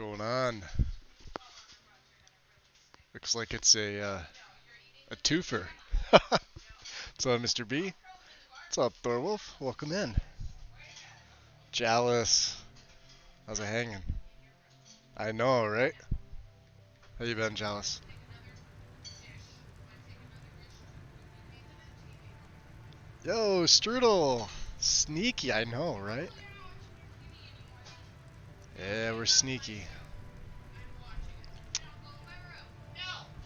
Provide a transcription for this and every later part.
going on? Looks like it's a twofer. What's up, Mr. B? What's up, Thorwolf? Welcome in. Chalice. How's it hanging? I know, right? How you been, Chalice? Yo, Strudel! Sneaky, I know, right? Yeah, we're sneaky.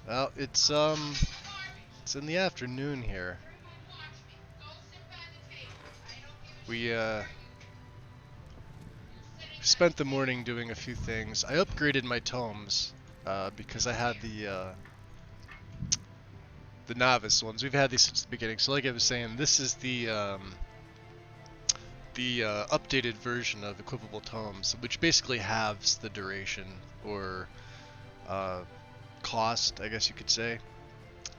Well, it's in the afternoon here. We spent the morning doing a few things. I upgraded my tomes because I had the novice ones. We've had these since the beginning. So like I was saying, this is the updated version of equipable tomes, which basically halves the duration or uh, cost, I guess you could say,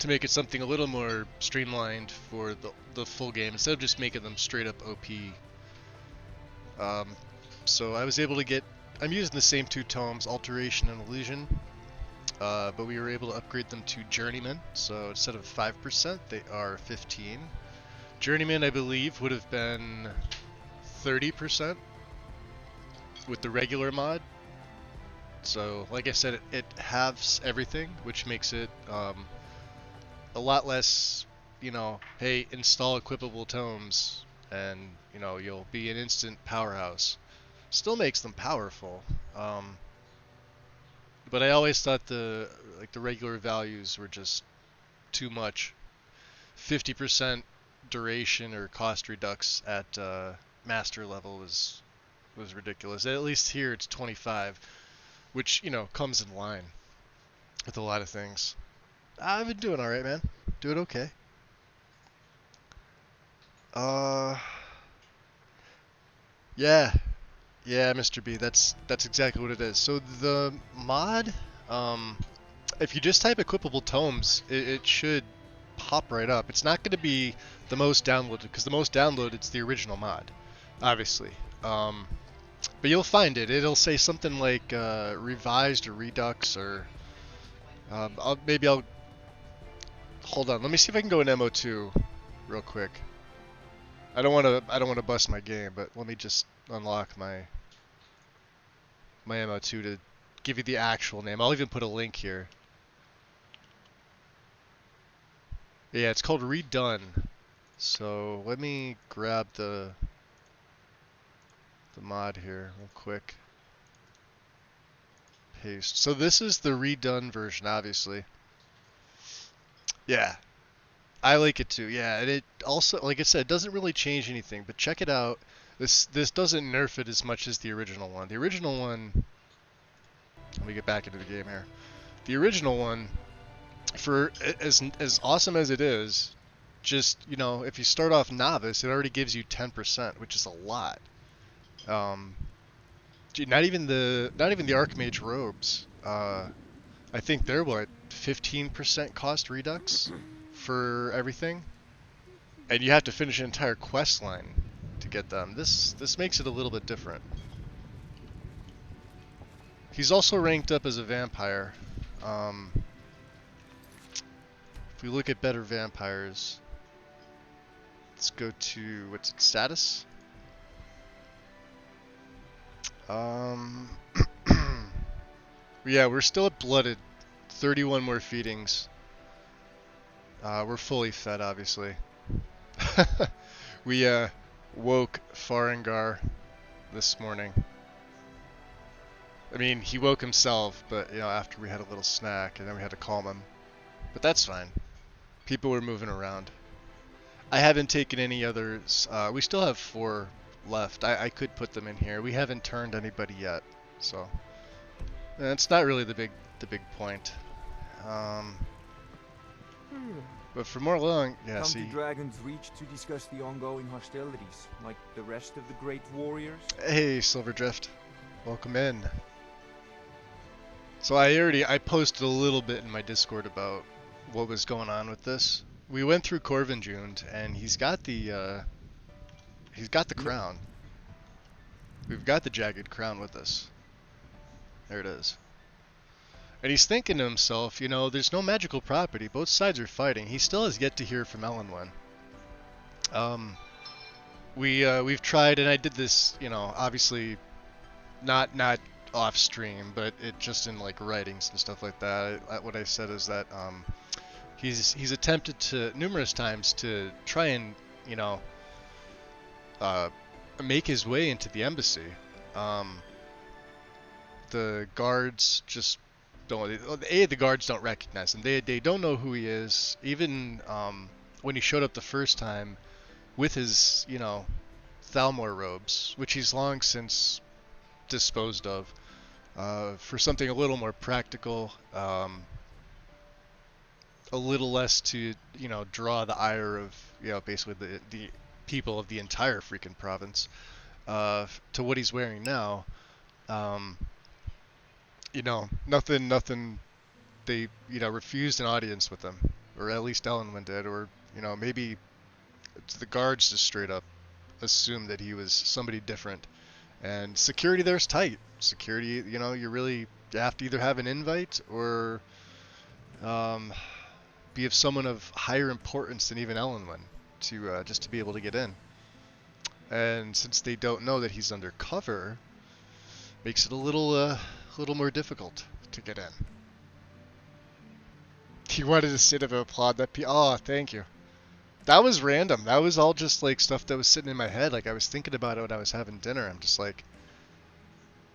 to make it something a little more streamlined for the full game instead of just making them straight up OP. So I was able to get. I'm using the same two tomes, Alteration and Illusion, but we were able to upgrade them to Journeyman. So instead of 5%, they are 15. Journeyman, I believe, would have been 30% with the regular mod. So, like I said, it halves everything, which makes it a lot less, hey, install equipable tomes, and, you'll be an instant powerhouse. Still makes them powerful. But I always thought the regular values were just too much. 50% duration or cost redux at master level was ridiculous. At least here it's 25, which comes in line with a lot of things. I've been doing all right, man. Doing okay. Uh, yeah, yeah, Mr. B. That's exactly what it is. So the mod, if you just type equipable tomes, it should pop right up. It's not going to be the most downloaded because the most downloaded is the original mod, obviously. But you'll find it. It'll say something like revised or redux or maybe I'll hold on. Let me see if I can go in MO2 real quick. I don't want to bust my game, but let me just unlock my MO2 to give you the actual name. I'll even put a link here. Yeah, it's called Redone. So let me grab the mod here real quick. Paste. So this is the redone version, obviously. Yeah, I like it too. Yeah, and it also, like I said, it doesn't really change anything. But check it out. This doesn't nerf it as much as the original one. The original one. Let me get back into the game here. The original one, for as awesome as it is, just if you start off novice, it already gives you 10%, which is a lot. Not even the Archmage robes. I think they're what 15% cost redux for everything, and you have to finish an entire quest line to get them. This makes it a little bit different. He's also ranked up as a vampire. If we look at better vampires, let's go to what's its status. Yeah, we're still at blooded. 31 more feedings. We're fully fed, obviously. We woke Farengar this morning. I mean, he woke himself, but after we had a little snack, and then we had to calm him. But that's fine. People were moving around. I haven't taken any others. We still have 4 left. I could put them in here. We haven't turned anybody yet, so it's not really the big point. But for more long, yeah. Come See, to Dragon's Reach to discuss the ongoing hostilities, like the rest of the great warriors. Hey, Silverdrift, welcome in. So I posted a little bit in my Discord about what was going on with this. We went through Corvinjund, and he's got the crown. We've got the jagged crown with us. There it is. And he's thinking to himself, you know, there's no magical property. Both sides are fighting. He still has yet to hear from Elenwen. We've tried, and I did this, you know, obviously not off stream, but it just in like writings and stuff like that. What I said is that he's attempted to numerous times to try and, you know, make his way into the embassy. The guards just don't. The guards don't recognize him. They don't know who he is. Even when he showed up the first time with his, you know, Thalmor robes, which he's long since disposed of, for something a little more practical, a little less to, you know, draw the ire of, you know, basically the people of the entire freaking province, to what he's wearing now. You know, nothing. They, you know, refused an audience with him, or at least Elenwen did, or, you know, maybe the guards just straight up assumed that he was somebody different. And security there's tight. Security, you know, you have to either have an invite or be of someone of higher importance than even Elenwen to just to be able to get in. And since they don't know that he's undercover, makes it a little more difficult to get in. He wanted to sit up and applaud that. Oh, thank you. That was random. That was all just like stuff that was sitting in my head. Like I was thinking about it when I was having dinner. I'm just like,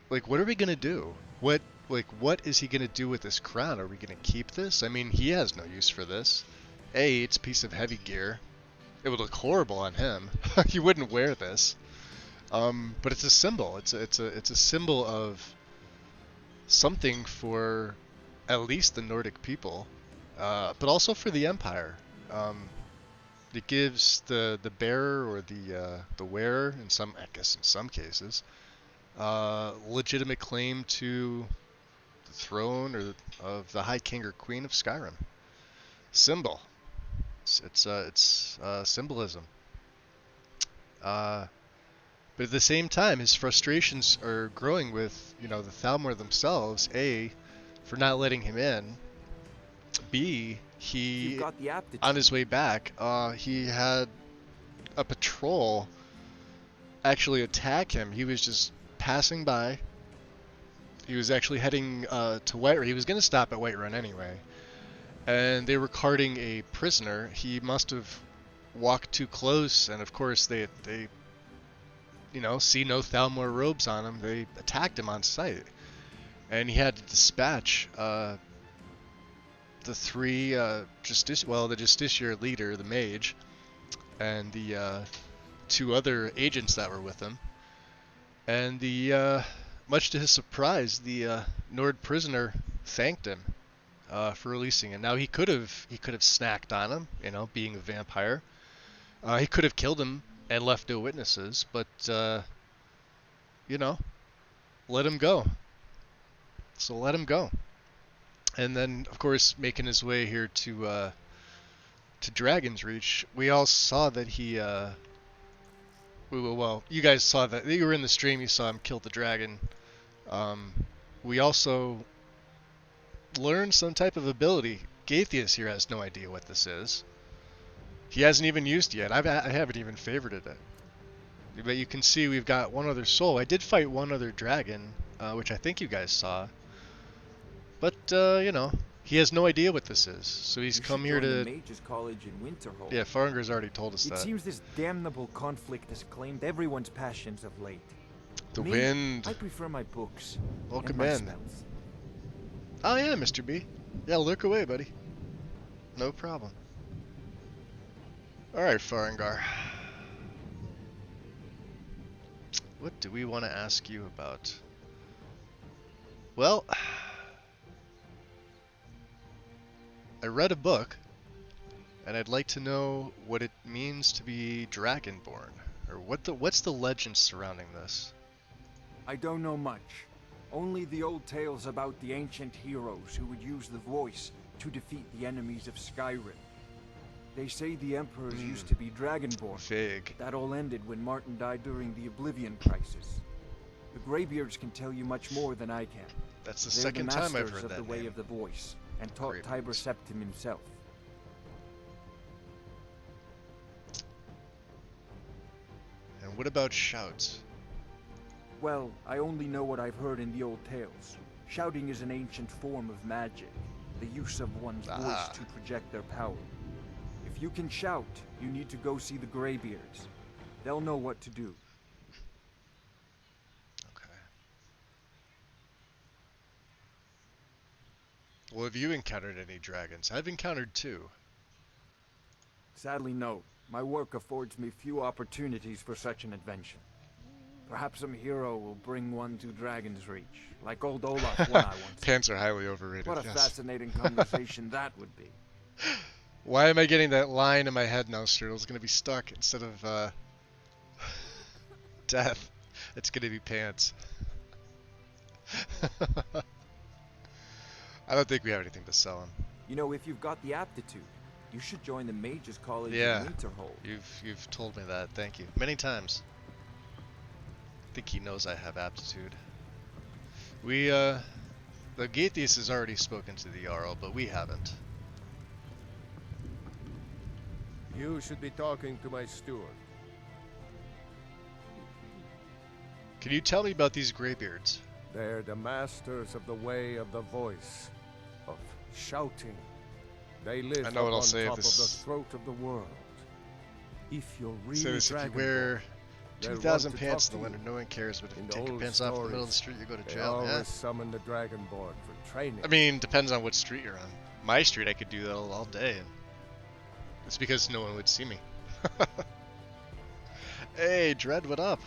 what are we gonna do? What is he gonna do with this crown? Are we gonna keep this? I mean, he has no use for this. It's a piece of heavy gear. It would look horrible on him. He wouldn't wear this. But it's a symbol. It's a symbol of something for at least the Nordic people, but also for the Empire. It gives the bearer or the wearer, in some cases, legitimate claim to the throne or of the High King or Queen of Skyrim. Symbol. It's symbolism. But at the same time, his frustrations are growing with, you know, the Thalmor themselves. A, for not letting him in. B, he, on his way back, he had a patrol actually attack him. He was just passing by. He was actually heading to Whiterun. He was going to stop at Whiterun anyway. And they were carting a prisoner. He must have walked too close, and of course they you know, see no Thalmor robes on him. They attacked him on sight. And he had to dispatch the three, the Justiciar leader, the mage, and the two other agents that were with him. And the much to his surprise, the Nord prisoner thanked him for releasing him. Now he could have snacked on him, you know, being a vampire. He could have killed him and left no witnesses, but you know, let him go. So let him go. And then, of course, making his way here to Dragon's Reach, we all saw that he. Well, you guys saw that. You were in the stream. You saw him kill the dragon. We also learned some type of ability. Gaithias here has no idea what this is. He hasn't even used it yet. I haven't even favorited it. But you can see we've got one other soul. I did fight one other dragon, which I think you guys saw. But, you know, he has no idea what this is. So he's come here to... Mage's College in Winterhold. Yeah, Farengar's already told us that. It seems this damnable conflict has claimed everyone's passions of late. The wind. I prefer my books. Welcome and my in. spells. Oh yeah, Mr. B. Yeah, lurk away, buddy. No problem. Alright, Farengar. What do we want to ask you about? Well, I read a book, and I'd like to know what it means to be Dragonborn, or what's the legend surrounding this? I don't know much. Only the old tales about the ancient heroes who would use the voice to defeat the enemies of Skyrim. They say the emperors used to be Dragonborn. Vague. That all ended when Martin died during the Oblivion Crisis. The Greybeards can tell you much more than I can. That's the They're second the time masters I've heard of that the Way name. of the Voice, and taught Greybeards. Tiber Septim himself. And what about shouts? Well, I only know what I've heard in the old tales. Shouting is an ancient form of magic, the use of one's voice to project their power. If you can shout, you need to go see the Greybeards. They'll know what to do. Okay. Well, have you encountered any dragons? I've encountered 2. Sadly, no. My work affords me few opportunities for such an adventure. Perhaps some hero will bring one to Dragon's Reach, like old Olaf when I once. Pants are highly overrated, What a yes. fascinating conversation that would be. Why am I getting that line in my head now, Strudel's gonna be stuck instead of, death. It's gonna be pants. I don't think we have anything to sell him. You know, if you've got the aptitude, you should join the Mages College Yeah. in Winterhold. You've told me that, thank you. Many times. I think he knows I have aptitude. We, the Gaethius has already spoken to the Jarl, but we haven't. You should be talking to my steward. Can you tell me about these Greybeards? They're the masters of the Way of the Voice, of shouting. They live I know what up I'll on say if top of this- the throat of the world. If you're really Say this, if you Dragonborn, wear they'll 2,000 want to pants talk in the to winter, you. no one cares, but if In you the take your old pants off in the middle of the stories, street, you go to They jail, always yeah? summon the Dragonborn for training. I mean, depends on what street you're on. My street, I could do that all day, and it's because no one would see me. Hey, Dread, what up?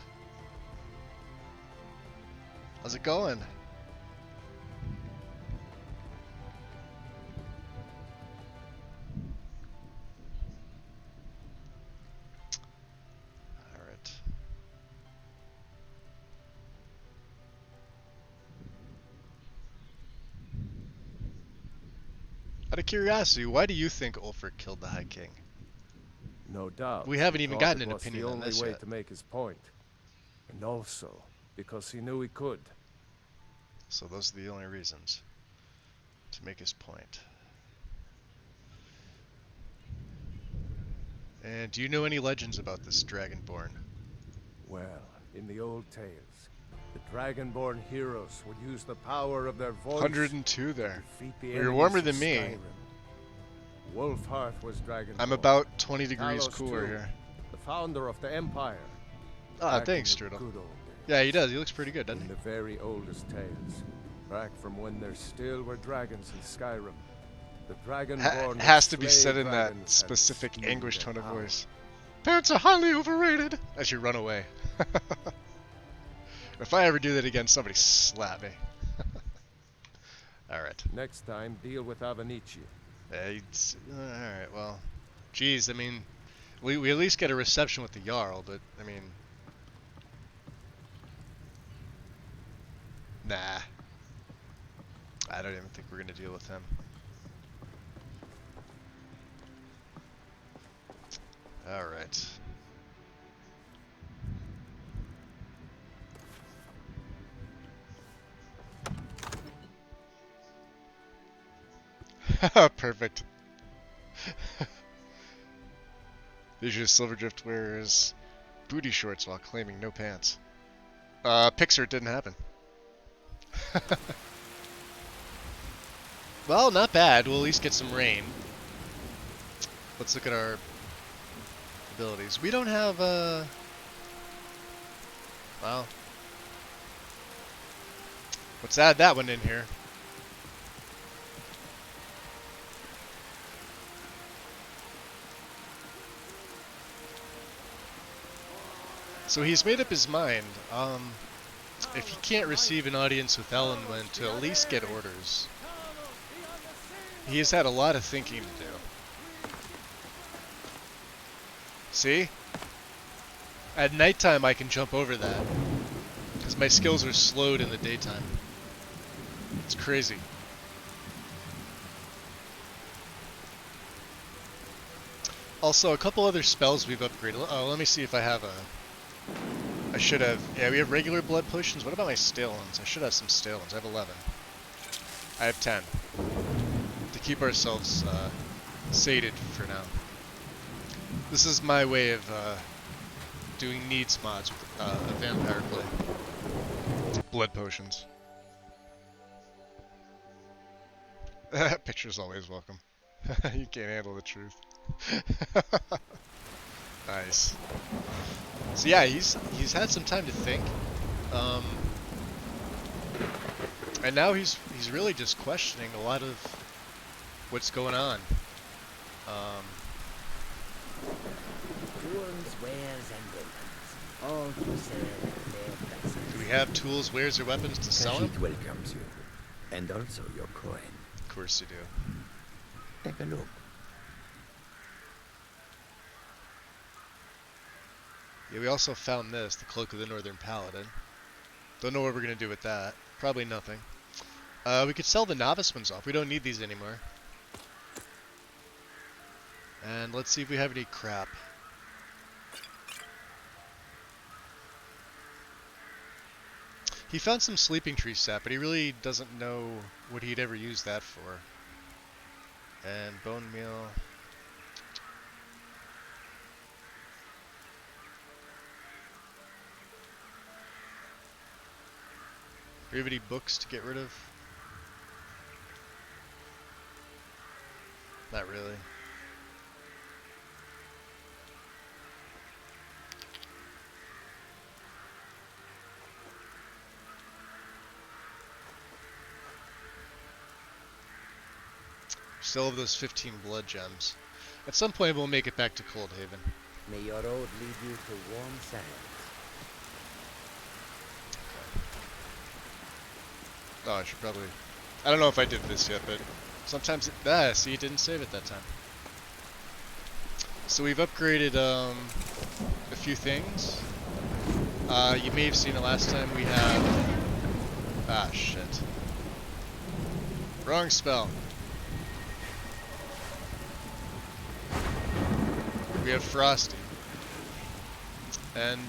How's it going? Alright. Out of curiosity, why do you think Ulfric killed the High King? No doubt. We haven't he even thought gotten it an was opinion the on only this way yet. to make his point. And also, because he knew he could. So those are the only reasons to make his point. And do you know any legends about this Dragonborn? Well, in the old tales, the Dragonborn heroes would use the power of their voice 102 to there. defeat the Well, you're enemies warmer of than me. Skyrim. Wolfhearth was Dragonborn. I'm about 20 degrees Talos cooler too, here. the founder of the Empire. Ah, back thanks, in the Strudel. good old days. Yeah, he does. He looks pretty good, doesn't In he? the very oldest tales, back from when there still were dragons in Skyrim, the Dragonborn Has would to be slay said in that dragons and specific steal anguished their tone of power. voice. Parents are highly overrated! As you run away. If I ever do that again, somebody slap me. Alright. Next time, deal with Avenici. Alright, well. Geez, I mean, we at least get a reception with the Jarl, but, I mean... Nah. I don't even think we're gonna deal with him. Alright. Perfect. Usually Silverdrift wears booty shorts while claiming no pants. Pixar, it didn't happen. Well, not bad. We'll at least get some rain. Let's look at our abilities. We don't have, well. Let's add that one in here. So he's made up his mind. If he can't receive an audience with Elenwen, to at least get orders. He has had a lot of thinking to do. See? At nighttime I can jump over that. Because my skills are slowed in the daytime. It's crazy. Also, a couple other spells we've upgraded. Oh, let me see if I have a I should have. Yeah, we have regular blood potions. What about my stale ones? I should have some stale ones. I have 11. I have 10. To keep ourselves sated for now. This is my way of doing needs mods with a vampire play. Blood potions. Picture's always welcome. You can't handle the truth. Nice. So yeah, he's had some time to think, and now he's really just questioning a lot of what's going on. Tools, wares, and weapons. All to sell at fair prices. Do we have tools, wares, or weapons to sell him? Khajiit welcomes you, and also your coin. Of course you do. Take a look. Yeah, we also found this, the Cloak of the Northern Paladin. Don't know what we're gonna do with that. Probably nothing. We could sell the novice ones off. We don't need these anymore. And let's see if we have any crap. He found some sleeping tree sap, but he really doesn't know what he'd ever use that for. And bone meal. Do we have any books to get rid of? Not really. Still have those 15 blood gems. At some point we'll make it back to Coldhaven. May your road lead you to warm sands. Oh, I should probably... I don't know if I did this yet, but sometimes it... see, it didn't save it that time. So we've upgraded a few things. You may have seen it last time. We have... Ah, shit. Wrong spell. We have Frosty. And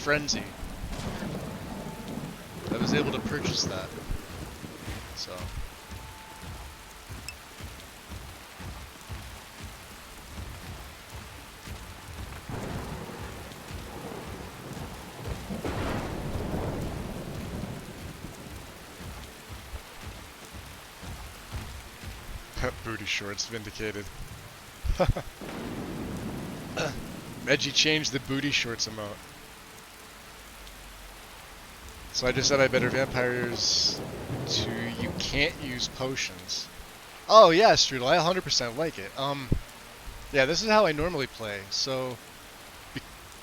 Frenzy. I was able to purchase that. So. Booty shorts vindicated. Meggie changed the booty shorts emote. So I just said I better vampires to you can't use potions. Oh yeah, Strudel, I 100% like it. Yeah, this is how I normally play. So,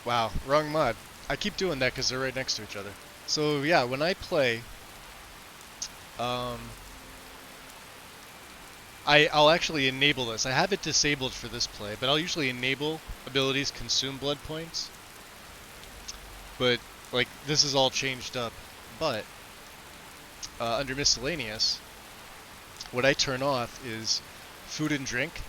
wow, wrong mod. I keep doing that because they're right next to each other. So yeah, when I play, I'll actually enable this. I have it disabled for this play, but I'll usually enable abilities consume blood points. But like this is all changed up. But under miscellaneous, what I turn off is food and drink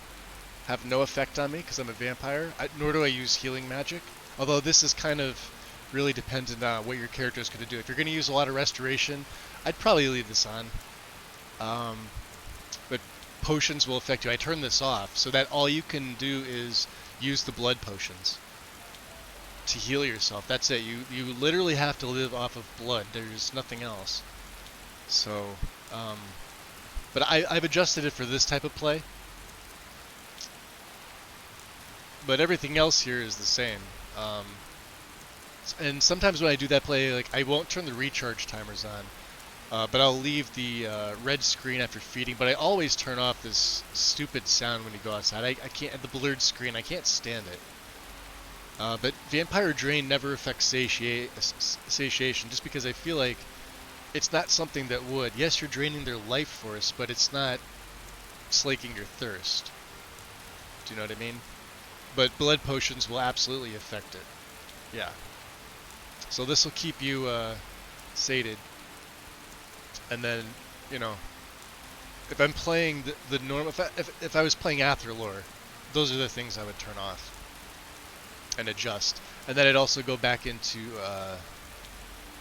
have no effect on me because I'm a vampire. Nor do I use healing magic. Although this is kind of really dependent on what your character is going to do. If you're going to use a lot of restoration, I'd probably leave this on. But potions will affect you. I turn this off so that all you can do is use the blood potions to heal yourself. That's it. You literally have to live off of blood. There's nothing else. So, but I've adjusted it for this type of play. But everything else here is the same. And sometimes when I do that play, like I won't turn the recharge timers on, but I'll leave the red screen after feeding. But I always turn off this stupid sound when you go outside. I can't, the blurred screen, I can't stand it. But Vampire Drain never affects satiation, just because I feel like it's not something that would. Yes, you're draining their life force, but it's not slaking your thirst. Do you know what I mean? But blood potions will absolutely affect it. Yeah. So this will keep you sated. And then, you know, if I'm playing the normal, if I was playing Athralor, those are the things I would turn off. and adjust. And then I'd also go back into,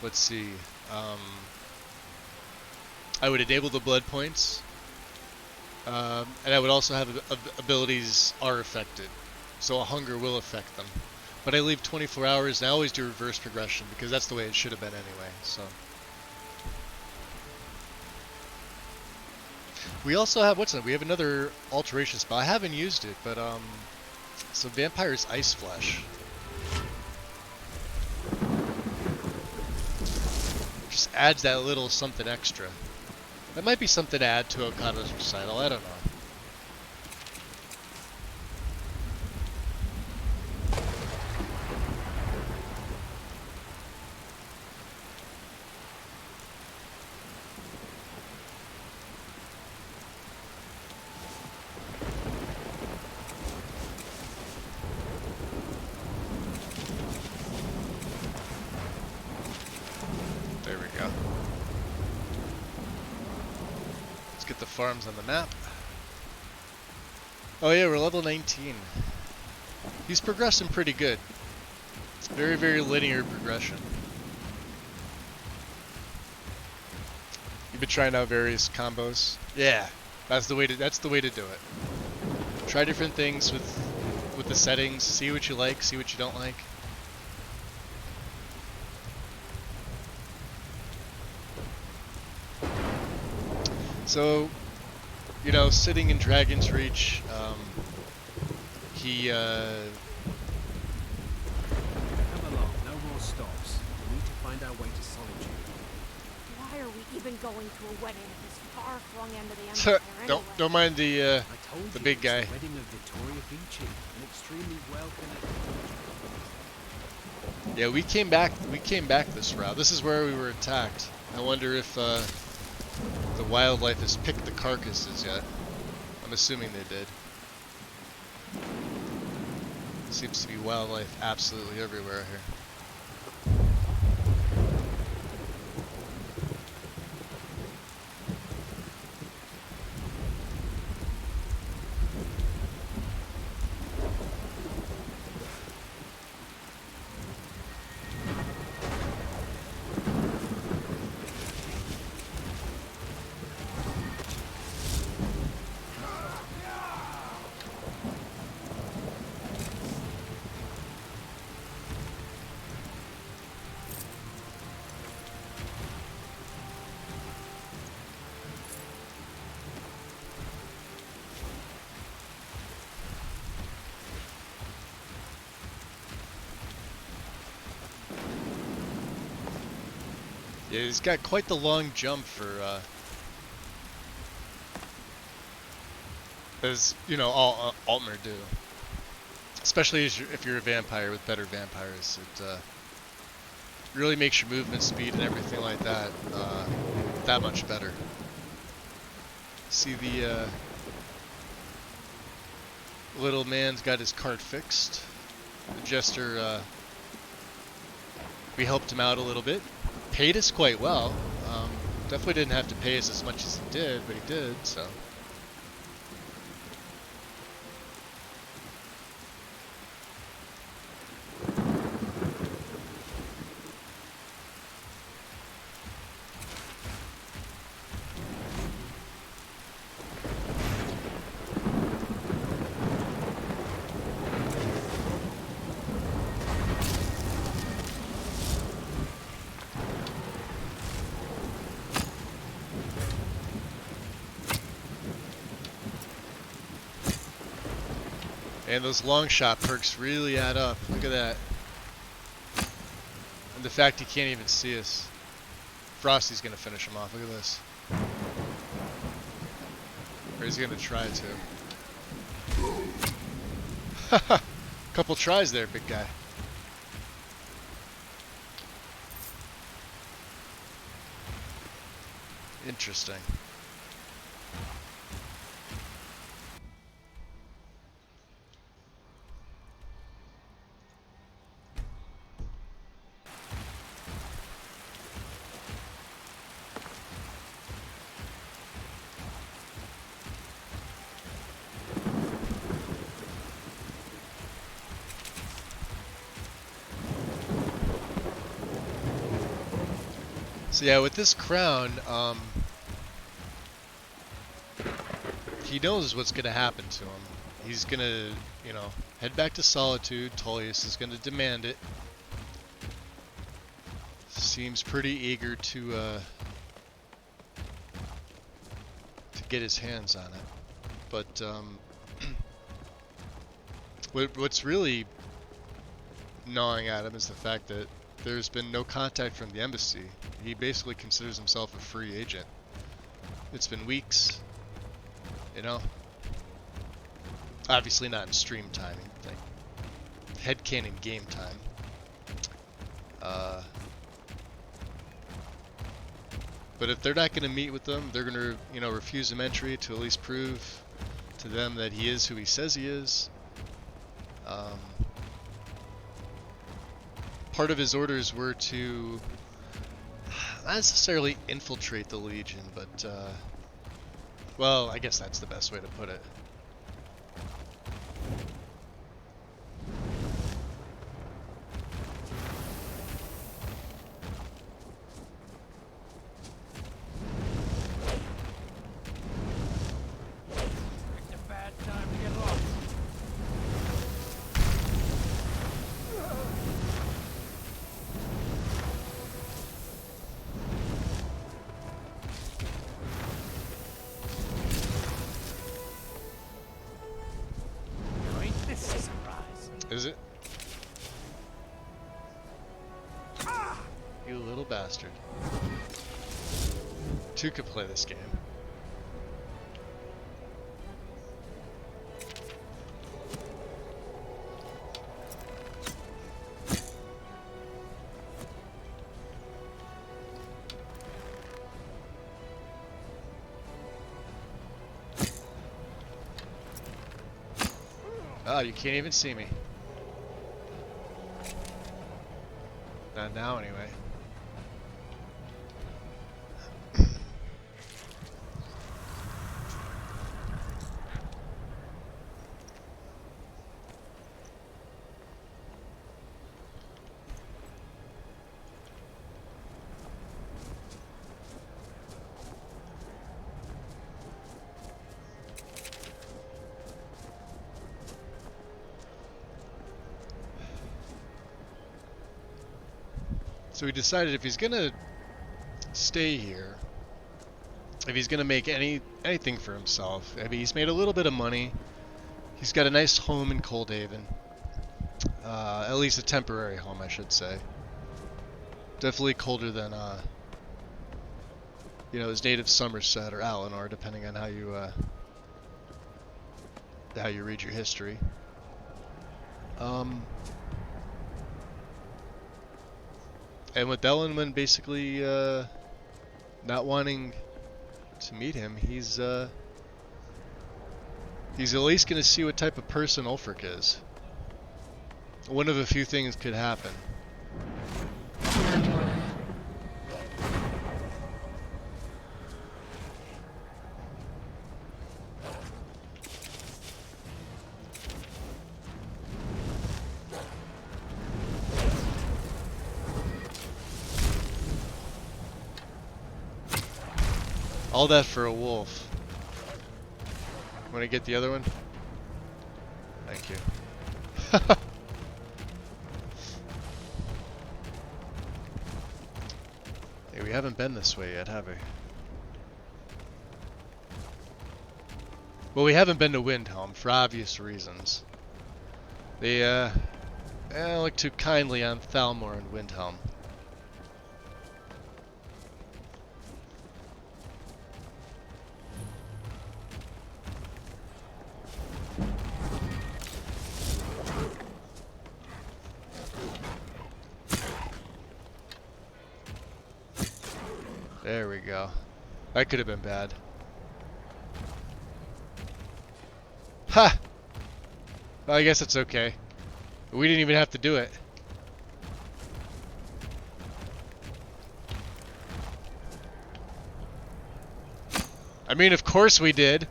let's see, I would enable the blood points, and I would also have abilities are affected, so a hunger will affect them. But I leave 24 hours, and I always do reverse progression, because that's the way it should have been anyway, so. We also have, we have another alteration spell. I haven't used it, but, so Vampire's Ice Flesh. Just adds that little something extra. That might be something to add to Okado's recital, I don't know. There we go. Let's get the farms on the map. Oh yeah, we're level 19. He's progressing pretty good. Very, very linear progression. You've been trying out various combos. Yeah, that's the way to do it. Try different things with the settings. See what you like. See what you don't like. So, you know, sitting in Dragon's Reach, he, Come along, no more stops. We need to find our way to Solitude. Why are we even going to a wedding at this far-flung end of the Empire anyway? don't mind the I told the you big it's guy. the wedding of Vittoria Vici, an extremely well-connected country. Yeah, we came back this route. This is where we were attacked. I wonder if the wildlife has picked the carcasses yet. I'm assuming they did. Seems to be wildlife absolutely everywhere here. Yeah, he's got quite the long jump for, as, you know, all Altmer do. Especially if you're a vampire with better vampires. It really makes your movement speed and everything like that that much better. See the little man's got his cart fixed. The Jester, we helped him out a little bit. Paid us quite well. Definitely didn't have to pay us as much as he did, but he did, so. And those long shot perks really add up. Look at that. And the fact he can't even see us. Frosty's gonna finish him off. Look at this. Or he's gonna try to. Couple tries there, big guy. Interesting. So yeah, with this crown, he knows what's gonna happen to him. He's gonna, you know, head back to Solitude. Tullius is gonna demand it. Seems pretty eager to get his hands on it. But what's really gnawing at him is the fact that there's been no contact from the embassy. He basically considers himself a free agent. It's been weeks, you know? Obviously not in stream time, like headcanon game time. But if they're not going to meet with them, they're going to, you know, refuse him entry to at least prove to them that he is who he says he is. Part of his orders were to not necessarily infiltrate the Legion, but, well, I guess that's the best way to put it. Is it? You little bastard. Two could play this game. Oh, you can't even see me. Not now, anyway. So he decided if he's gonna stay here, if he's gonna make anything for himself, I mean, he's made a little bit of money. He's got a nice home in Coldhaven, at least a temporary home, I should say. Definitely colder than you know, his native Somerset or Alinor, depending on how you read your history. And with Elenwen basically not wanting to meet him, he's at least going to see what type of person Ulfric is. One of a few things could happen. All that for a wolf. Want to get the other one? Thank you. Hey, we haven't been this way yet, have we? Well, we haven't been to Windhelm for obvious reasons. They don't look too kindly on Thalmor and Windhelm. There we go. That could have been bad. Ha! Well, I guess it's okay. We didn't even have to do it. I mean, of course we did.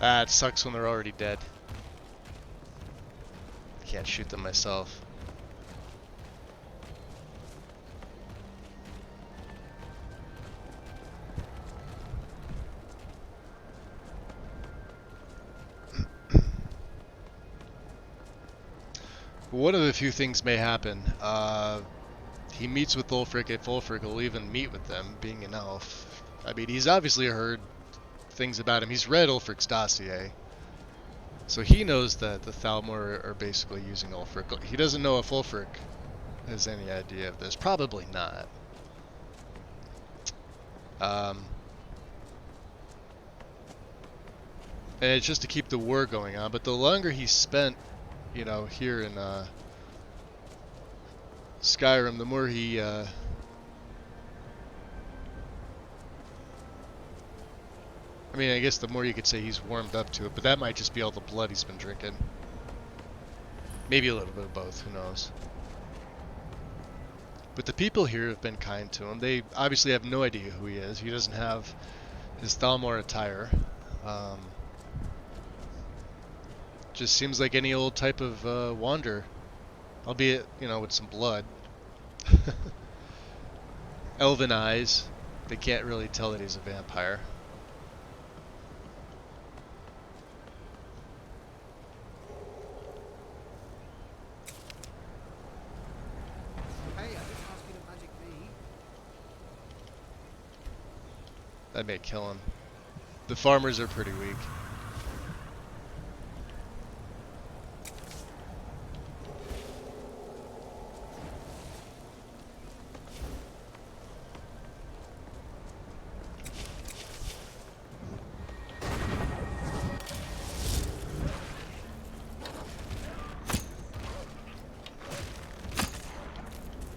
Ah, it sucks when they're already dead. Can't shoot them myself. One of the few things may happen. He meets with Ulfric if Ulfric will even meet with them, being an elf. I mean, he's obviously heard things about him. He's read Ulfric's dossier. So he knows that the Thalmor are basically using Ulfric. He doesn't know if Ulfric has any idea of this. Probably not. And it's just to keep the war going on. But the longer he's spent, you know, here in Skyrim, the more he I mean, I guess the more you could say he's warmed up to it, but that might just be all the blood he's been drinking. Maybe a little bit of both, who knows. But the people here have been kind to him. They obviously have no idea who he is. He doesn't have his Thalmor attire. Just seems like any old type of wanderer. Albeit, you know, with some blood. Elven eyes. They can't really tell that he's a vampire. Hey, I didn't ask you to magic me. That may kill him. The farmers are pretty weak.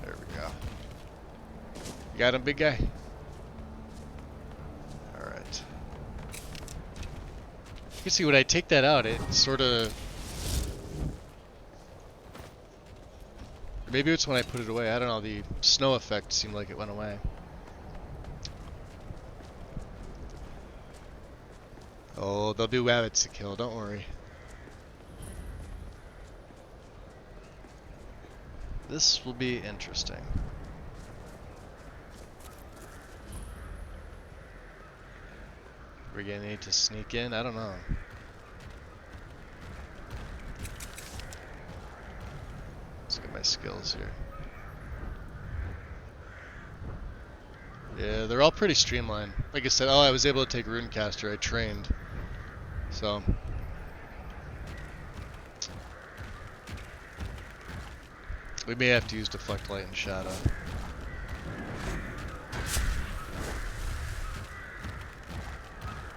There we go. You got him, big guy? Alright. You can see when I take that out, it sort of... Maybe it's when I put it away. I don't know. The snow effect seemed like it went away. Oh, there'll be rabbits to kill. Don't worry. This will be interesting. We're gonna need to sneak in? I don't know. Let's get my skills here. Yeah, they're all pretty streamlined. Like I said, oh, I was able to take Runecaster. I trained. So. We may have to use Deflect Light and Shadow.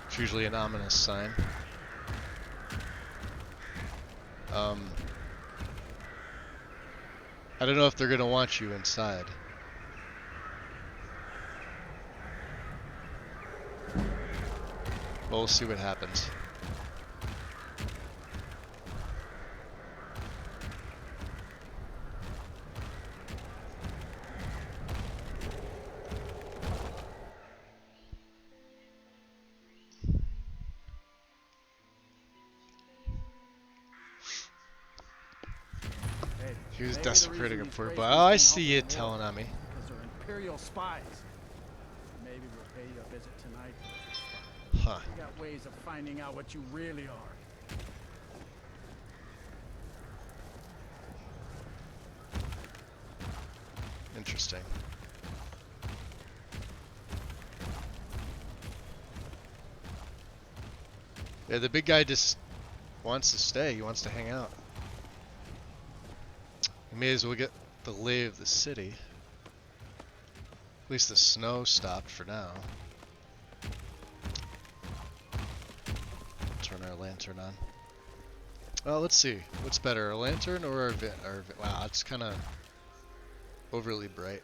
It's usually an ominous sign. I don't know if they're gonna want you inside. But we'll see what happens. He was desecrating a poor boy. Oh, I see you telling on me. Because they're Imperial spies. Maybe we'll pay you a visit tonight. Huh. We got ways of finding out what you really are. Interesting. Yeah, the big guy just wants to stay. He wants to hang out. We may as well get the lay of the city. At least the snow stopped for now. Turn our lantern on. Well, let's see. What's better, a lantern or our wow, it's kind of overly bright.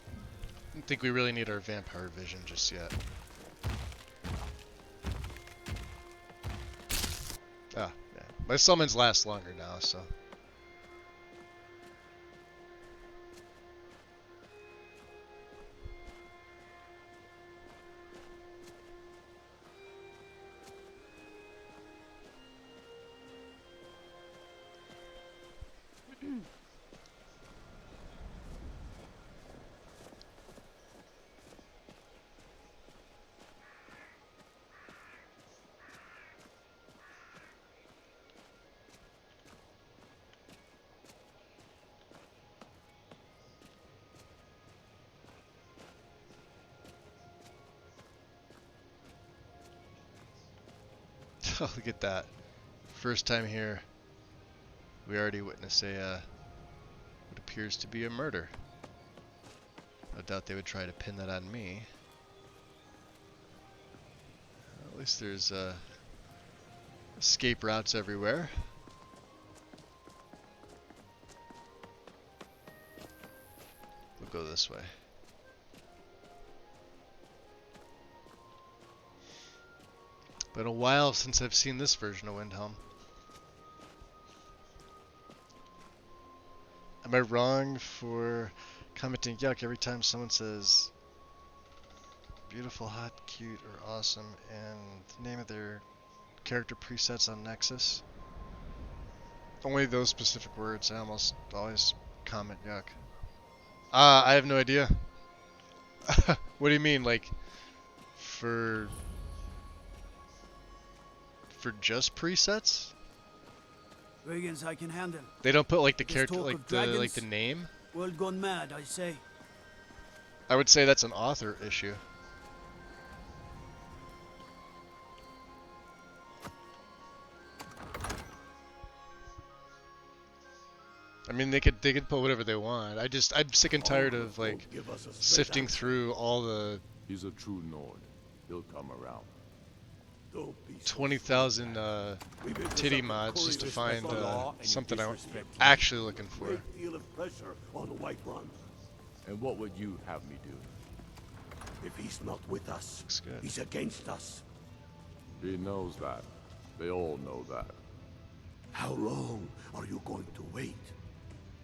I don't think we really need our vampire vision just yet. Ah, yeah. My summons last longer now, so. Oh, look at that. First time here, we already witnessed what appears to be a murder. I doubt they would try to pin that on me. At least there's escape routes everywhere. We'll go this way. Been a while since I've seen this version of Windhelm. Am I wrong for commenting yuck every time someone says beautiful, hot, cute, or awesome and the name of their character presets on Nexus? Only those specific words. I almost always comment yuck. I have no idea. What do you mean, like for just presets? Wiggins, I can handle. They don't put like the This character, talk like of the dragons? name. World gone mad, I say. I would say that's an author issue. I mean, they could put whatever they want. I'm sick and tired of like sifting through all the He's a true Nord. He'll come around. 20,000 titty mods just to find something I'm actually looking for. Great deal of pressure on Whiterun. And what would you have me do? If he's not with us, Looks good. he's against us. He knows that. They all know that. How long are you going to wait?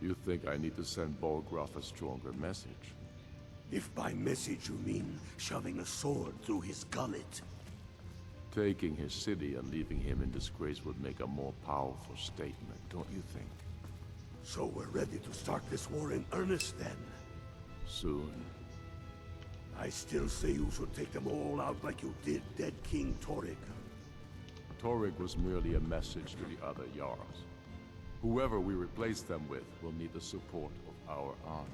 You think I need to send Bolgraf a stronger message? If by message you mean shoving a sword through his gullet. Taking his city and leaving him in disgrace would make a more powerful statement, don't you think? So we're ready to start this war in earnest then? Soon. I still say you should take them all out like you did dead King Torygg. Torygg was merely a message to the other Jarls. Whoever we replace them with will need the support of our armies.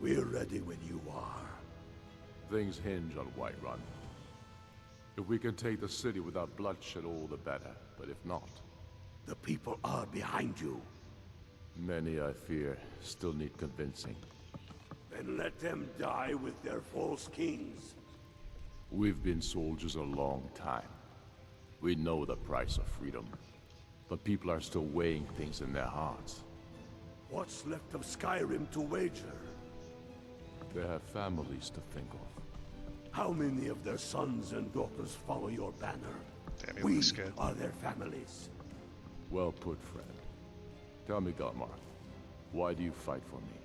We're ready when you are. Things hinge on Whiterun. If we can take the city without bloodshed, all the better. But if not, The people are behind you. many, I fear, still need convincing. Then let them die with their false kings. We've been soldiers a long time. We know the price of freedom. But people are still weighing things in their hearts. What's left of Skyrim to wager? They have families to think of. How many of their sons and daughters follow your banner? Damn, he We looks good. are their families. Well put, friend. Tell me, Galmar, why do you fight for me?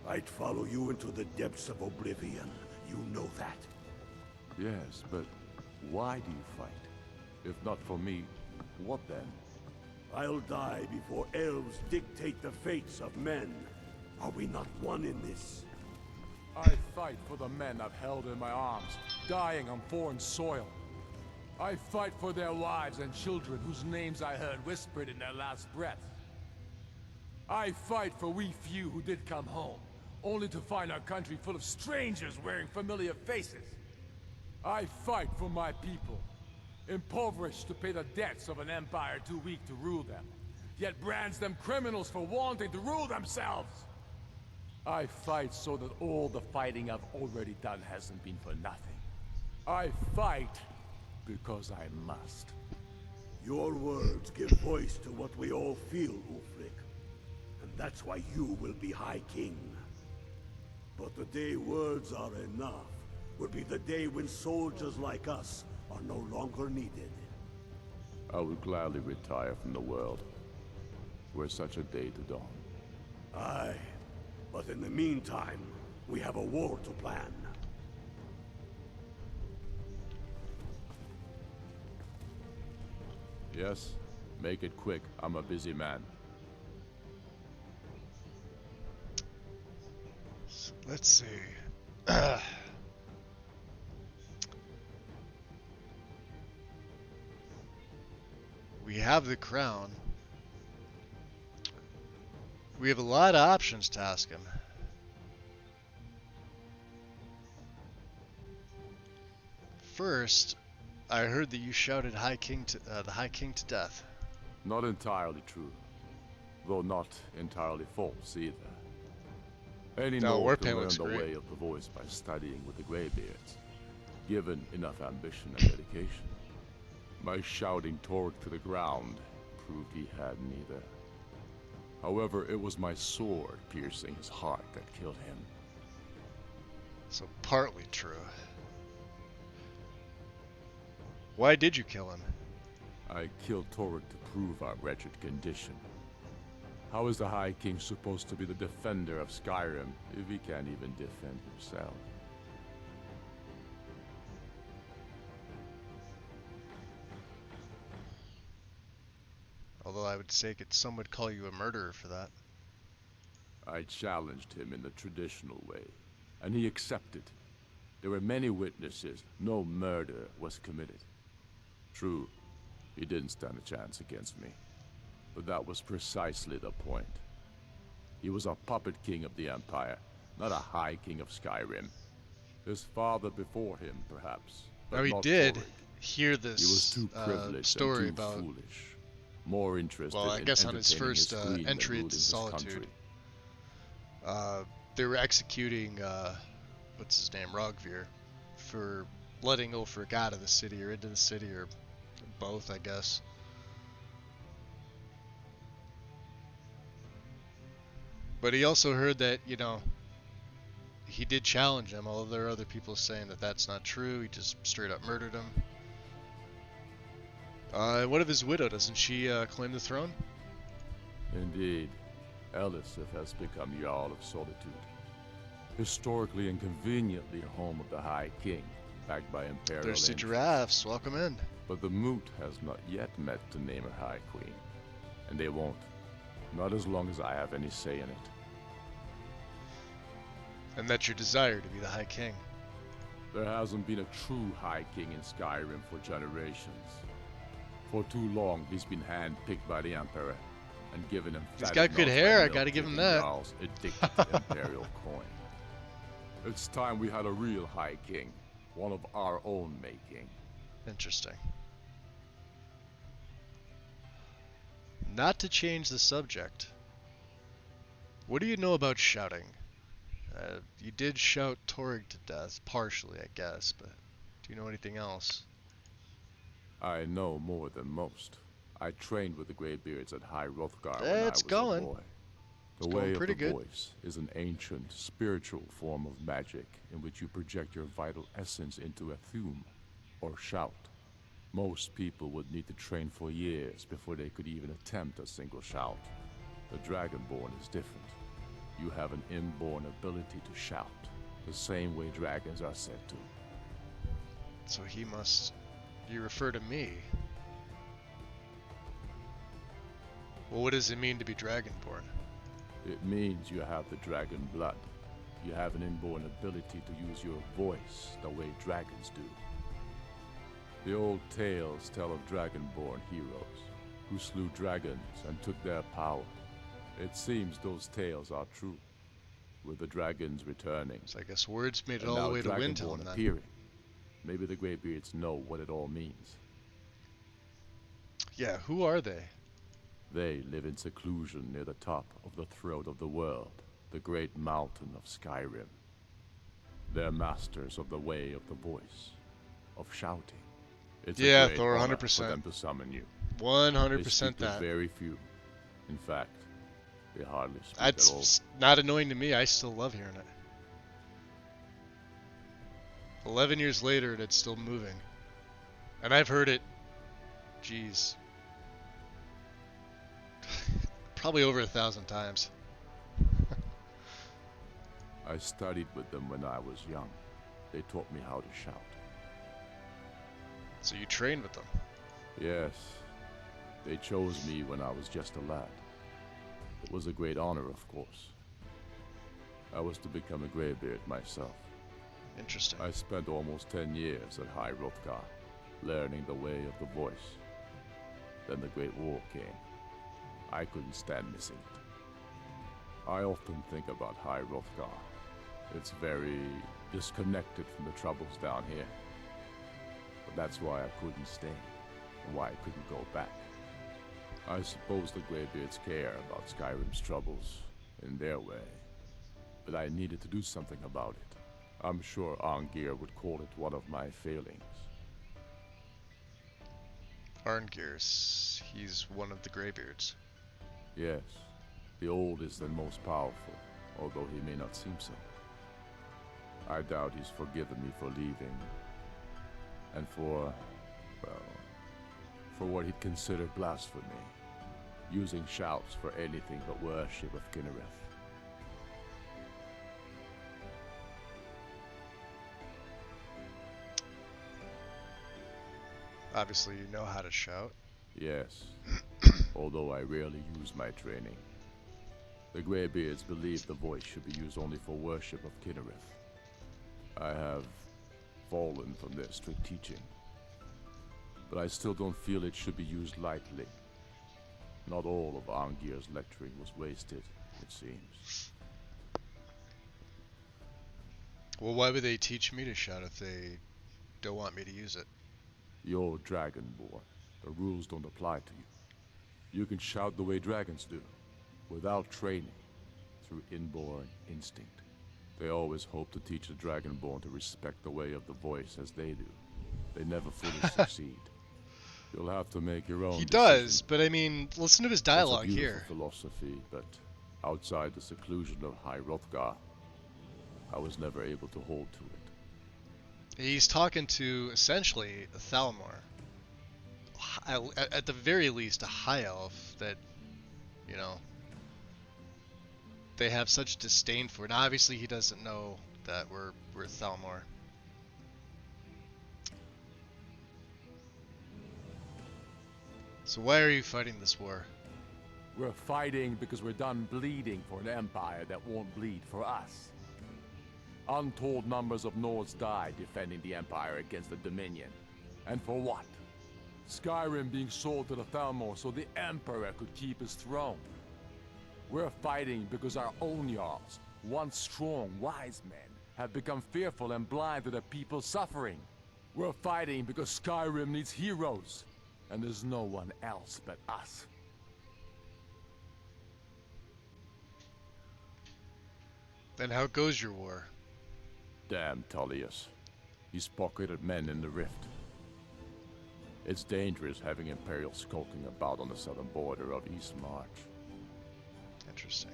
I'd follow you into the depths of oblivion. You know that. Yes, but why do you fight? If not for me, what then? I'll die before elves dictate the fates of men. Are we not one in this? I fight for the men I've held in my arms, dying on foreign soil. I fight for their wives and children whose names I heard whispered in their last breath. I fight for we few who did come home, only to find our country full of strangers wearing familiar faces. I fight for my people, impoverished to pay the debts of an empire too weak to rule them, yet brands them criminals for wanting to rule themselves. I fight so that all the fighting I've already done hasn't been for nothing. I fight because I must. Your words give voice to what we all feel, Ulfric. And that's why you will be High King. But the day words are enough will be the day when soldiers like us are no longer needed. I would gladly retire from the world, were such a day to dawn. Aye, but in the meantime, we have a war to plan. Yes? Make it quick. I'm a busy man. Let's see. We have the crown. We have a lot of options to ask him. First, I heard that you shouted High King to the High King to death. Not entirely true, though not entirely false either. Any No, Nord can Warpaint learn looks the great. way of the voice by studying with the Greybeards, given enough ambition and dedication. My shouting Torg to the ground proved he had neither. However, it was my sword piercing his heart that killed him. So partly true. Why did you kill him? I killed Torg to prove our wretched condition. How is the High King supposed to be the defender of Skyrim if he can't even defend himself? Although I would say some would call you a murderer for that. I challenged him in the traditional way, and he accepted. There were many witnesses. No murder was committed. True, he didn't stand a chance against me. But that was precisely the point. He was a puppet king of the Empire, not a High King of Skyrim. His father before him, perhaps. But Now he not did Torg. hear He was this too privileged story and too about, foolish. More interested well, I in guess on his entertaining first queen than entry ruling into his Solitude. country. They were executing, what's his name, Rogvir, for letting Ulfric out of the city, or into the city, or both, I guess. But he also heard that, you know, he did challenge him, although there are other people saying that that's not true. He just straight up murdered him. What of his widow? Doesn't she claim the throne? Indeed, Elisif has become Jarl of Solitude. Historically and conveniently home of the High King, backed by Imperial There's the interests. giraffes. Welcome in. But the Moot has not yet met to name her High Queen. And they won't. Not as long as I have any say in it. And that's your desire to be the High King. There hasn't been a true High King in Skyrim for generations. For too long, he's been handpicked by the Emperor and given him. He's got good hair, I gotta give him that. Addicted to Imperial coin. It's time we had a real High King, one of our own making. Interesting. Not to change the subject. What do you know about shouting? You did shout Torg to death, partially, I guess, but do you know anything else? I know more than most. I trained with the Greybeards at High Hrothgar Yeah, when I it's was going. a boy. The It's way going of pretty the good. voice is an ancient, spiritual form of magic in which you project your vital essence into a thume, or shout. Most people would need to train for years before they could even attempt a single shout. The Dragonborn is different. You have an inborn ability to shout, the same way dragons are said to. So he must... You refer to me. Well, what does it mean to be Dragonborn? It means you have the dragon blood. You have an inborn ability to use your voice the way dragons do. The old tales tell of dragonborn heroes who slew dragons and took their power. It seems those tales are true, with the dragons returning. So I guess words made it and all now the way to dragonborn Windhelm then. appearing. Maybe the Greybeards know what it all means. Yeah, who are they? They live in seclusion near the top of the throat of the world, the great mountain of Skyrim. They're masters of the way of the voice, of shouting. It's Yeah, a great Thor, honor 100%. for them to summon you. 100% They speak to that. very few. In fact, they hardly speak at all. That's not annoying to me. I still love hearing it. 11 years later, and it's still moving. And I've heard it, geez, probably over 1,000 times. I studied with them when I was young. They taught me how to shout. So you trained with them. Yes, they chose me when I was just a lad. It was a great honor, of course. I was to become a Greybeard myself. Interesting. I spent almost 10 years at High Hrothgar, learning the way of the voice. Then the Great War came. I couldn't stand missing it. I often think about High But that's why I couldn't stay, and why I couldn't go back. I suppose the Greybeards care about Skyrim's troubles, in their way. But I needed to do something about it. I'm sure Arngir would call it one of my failings. Arngir, he's one of the Greybeards. Yes, the oldest and most powerful, although he may not seem so. I doubt he's forgiven me for leaving. And for, well, for what he'd consider blasphemy. Using shouts for anything but worship of Kynareth. Obviously, you know how to shout. Yes, although I rarely use my training. The Greybeards believe the voice should be used only for worship of Kynareth. I have fallen from their strict teaching. But I still don't feel it should be used lightly. Not all of Arngir's lecturing was wasted, it seems. Well, why would they teach me to shout if they don't want me to use it? You're Dragonborn. The rules don't apply to you. You can shout the way dragons do, without training, through inborn instinct. They always hope to teach the Dragonborn to respect the way of the voice as they do. They never fully succeed. You'll have to make your own He decision. does, but I mean, listen to his dialogue It's a here. beautiful philosophy, but outside the seclusion of High Hrothgar, I was never able to hold to it. He's talking to, essentially, a Thalmor. At the very least, a high elf that, you know, they have such disdain for. Now, obviously, he doesn't know that we're Thalmor. So why are you fighting this war? We're fighting because we're done bleeding for an empire that won't bleed for us. Untold numbers of Nords died defending the empire against the Dominion. And for what? Skyrim being sold to the Thalmor so the Emperor could keep his throne. We're fighting because our own Jarls, once strong, wise men, have become fearful and blind to the people's suffering. We're fighting because Skyrim needs heroes, and there's no one else but us. Then how goes your war? Damn Tullius. He's pocketed men in the Rift. It's dangerous having Imperials skulking about on the southern border of East March. Interesting.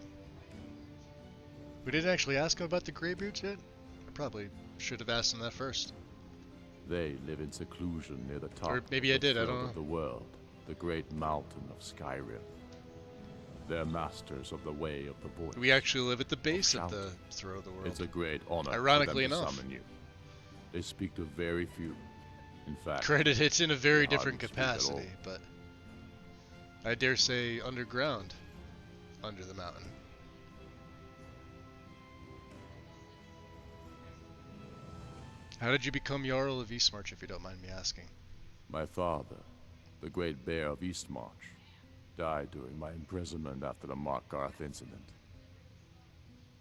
We didn't actually ask him about the Greybeards yet? I probably should have asked him that first. They live in seclusion near the top Or maybe I of the did, I third don't know. of the world, the great mountain of Skyrim. They're masters of the way of the voice. We actually live at the base of shouting. the Throw of the World. It's a great honor Ironically for them enough. to summon you. They speak to very few. In fact, Granted, it's in a very they different hardly speak at all. capacity, but I dare say underground, under the mountain. How did you become Jarl of Eastmarch, if you don't mind me asking? my father, the great bear of Eastmarch, died during my imprisonment after the Markarth incident.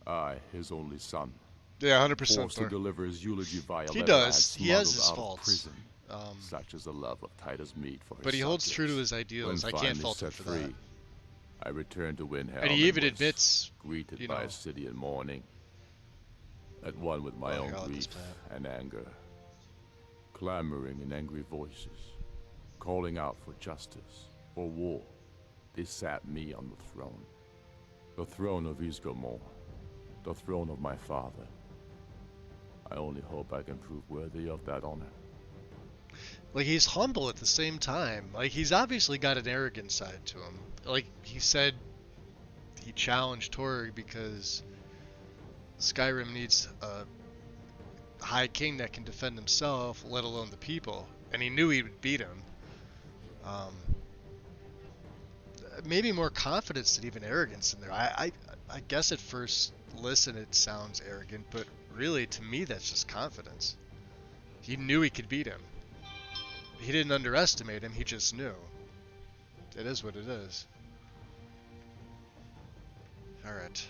I, his only son, Yeah, 100% forced to deliver his eulogy via He letter I had does. He has smuggled his out of faults. prison, such as the love of Titus meat for his But he holds true to subjects. his ideals. When I can't finally fault him set for free, that. I returned to Windhelm And he even was admits, greeted you by know- a city in mourning, at one with my Oh, own here, I'll grief just play it. and anger, clamoring in angry voices, calling out for justice, for war. They sat me on the throne of Ysgramor, the throne of my father. I only hope I can prove worthy of that honor. like, he's humble at the same time. Like, he's obviously got an arrogant side to him. Like, he said he challenged Torg because Skyrim needs a high king that can defend himself, let alone the people. And he knew he would beat him. Maybe more confidence than even arrogance in there. I guess at first listen it sounds arrogant, but really to me that's just confidence. He knew he could beat him. He didn't underestimate him, he just knew. It is what it is. Alright.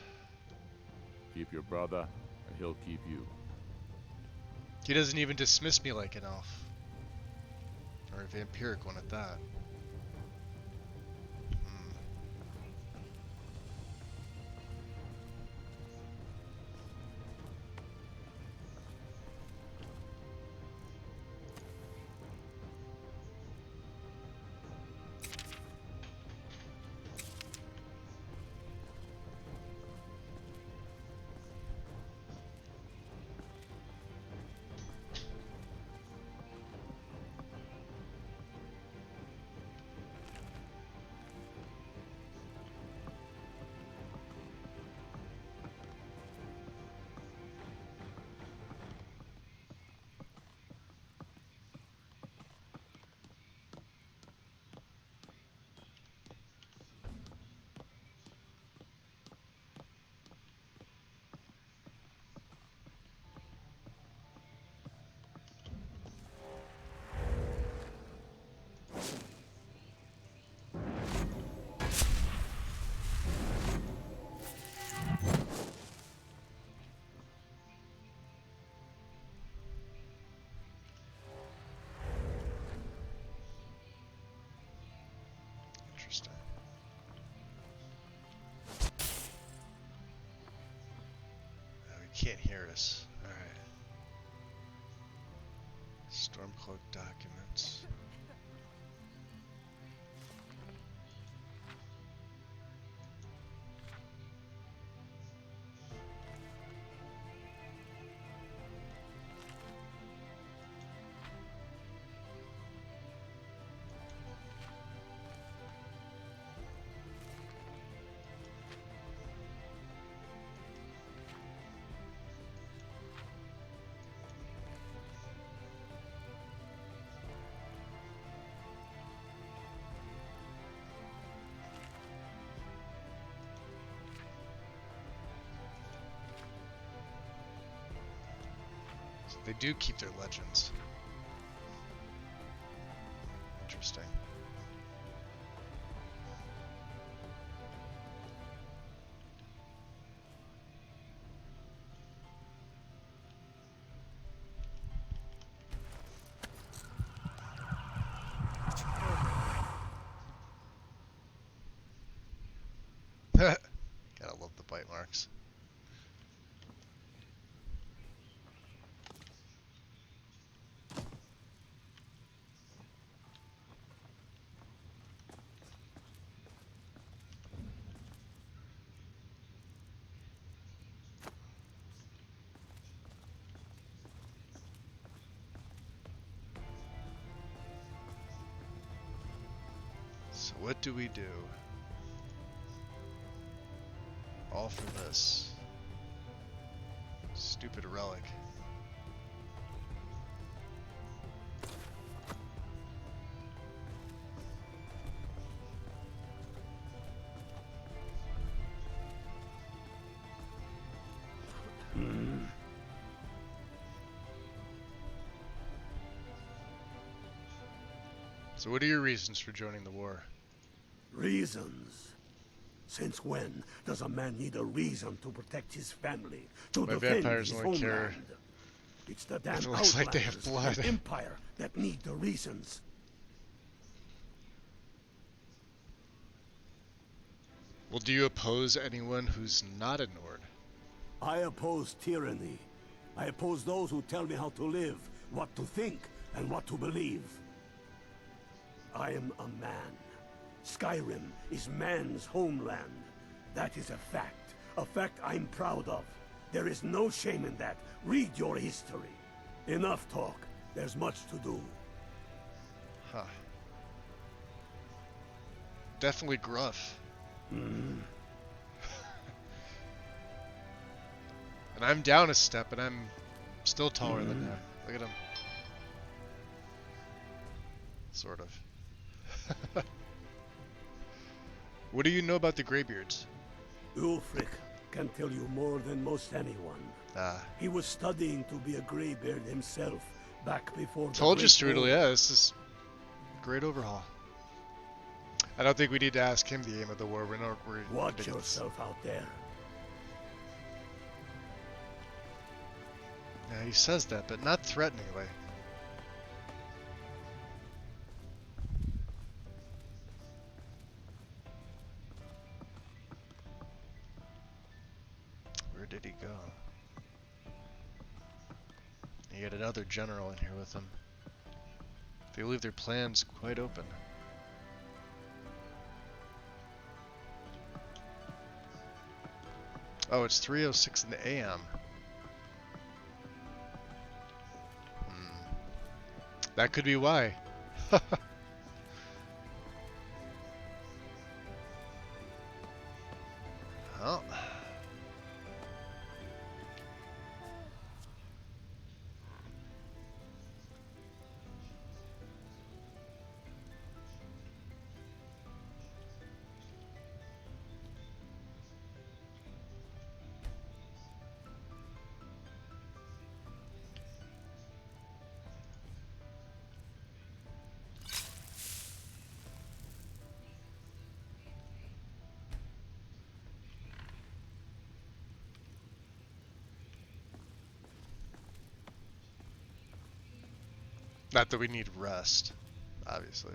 Keep your brother, and he'll keep you. He doesn't even dismiss me like an elf. Or a vampiric one at that. Hmm. Interesting. He can't hear us. Alright. Stormcloak documents. They do keep their legends. Interesting. Gotta love the bite marks. So what do we do? All for this. Stupid relic. So what are your reasons for joining the war? Reasons? Since when does a man need a reason to protect his family, to My defend vampires his only care homeland? It's the damn if it looks like they have Outlanders blood. and Empire that need the reasons. Well, do you oppose anyone who's not a Nord? I oppose tyranny. I oppose those who tell me how to live, what to think, and what to believe. I am a man. Skyrim is man's homeland. That is a fact I'm proud of. There is no shame in that. Read your history. Enough talk. There's much to do. Huh. Definitely gruff. Hmm. And I'm down a step, and I'm still taller than him. Look at him. Sort of. What do you know about the Greybeards? Ulfric can tell you more than most anyone. Ah. He was studying to be a Greybeard himself back before the Told you, Great Strudel, War. yeah, this is great overhaul. I don't think we need to ask him the aim of the war. We're Watch yourself out there. Yeah, he says that, but not threateningly. did he go? You get another general in here with them. They leave their plans quite open. Oh, it's 3:06 in the AM. That could be why. Well. Not that we need rest, obviously.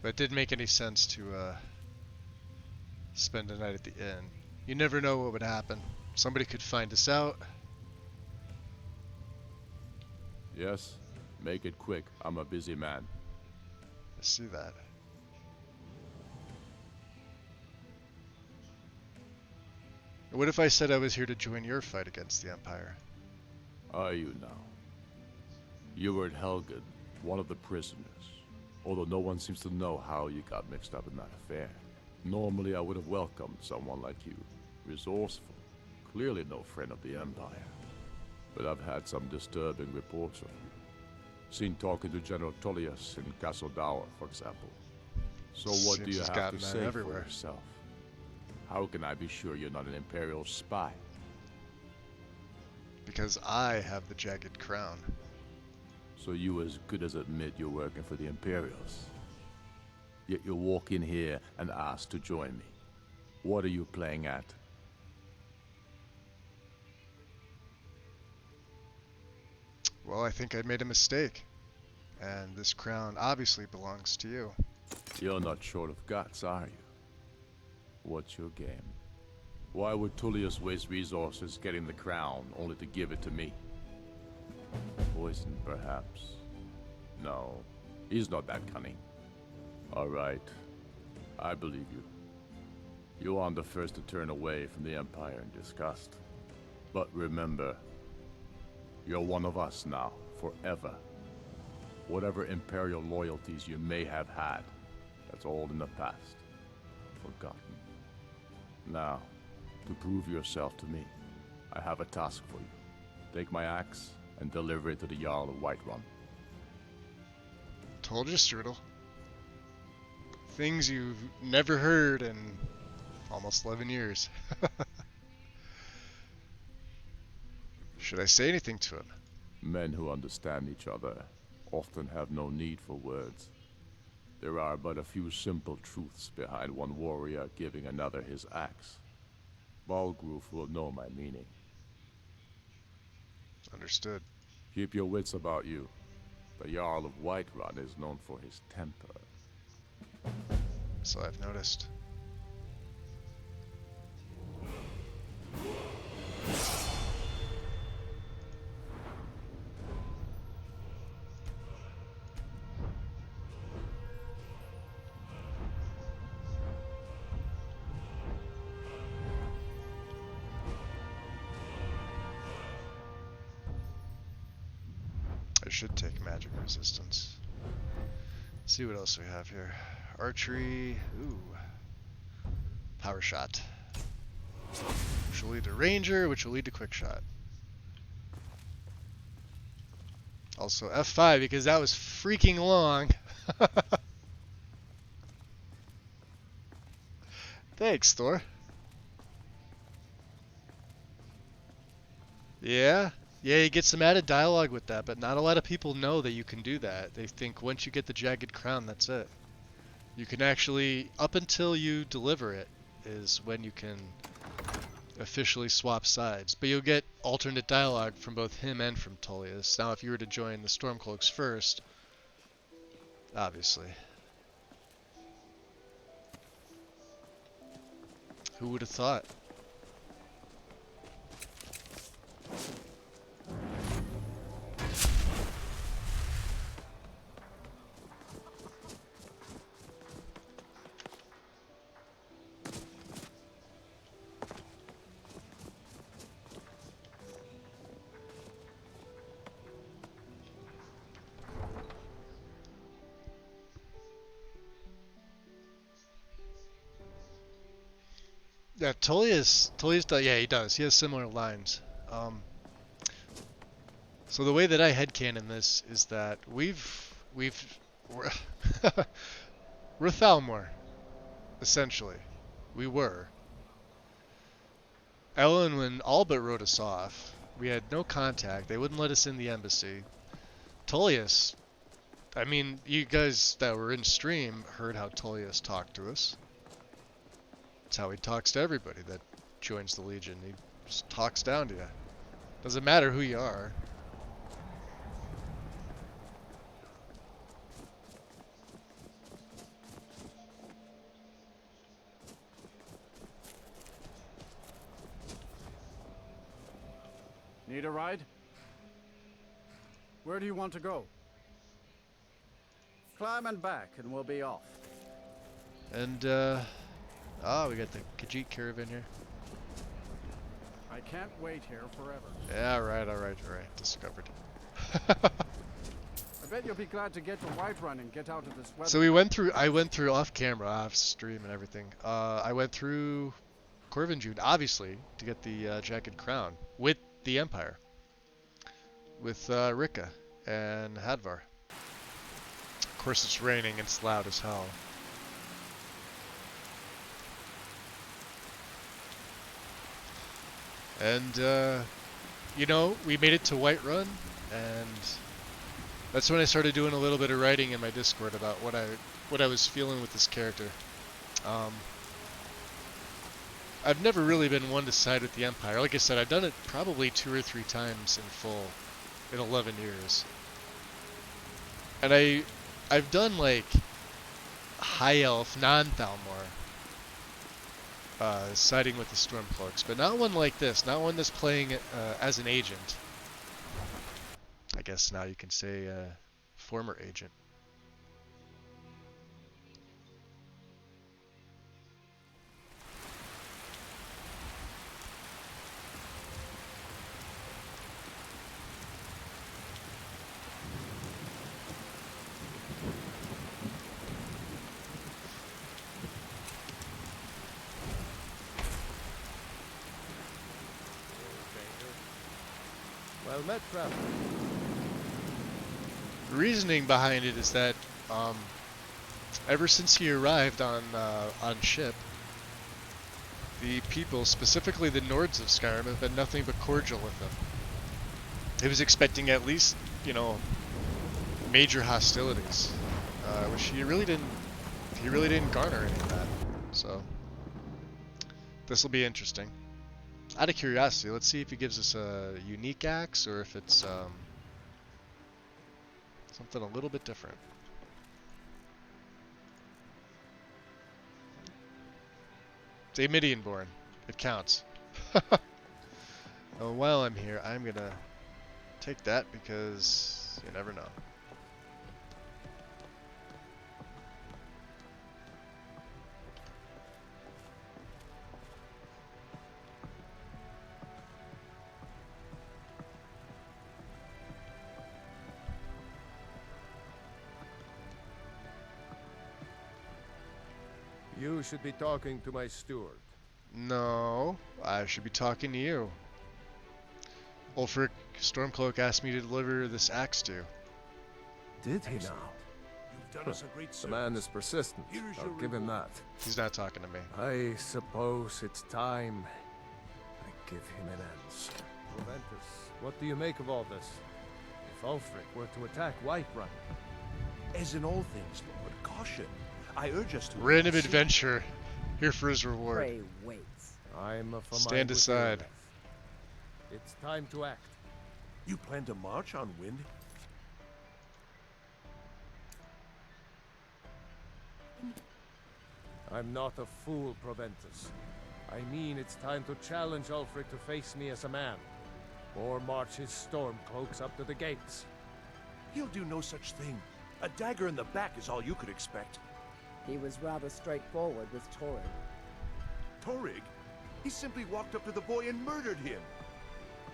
But it didn't make any sense to spend the night at the inn. You never know what would happen. Somebody could find us out. Yes? Make it quick. I'm a busy man. I see that. What if I said I was here to join your fight against the Empire? Are you now? You were at Helgen, one of the prisoners. Although no one seems to know how you got mixed up in that affair. Normally I would have welcomed someone like you. Resourceful. Clearly no friend of the Empire. But I've had some disturbing reports of you. Seen talking to General Tullius in Castle Dour, for example. So what do Seems you he's have got to men say everywhere. for yourself? How can I be sure you're not an Imperial spy? Because I have the Jagged Crown. So you as good as admit you're working for the Imperials. Yet you walk in here and ask to join me. What are you playing at? Well, I think I made a mistake. And this crown obviously belongs to you. You're not short of guts, are you? What's your game? Why would Tullius waste resources getting the crown only to give it to me? Poison, perhaps? No, he's not that cunning. All right, I believe you. You aren't the first to turn away from the Empire in disgust. But remember, you're one of us now, forever. Whatever Imperial loyalties you may have had, that's all in the past. Forgotten. Now, to prove yourself to me, I have a task for you. Take my axe and deliver it to the Jarl of Whiterun. Told you, Strudel. Things you've never heard in almost 11 years. Should I say anything to him? Men who understand each other often have no need for words. There are but a few simple truths behind one warrior giving another his axe. Balgruf will know my meaning. Understood. Keep your wits about you. The Jarl of Whiterun is known for his temper. So I've noticed. I should take magic resistance. Let's see what else we have here. Archery. Ooh. Power shot. Which will lead to ranger, which will lead to quick shot. Also F5 because that was freaking long. Thanks, Thor. Yeah, you get some added dialogue with that, but not a lot of people know that you can do that. They think once you get the Jagged Crown, that's it. You can actually, up until you deliver it, is when you can officially swap sides. But you'll get alternate dialogue from both him and from Tullius. Now, if you were to join the Stormcloaks first, obviously. Who would have thought? Yeah, Tullius does, yeah, he does. He has similar lines. So the way that I headcanon this is that we're we're Thalmor, essentially. We were. Ellen, when Albert wrote us off, we had no contact. They wouldn't let us in the embassy. Tullius, I mean, you guys that were in stream heard how Tullius talked to us. That's how he talks to everybody that joins the Legion. He just talks down to you. Doesn't matter who you are. Need a ride? Where do you want to go? Climb and back and we'll be off. And, we got the Khajiit caravan here. I can't wait here forever. Yeah, alright. Discovered. I bet you'll be glad to get to Whiterun and get out of this weather. So I went through off camera, off stream and everything. I went through Corvinjune, obviously, to get the Jagged Crown with the Empire. With Rika and Hadvar. Of course it's raining and it's loud as hell. And, you know, we made it to Whiterun, and that's when I started doing a little bit of writing in my Discord about what I was feeling with this character. I've never really been one to side with the Empire. Like I said, I've done it probably 2 or 3 times in full in 11 years. And I've done like High Elf, non-Thalmor, siding with the Stormcloaks, but not one like this, not one that's playing as an agent. I guess now you can say former agent. Well met, traveler. The reasoning behind it is that ever since he arrived on ship, the people, specifically the Nords of Skyrim, have been nothing but cordial with him. He was expecting at least, you know, major hostilities, which he really didn't garner any of that. So this will be interesting. Out of curiosity, let's see if he gives us a unique axe or if it's something a little bit different. It's a Midianborn. It counts. Oh, while I'm here, I'm gonna take that because you never know. You should be talking to my steward. No, I should be talking to you. Ulfric Stormcloak asked me to deliver this axe to you. Did he now? You've done us a great The man is persistent. I'll give him that. He's not talking to me. I suppose it's time I give him an answer. Proventus, what do you make of all this? If Ulfric were to attack Whiterun? As in all things, Lord, caution. I urge us to Random adventure. Here for his reward. Prey waits. I'm of a Stand mind with aside. Olaf. It's time to act. You plan to march on wind? I'm not a fool, Proventus. I mean it's time to challenge Ulfric to face me as a man. Or march his Stormcloaks up to the gates. He'll do no such thing. A dagger in the back is all you could expect. He was rather straightforward with Torrid. Torrig? He simply walked up to the boy and murdered him.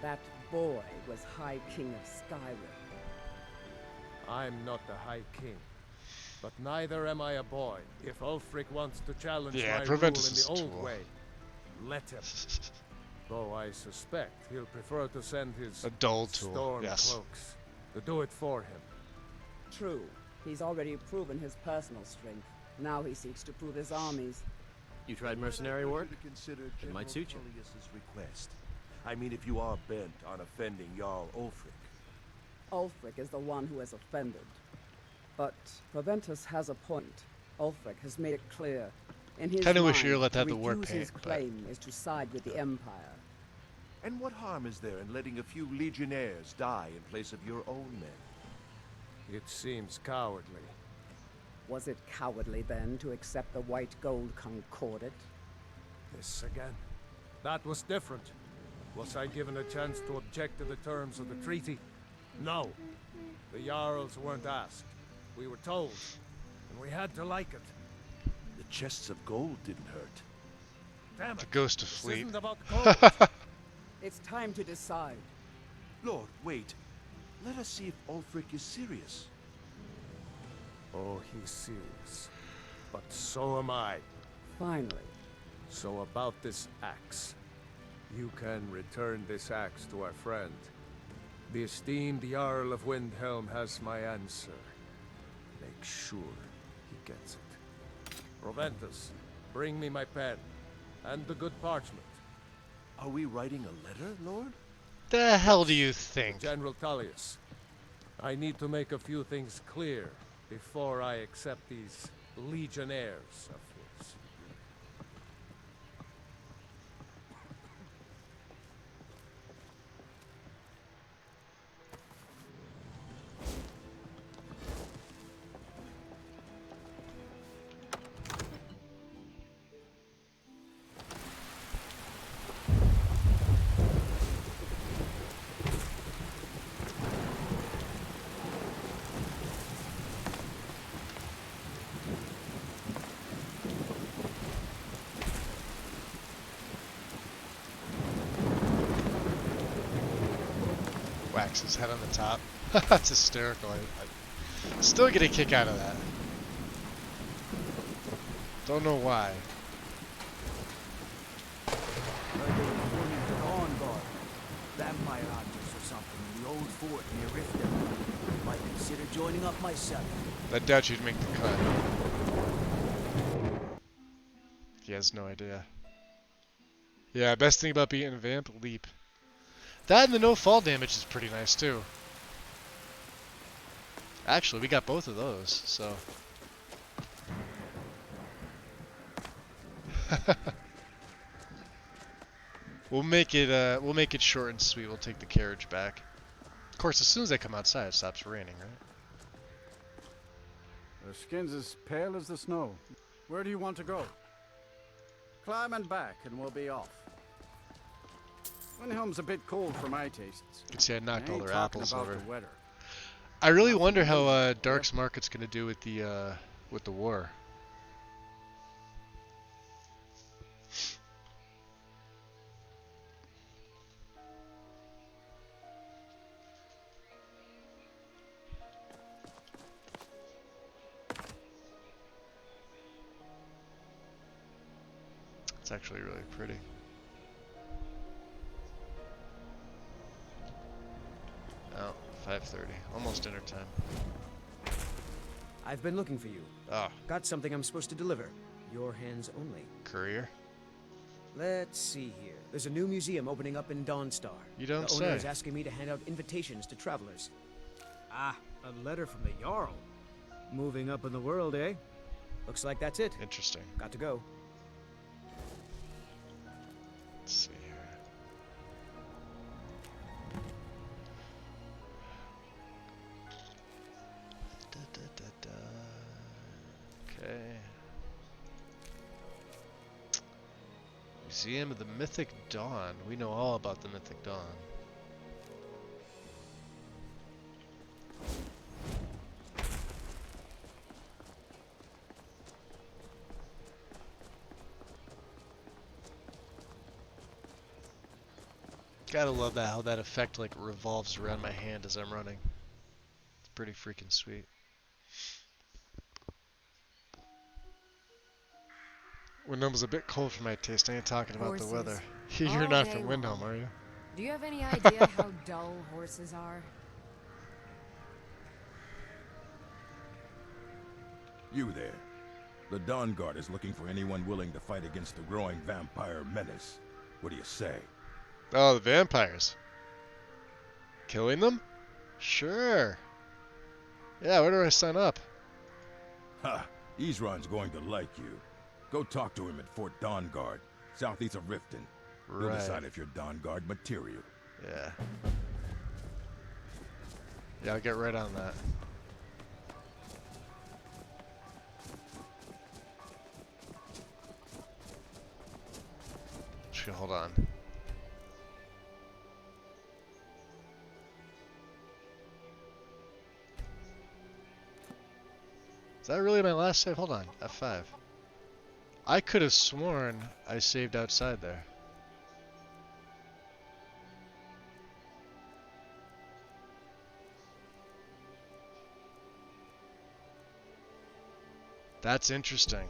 That boy was High King of Skyrim. I'm not the High King. But neither am I a boy, if Ulfric wants to challenge Yeah, my rule in Proventus the is a old tool. way. let him. Though I suspect he'll prefer to send his A dull tool, storm yes. cloaks to do it for him. True. He's already proven his personal strength. Now he seeks to prove his armies. You tried mercenary work? Consider It might suit you. Tullius's request. I mean, if you are bent on offending Jarl Ulfric. Ulfric is the one who has offended. But Proventus has a point. Ulfric has made it clear. In his Kinda wish mind, Jarl had to the war refuse paint, his but- claim is to side with the Empire. And what harm is there in letting a few legionnaires die in place of your own men? It seems cowardly. Was it cowardly then to accept the white gold concordat? This again. That was different. Was I given a chance to object to the terms of the treaty? No. The Jarls weren't asked. We were told, and we had to like it. The chests of gold didn't hurt. Damn The it. Ghost of This Fleet. isn't about gold. It's time to decide. Lord, wait. Let us see if Ulfric is serious. Oh, he's serious. But so am I. Finally. So about this axe. You can return this axe to our friend. The esteemed Jarl of Windhelm has my answer. Make sure he gets it. Proventus, bring me my pen. And the good parchment. Are we writing a letter, Lord? The hell do you think? General Tullius, I need to make a few things clear before I accept these legionnaires of his. Wax his head on the top. That's hysterical. I still get a kick out of that. Don't know why. Heard they were forming the Dawn Guard. Vampire hunters or something in the old fort near Riften. Might consider joining up myself. I doubt you'd make the cut. He has no idea. Yeah, best thing about being a vamp, leap. That and the no fall damage is pretty nice too. Actually, we got both of those, so. we'll make it short and sweet. We'll take the carriage back. Of course, as soon as they come outside, it stops raining, right? Their skin's as pale as the snow. Where do you want to go? Climb and back, and we'll be off. Windhelm's a bit cold for my tastes. You can see I knocked I all ain't their talking apples about over. the weather. I really wonder how Dark's Market's gonna do with the war. It's actually really pretty. Oh, 5:30. Almost dinner time. I've been looking for you. Ah, Got something I'm supposed to deliver. Your hands only. courier? Let's see here. There's a new museum opening up in Dawnstar. You don't The owner is say. asking me to hand out invitations to travelers. Ah, a letter from the Jarl. Moving up in the world, eh? Looks like that's it. Interesting. Got to go. Let's see here. Da, da, da, da. Okay. Museum of the Mythic Dawn. We know all about the Mythic Dawn. Gotta love that, how that effect like revolves around my hand as I'm running. It's pretty freaking sweet. Windhelm's a bit cold for my taste. I ain't talking about the Horses. weather. You're All not day from Windhelm, long. are you? Do you have any idea how dull horses are? You there. The Dawn Guard is looking for anyone willing to fight against the growing vampire menace. What do you say? Oh, the vampires. Killing them? Sure. Yeah, where do I sign up? Ha! Isran's going to like you. Go talk to him at Fort Dawn Guard, southeast of Riften. He'll Right. decide if you're Dawn Guard material. Yeah. Yeah, I'll get right on that. Actually, hold on. Is that really my last save? Hold on. F5. I could have sworn I saved outside there. That's interesting.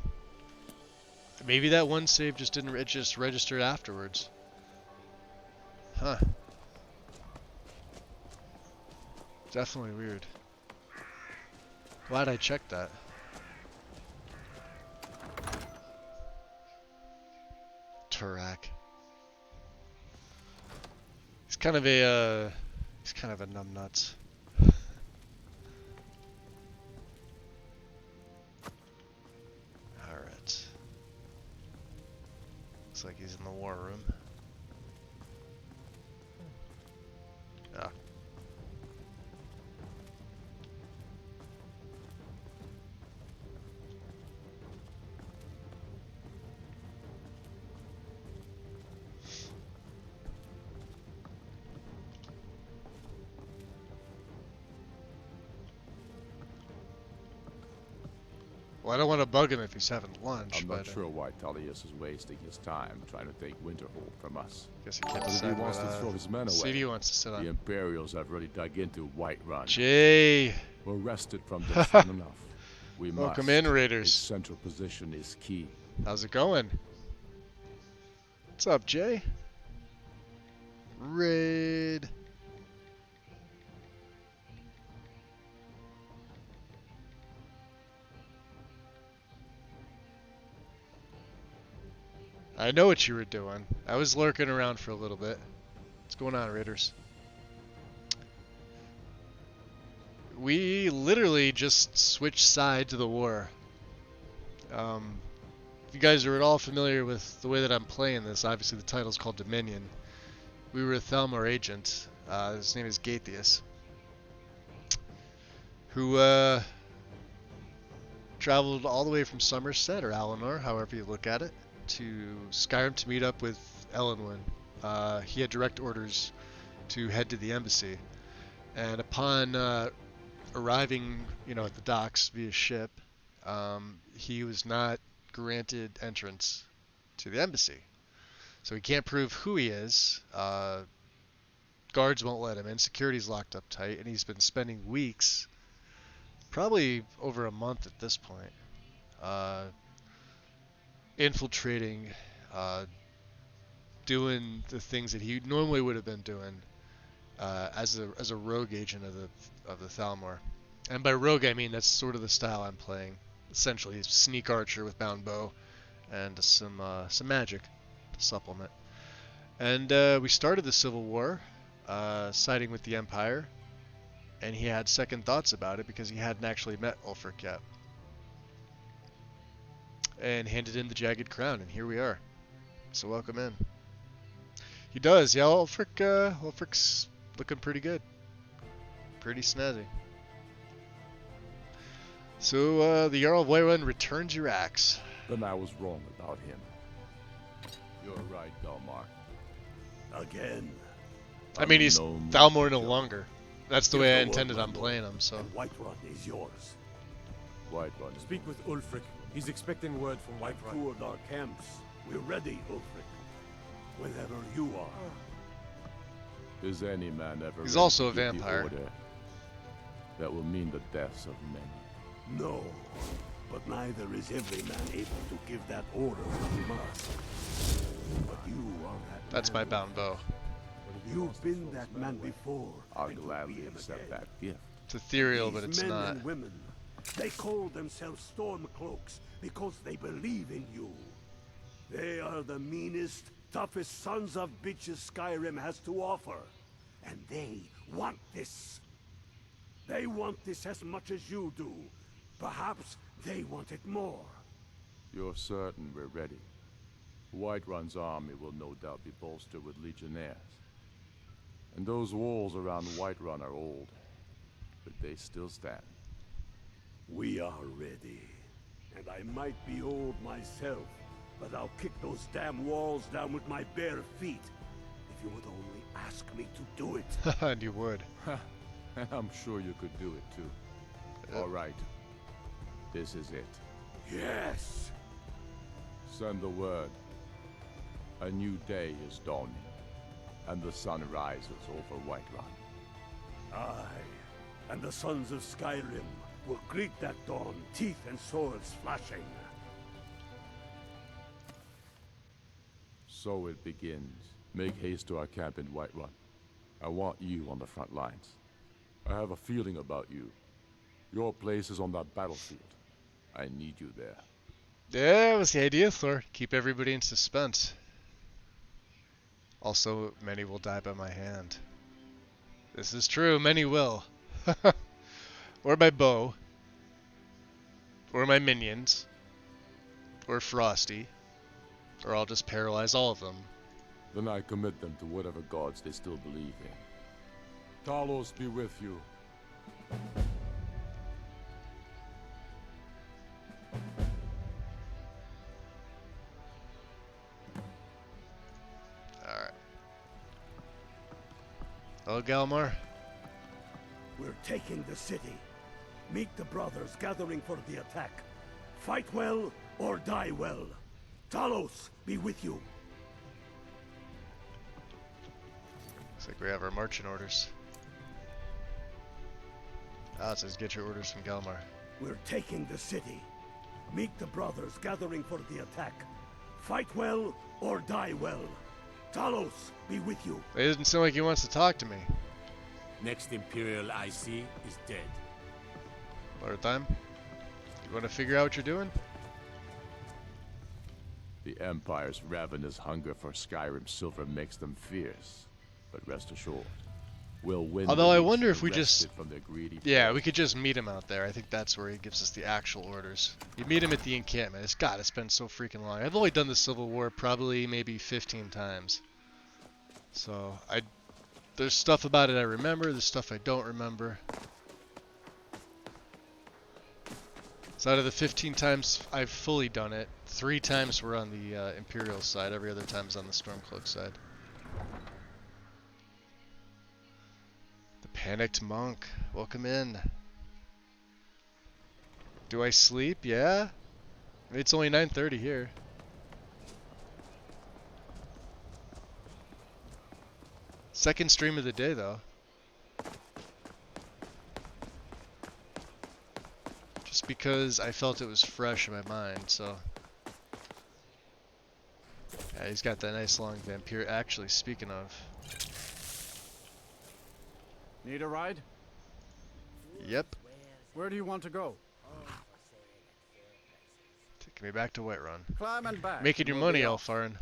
Maybe that one save just didn't, it just registered afterwards. Huh. Definitely weird. Why'd I check that? Turak. He's kind of a numbnuts. Alright. Looks like he's in the war room. Ah. Well, I don't want to bug him if he's having lunch, I'm but not sure why Tullius is wasting his time trying to take Winterhold from us. Guess he can't But if he decide wants what, to throw his men away, CD wants to sit on. the Imperials have really dug into Whiterun. Jay! We're rested from this long enough. We Welcome must. in, Raiders. Its central position is key. How's it going? What's up, Jay? Raid. I know what you were doing. I was lurking around for a little bit. What's going on, Raiders? We literally just switched sides of the war. If you guys are at all familiar with the way that I'm playing this, obviously the title's called Dominion. We were a Thalmor agent. His name is Gaethius, who traveled all the way from Somerset, or Alinor, however you look at it, to Skyrim to meet up with Elenwen. He had direct orders to head to the embassy, and upon arriving, at the docks via ship, he was not granted entrance to the embassy. So he can't prove who he is. Guards won't let him in. Security's locked up tight, and he's been spending weeks, probably over a month at this point, infiltrating, doing the things that he normally would have been doing as a rogue agent of the Thalmor. And by rogue, I mean that's sort of the style I'm playing. Essentially, sneak archer with bound bow and some magic to supplement. And we started the Civil War, siding with the Empire, and he had second thoughts about it because he hadn't actually met Ulfric yet. And handed in the Jagged Crown, and here we are. So welcome in. He does, yeah. Ulfric's looking pretty good, pretty snazzy. So the Jarl of Whiterun returns your axe. Then I was wrong about him. You're right, Galmar. Again. I mean, he's Thalmor no longer. That's the way I intended on playing him. So. Whiterun is yours. Whiterun. Speak with Ulfric. He's expecting word from I've Whiterun. toured our camps. We're ready, Ulfric. Whenever you are. Is any man ever He's ready also to a give the vampire. order that will mean the deaths of many? No. But neither is every man able to give that order when he must. But you are that That's my bound bow. You've been that man before. I'll gladly accept that gift. It's ethereal, but These it's men not. and women, they call themselves Stormcloaks because they believe in you. They are the meanest, toughest sons of bitches Skyrim has to offer. And they want this. They want this as much as you do. Perhaps they want it more. You're certain we're ready. Whiterun's army will no doubt be bolstered with legionnaires. And those walls around Whiterun are old, but they still stand. We are ready. And I might be old myself, but I'll kick those damn walls down with my bare feet. If you would only ask me to do it. And you would. And I'm sure you could do it too. All right. This is it. Yes! Send the word. A new day is dawning, and the sun rises over Whiterun. Aye, and the sons of Skyrim will greet that dawn, teeth and swords flashing. So it begins. Make haste to our camp in Whiterun. I want you on the front lines. I have a feeling about you. Your place is on that battlefield. I need you there. Yeah, that was the idea, Thor. Keep everybody in suspense. Also, many will die by my hand. This is true, many will. Or my bow. Or my minions. Or Frosty. Or I'll just paralyze all of them. Then I commit them to whatever gods they still believe in. Talos be with you. Alright. Hello, Galmar. We're taking the city. Meet the brothers gathering for the attack. Fight well or die well. Talos be with you. Looks like we have our marching orders. Ah, it says get your orders from Galmar. We're taking the city. Meet the brothers gathering for the attack. Fight well or die well. Talos be with you. It doesn't seem like he wants to talk to me. Next Imperial I see is dead. Lord Time, you want to figure out what you're doing? The Empire's ravenous hunger for Skyrim silver makes them fierce. But rest assured, we'll win. Although I wonder if we just... from their greedy we could just meet him out there. I think that's where he gives us the actual orders. You meet him at the encampment. It's been so freaking long. I've only done the Civil War probably maybe 15 times. So, there's stuff about it I remember, there's stuff I don't remember. So out of the 15 times I've fully done it, 3 times were on the Imperial side, every other time is on the Stormcloak side. The Panicked Monk, welcome in. Do I sleep? Yeah. I mean, it's only 9:30 here. Second stream of the day though. Just because I felt it was fresh in my mind, so. Yeah, he's got that nice long vampire. Actually, speaking of. Need a ride? Yep. Where do you want to go? Taking me back to Whiterun. Climb and back. Making your We'll money, be off. Alfarin.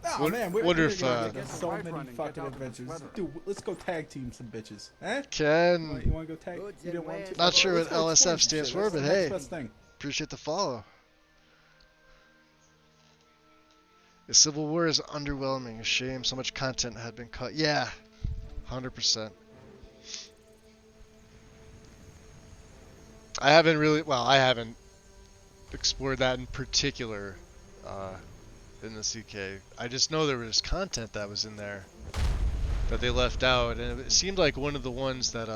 Oh man, we're wonder gonna if get so many fucking adventures. Dude, let's go tag team some bitches. Eh? Ken. You wanna go tag? You didn't want to? Not sure what Let's go explain LSF stands shit. for, That's but the hey, next best thing. appreciate the follow. The Civil War is underwhelming. A shame so much content had been cut. Yeah, 100%. I haven't explored that in particular in the CK. I just know there was content that was in there that they left out, and it seemed like one of the ones that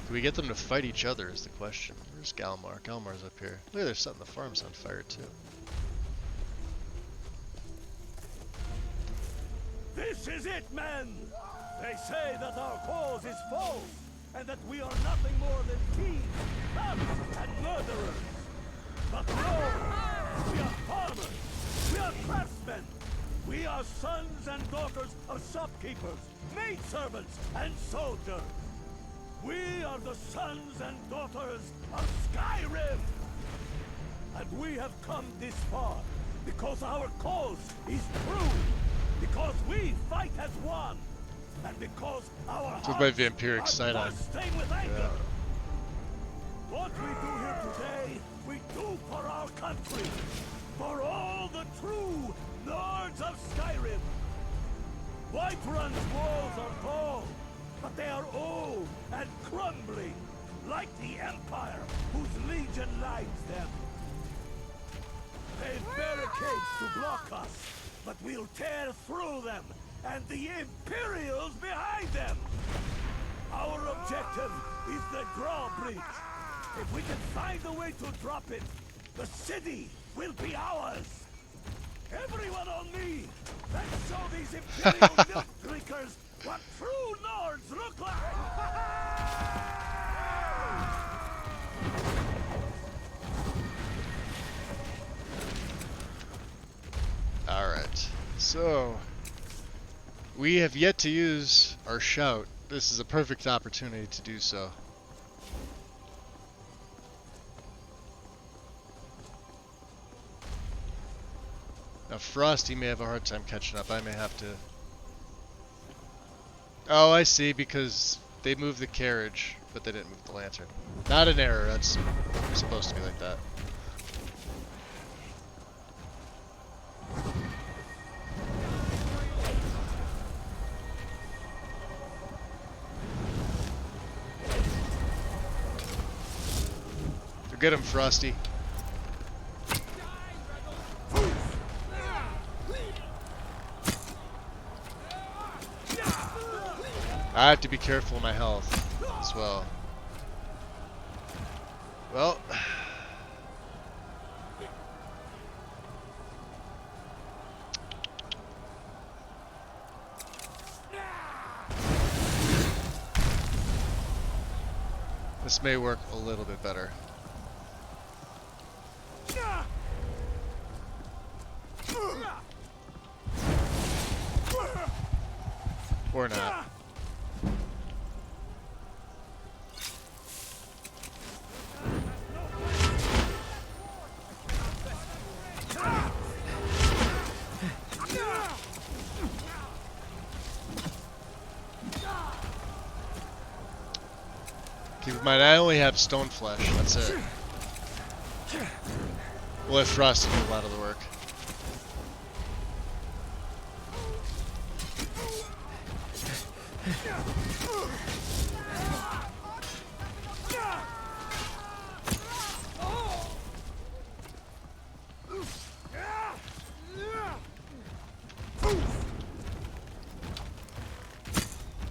do we get them to fight each other is the question. Where's Galmar? Galmar's up here. Look, they're setting the farms on fire too. This is it, men! They say that our cause is false, and that we are nothing more than thieves, thugs, and murderers. But no, we are farmers, we are craftsmen, we are sons and daughters of shopkeepers, maidservants, and soldiers. We are the sons and daughters of Skyrim! And we have come this far because our cause is true, because we fight as one, and because our That's what my vampiric side on. with anger. What we do here today, we do for our country, for all the true Nords of Skyrim. Whiterun's walls are tall, but they are old and crumbling, like the Empire, whose legion lines them. They've barricades to block us, but we'll tear through them, and the Imperials behind them! Our objective is the drawbridge. If we can find a way to drop it, the city will be ours! Everyone on me! Let's show these Imperial milk drinkers what true Nords look like! Alright, so we have yet to use our shout. This is a perfect opportunity to do so. Now Frosty may have a hard time catching up. I may have to... Oh, I see, because they moved the carriage, but they didn't move the lantern. Not an error, that's supposed to be like that. Get him, Frosty. I have to be careful of my health as well. Well, this may work a little bit better. Or not. Keep in mind, I only have stone flesh, that's it. We'll let Frosty do a lot of the work.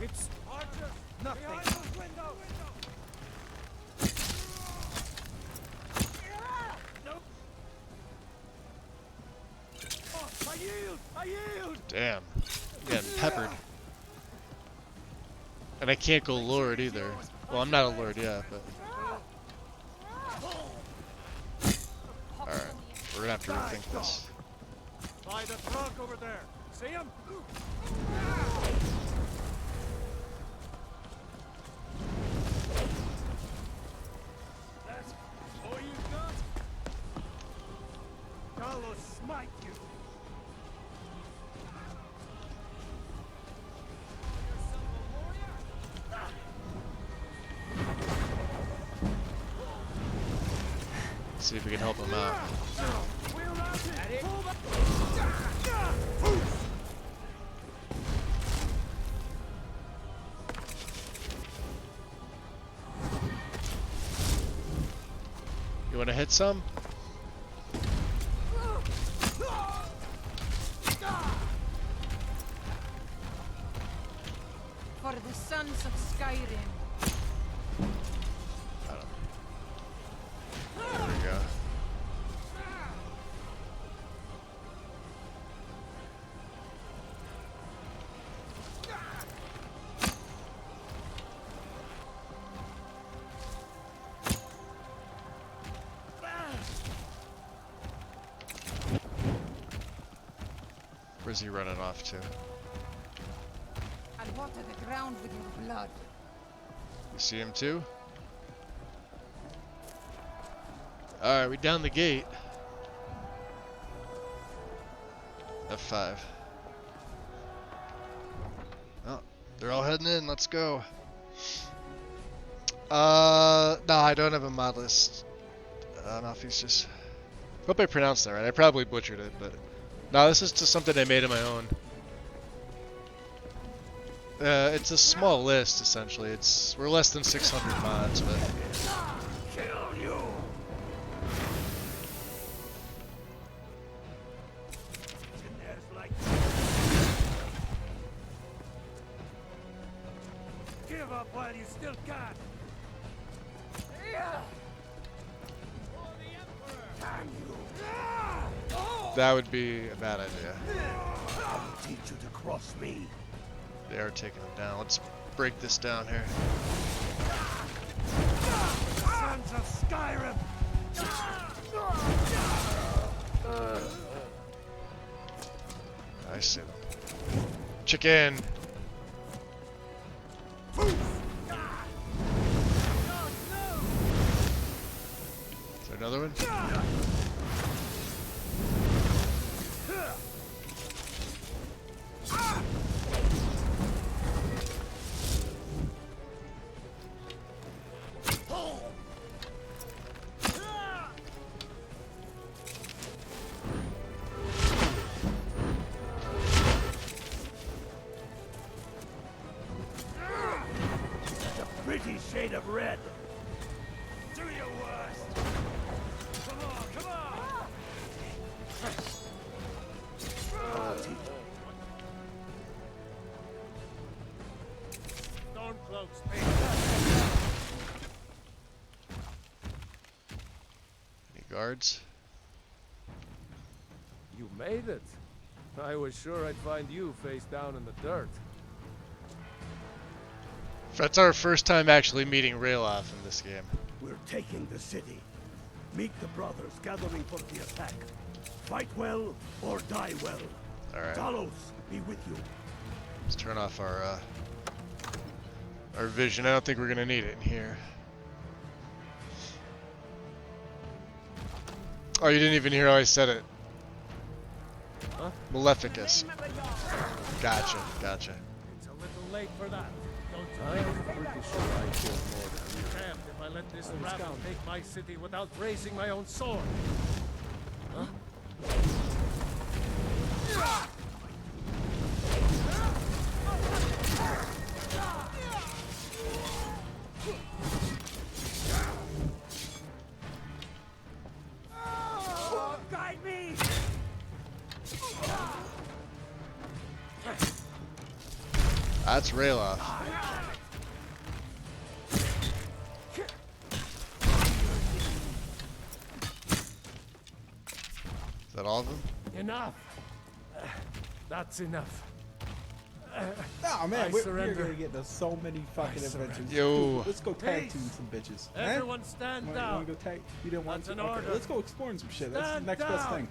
It's nothing. I yield! Damn. Getting peppered. And I can't go Lord either. Well, I'm not a Lord yet, but... Alright. We're gonna have to rethink this. By the trunk over there. See him? That's all you got? Talos smite you! See if we can help him out. You want to hit some? For the sons of Skyrim. There we go. Where's he running off to? I'll water the ground with your blood. You see him too? Alright, we down the gate. F5. Oh, they're all heading in. Let's go. No, I don't have a mod list. Malfeastus. Hope I pronounced that right. I probably butchered it, but no, this is just something I made of my own. It's a small list essentially. We're less than 600 mods, but. Kill you. Give up while you still can. That would be a bad idea. I'll teach you to cross me. They are taking them down. Let's break this down here. Sons of Skyrim. I see them. Chicken. Is there another one? Pretty shade of red. Do your worst. Come on, come on. Stormcloaks, Any guards? You made it. I was sure I'd find you face down in the dirt. That's our first time actually meeting Ralof in this game. We're taking the city. Meet the brothers gathering for the attack. Fight well or die well. Alright. Talos be with you. Let's turn off our vision. I don't think we're gonna need it in here. Oh, you didn't even hear how I said it. Huh? Maleficus. Gotcha, gotcha. It's a little late for that. I'm pretty sure I killed more than you. Damned if I let this rabble take my city without raising my own sword. Huh? guide me. That's Ralof. Is that all of them? Enough. That's enough. Oh man, I we're surrender. gonna get to so many fucking adventures. Yo. Dude, let's go tag Peace. team some bitches. Everyone stand You down. wanna go tag? You didn't want That's to? an Okay, order. let's go exploring some shit. That's the Stand next best down. thing.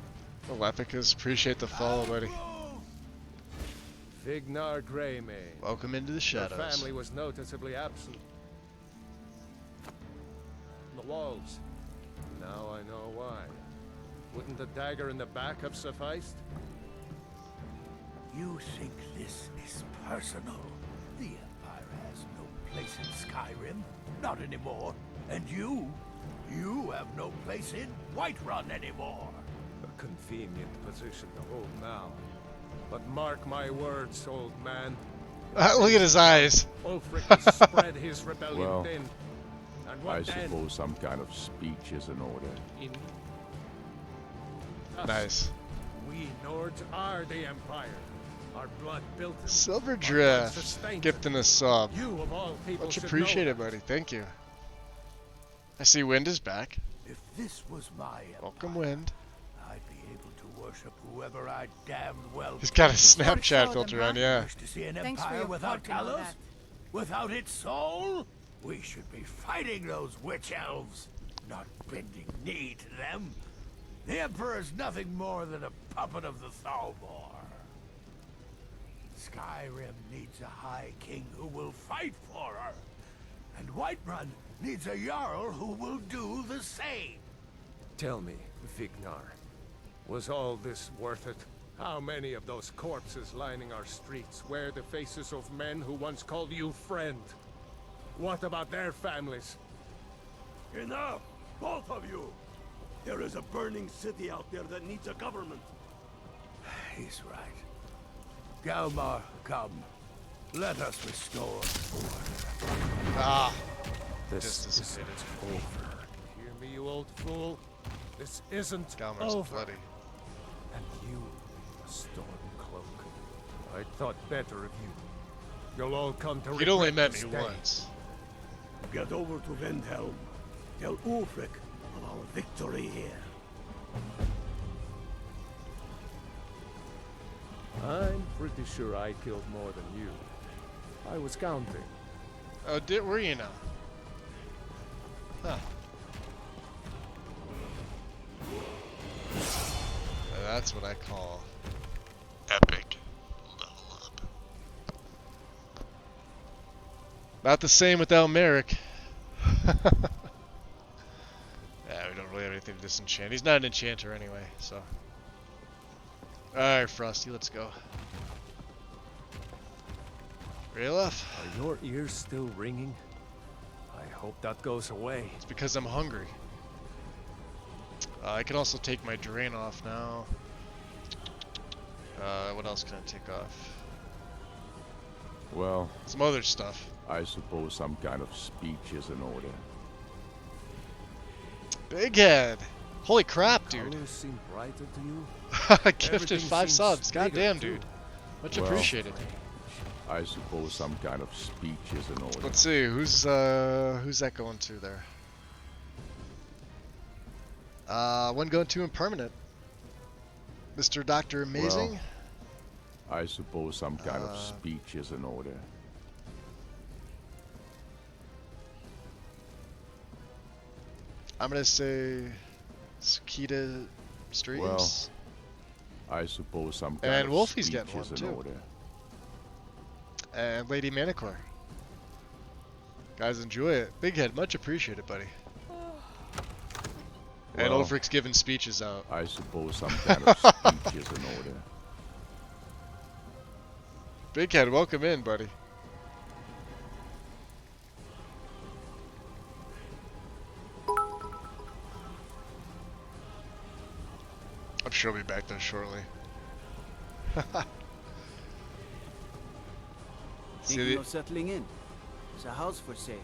Maleficus, appreciate the follow, buddy. Fignar Greymane. Welcome into the Your shadows. family was noticeably absent. The walls. Now I know why. Wouldn't the dagger in the back have sufficed? You think this is personal? The Empire has no place in Skyrim. Not anymore. And you have no place in Whiterun anymore. A convenient position to hold now. But mark my words, old man. Look at his eyes. Ulfric has spread his rebellion Well, thin. And I what then? suppose some kind of speech is in order. In us. Nice. We Nords are the Empire. Our blood built it. Silver Our blood Drift. sustains Gifting it. a sub. You of all people Much should know appreciated, that. buddy. Thank you. I see Wind is back. If this was my Welcome, Wind. I'd be able to worship whoever I damned well. He's got a pleased. Snapchat filter on, yeah. Wish to see an Thanks for empire your without parting on Talos? that. Without its soul? We should be fighting those witch elves, not bending knee to them. The Emperor's nothing more than a puppet of the Thalmor. Skyrim needs a High King who will fight for her. And Whiterun needs a Jarl who will do the same. Tell me, Vignar, was all this worth it? How many of those corpses lining our streets wear the faces of men who once called you friend? What about their families? Enough! Both of you! There is a burning city out there that needs a government. He's right. Galmar, come. Let us restore order. Ah! This Just isn't over. Hear me, you old fool? This isn't Galmar's over. bloody. And you, Stormcloak. I thought better of you. You'll all come to You'd only regret met this me day. once. Get over to Windhelm. Tell Ulfric of our victory here. I'm pretty sure I killed more than you. I was counting. Oh, were you now? Huh. That's what I call epic level up. Not the same without Merrick. Yeah, we don't really have anything to disenchant. He's not an enchanter anyway, so. Alright, Frosty, let's go. Ralof? Are your ears still ringing? I hope that goes away. It's because I'm hungry. I can also take my drain off now. What else can I take off? Well, some other stuff. I suppose some kind of speech is in order. Big head! Holy crap, dude! Colors seem brighter to you? Gifted Everything 5 seems subs. bigger, Goddamn, too. dude. Much Well, appreciated. I suppose some kind of speech is in order. Let's see, who's that going to there? One going to impermanent. Mr. Dr. Amazing? Well, I suppose some kind of speech is in order. I'm gonna say Sakita Streams. Well, I suppose some kind and of Wolfie's speech getting one is in too. order. And Lady Manicore. Guys, enjoy it. Big head, much appreciated, buddy. And Well, Ulfric's giving speeches out. I suppose some kind of speech is in order. Big head, welcome in, buddy. I'm sure I'll be back there shortly. Thinking of settling in? There's a house for sale.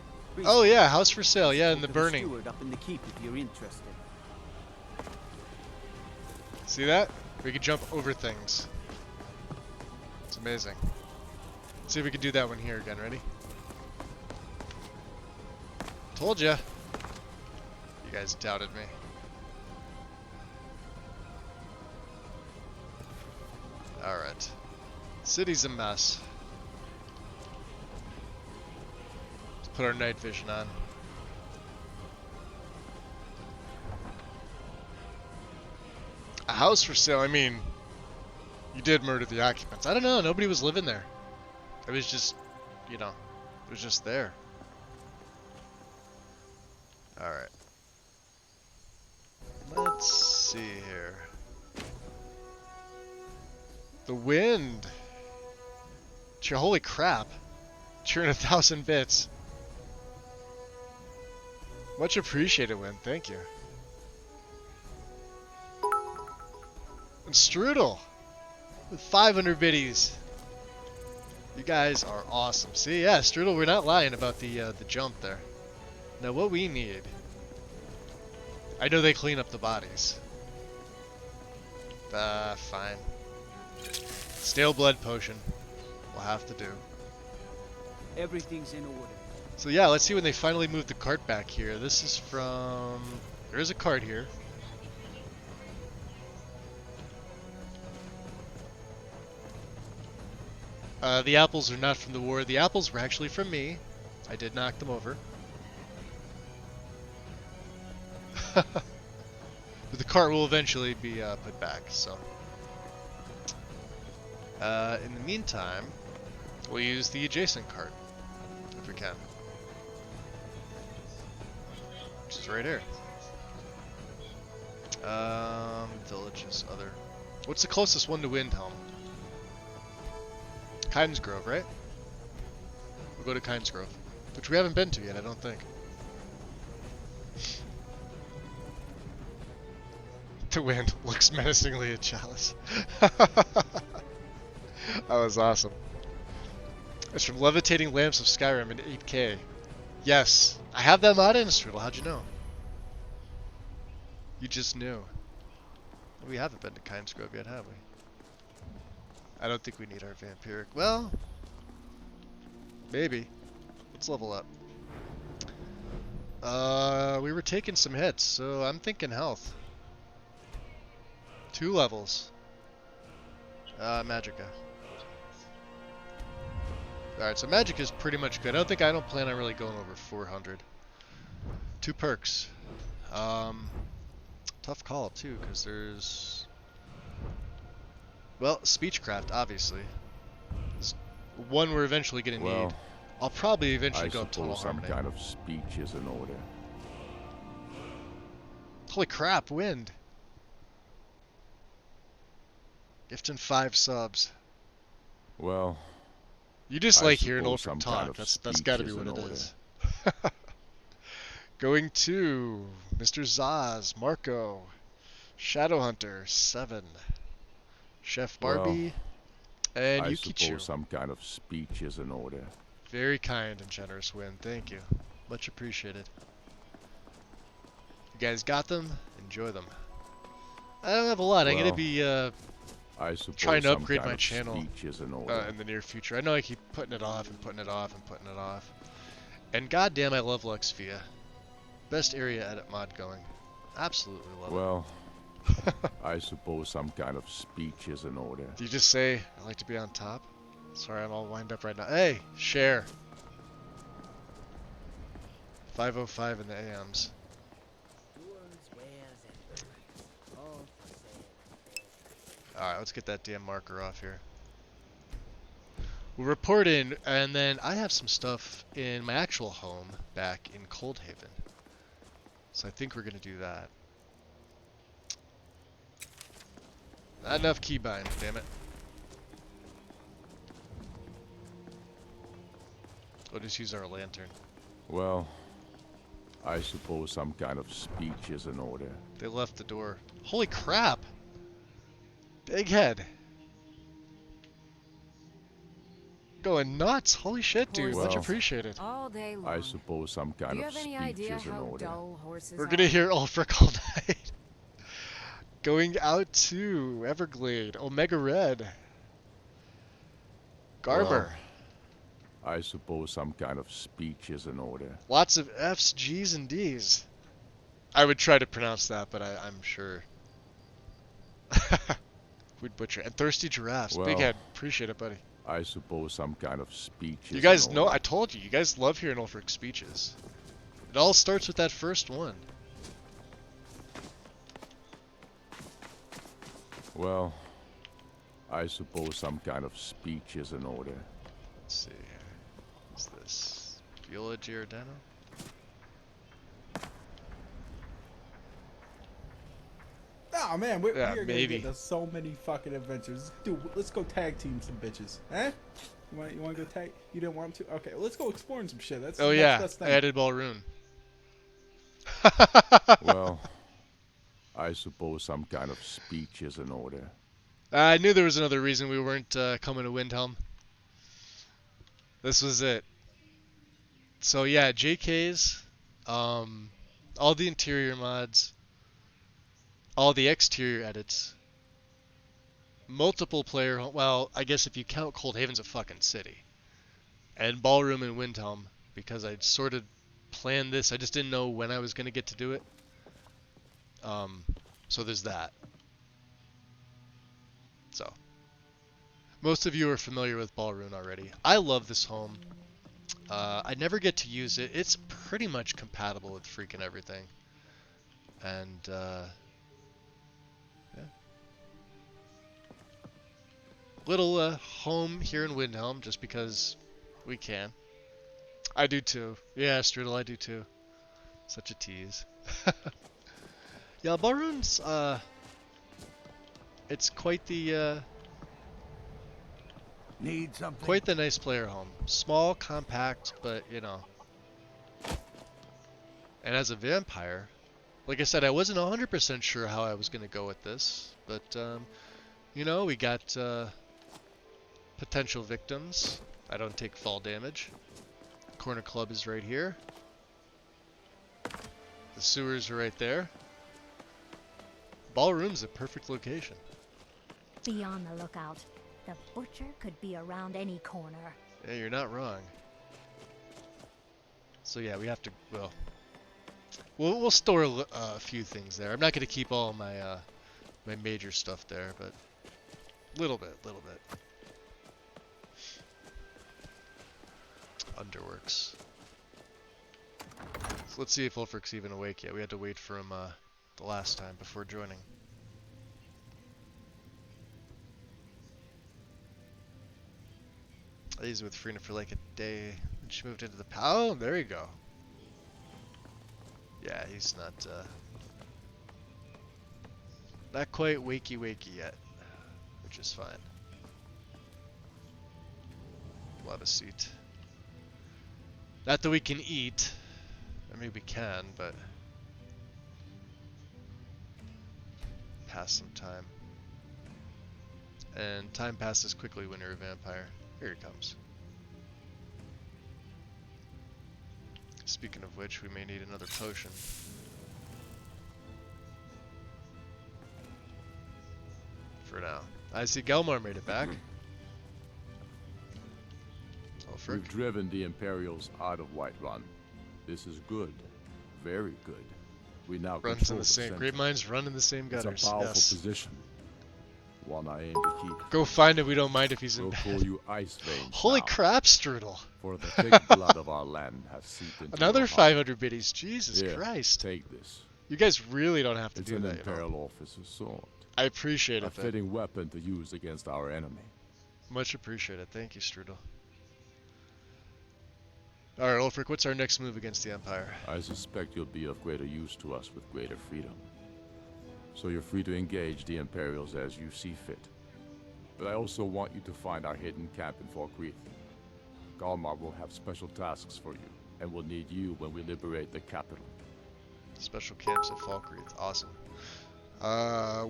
Oh yeah, house for sale. Yeah, in the Spoke to burning. steward up in the keep if you're interested. See that? We can jump over things. It's amazing. Let's see if we can do that one here again. Ready? Told ya. You guys doubted me. Alright. City's a mess. Let's put our night vision on. A house for sale? I mean, you did murder the occupants. I don't know, nobody was living there. It was just, you know, it was just there. Alright. Let's see here. The wind! Holy crap. Churn 1,000 bits. Much appreciated, Wind. Thank you. And Strudel with 500 biddies. You guys are awesome. See, yeah, Strudel, we're not lying about the jump there. Now, what we need. I know they clean up the bodies. Fine. Stale blood potion. We'll have to do. Everything's in order. So yeah, let's see when they finally move the cart back here. This is from... There is a cart here. The apples are not from the war. The apples were actually from me. I did knock them over. But the cart will eventually be put back, so... In the meantime, we'll use the adjacent cart, if we can. Which is right here. Villages, other. What's the closest one to Windhelm? Kynesgrove, right? We'll go to Kynesgrove, which we haven't been to yet, I don't think. The wind looks menacingly at Chalice. That was awesome. It's from Levitating Lamps of Skyrim in 8K. Yes, I have that mod in Strudel. How'd you know? You just knew. We haven't been to Kynesgrove yet, have we? I don't think we need our vampiric. Well, maybe. Let's level up. We were taking some hits, so I'm thinking health. 2 levels. Magicka. Alright, so Magicka is pretty much good. I don't plan on really going over 400. 2 perks. Tough call too, because there's... Well, Speechcraft, obviously. There's one we're eventually gonna need. I'll probably eventually go up Tunnel Harmony. Some kind of speech is in order. Holy crap, wind! Gifting 5 subs. Well, you just I like hearing Ulfric some talk. kind of That's got to be what it is. Going to Mr. Zaz, Marco, Shadowhunter 7, Chef Barbie, and I Yukichu. suppose some kind of speech is in order. Very kind and generous Wind. Thank you. Much appreciated. You guys got them? Enjoy them. I don't have a lot. I'm gonna be I suppose trying to some upgrade kind my of channel speech is in order. in the near future. I know I keep putting it off and putting it off and putting it off. And goddamn, I love Luxvia. Best area edit mod going. Absolutely love it. Well, I suppose some kind of speech is in order. Do you just say, I like to be on top? Sorry, I'm all wind up right now. Hey, share. 5:05 in the AMs. Alright, let's get that damn marker off here. We'll report in, and then I have some stuff in my actual home back in Coldhaven. So I think we're going to do that. Not enough keybind, damn it. We'll just use our lantern. Well, I suppose some kind of speech is in order. They left the door. Holy crap! Big head. Going nuts. Holy shit, dude. Much appreciated. All day long. I suppose some kind of speech is in order. We're gonna hear Ulfric all night. Going out to Everglade. Omega Red. Garber. Well, I suppose some kind of speech is in order. Lots of F's, G's, and D's. I would try to pronounce that, but I'm sure. We'd butcher it. And Thirsty Giraffes. Well, Big head. Appreciate it, buddy. I suppose some kind of speech is You guys in know, order. I told you, you guys love hearing Ulfric's speeches. It all starts with that first one. Well, I suppose some kind of speech is in order. Let's see here. What's this? Viola Giordano? Oh man, we Yeah, are gonna maybe. get to so many fucking adventures. Dude, let's go tag team some bitches. Eh? You want to go tag? You didn't want to? Okay, let's go exploring some shit. That's Oh yeah, that's I added Balroon. Well, I suppose some kind of speech is in order. I knew there was another reason we weren't coming to Windhelm. This was it. So yeah, JK's, all the interior mods, all the exterior edits, multiple player, well, I guess if you count Coldhaven's a fucking city, and Ballroom and Windhelm, because I'd sort of planned this, I just didn't know when I was going to get to do it. So there's that. So, most of you are familiar with Ballroom already. I love this home. I never get to use it. It's pretty much compatible with freaking everything. And, yeah. Little home here in Windhelm, just because we can. I do too. Yeah, Strudel, I do too. Such a tease. Yeah, Balrun's, it's quite the, Need something? quite the nice player home. Small, compact, but, you know. And as a vampire, like I said, I wasn't 100% sure how I was going to go with this, but, you know, we got, potential victims. I don't take fall damage. Corner club is right here. The sewers are right there. Ballroom's a perfect location. Be on the lookout. The butcher could be around any corner. Yeah, you're not wrong. So yeah, we have to, well, we'll store a few things there. I'm not going to keep all my my major stuff there, but little bit. Underworks. So let's see if Ulfric's even awake yet. We had to wait for him the last time before joining. He's with Frina for like a day. And she moved into the oh, there you go. Yeah, he's not quite wakey yet, which is fine. We'll have a seat. Not that we can eat. I mean, we can, but pass some time. And time passes quickly when you're a vampire. Here he comes. Speaking of which, we may need another potion. For now. I see Gelmar made it back. Ulfric. We've driven the Imperials out of Whiterun. This is good. Very good. We now Runs control in the same. center. Great minds run in the same gutters. It's a powerful yes. position. One I aim to keep. Go find it. We don't mind if he's in We'll bed. call you Ice Veins. Holy now, crap, Strudel! For the thick blood of our land has seeped into Another your heart. 500 biddies. Jesus Here, Christ! Take this. You guys really don't have to It's do an that. You know? Imperial officer's sword. I appreciate A it. fitting weapon to use against our enemy. Much appreciated. Thank you, Strudel. Alright, Ulfric, what's our next move against the Empire? I suspect you'll be of greater use to us with greater freedom. So you're free to engage the Imperials as you see fit. But I also want you to find our hidden camp in Falkreath. Galmar will have special tasks for you, and will need you when we liberate the capital. Special camps at Falkreath. Awesome.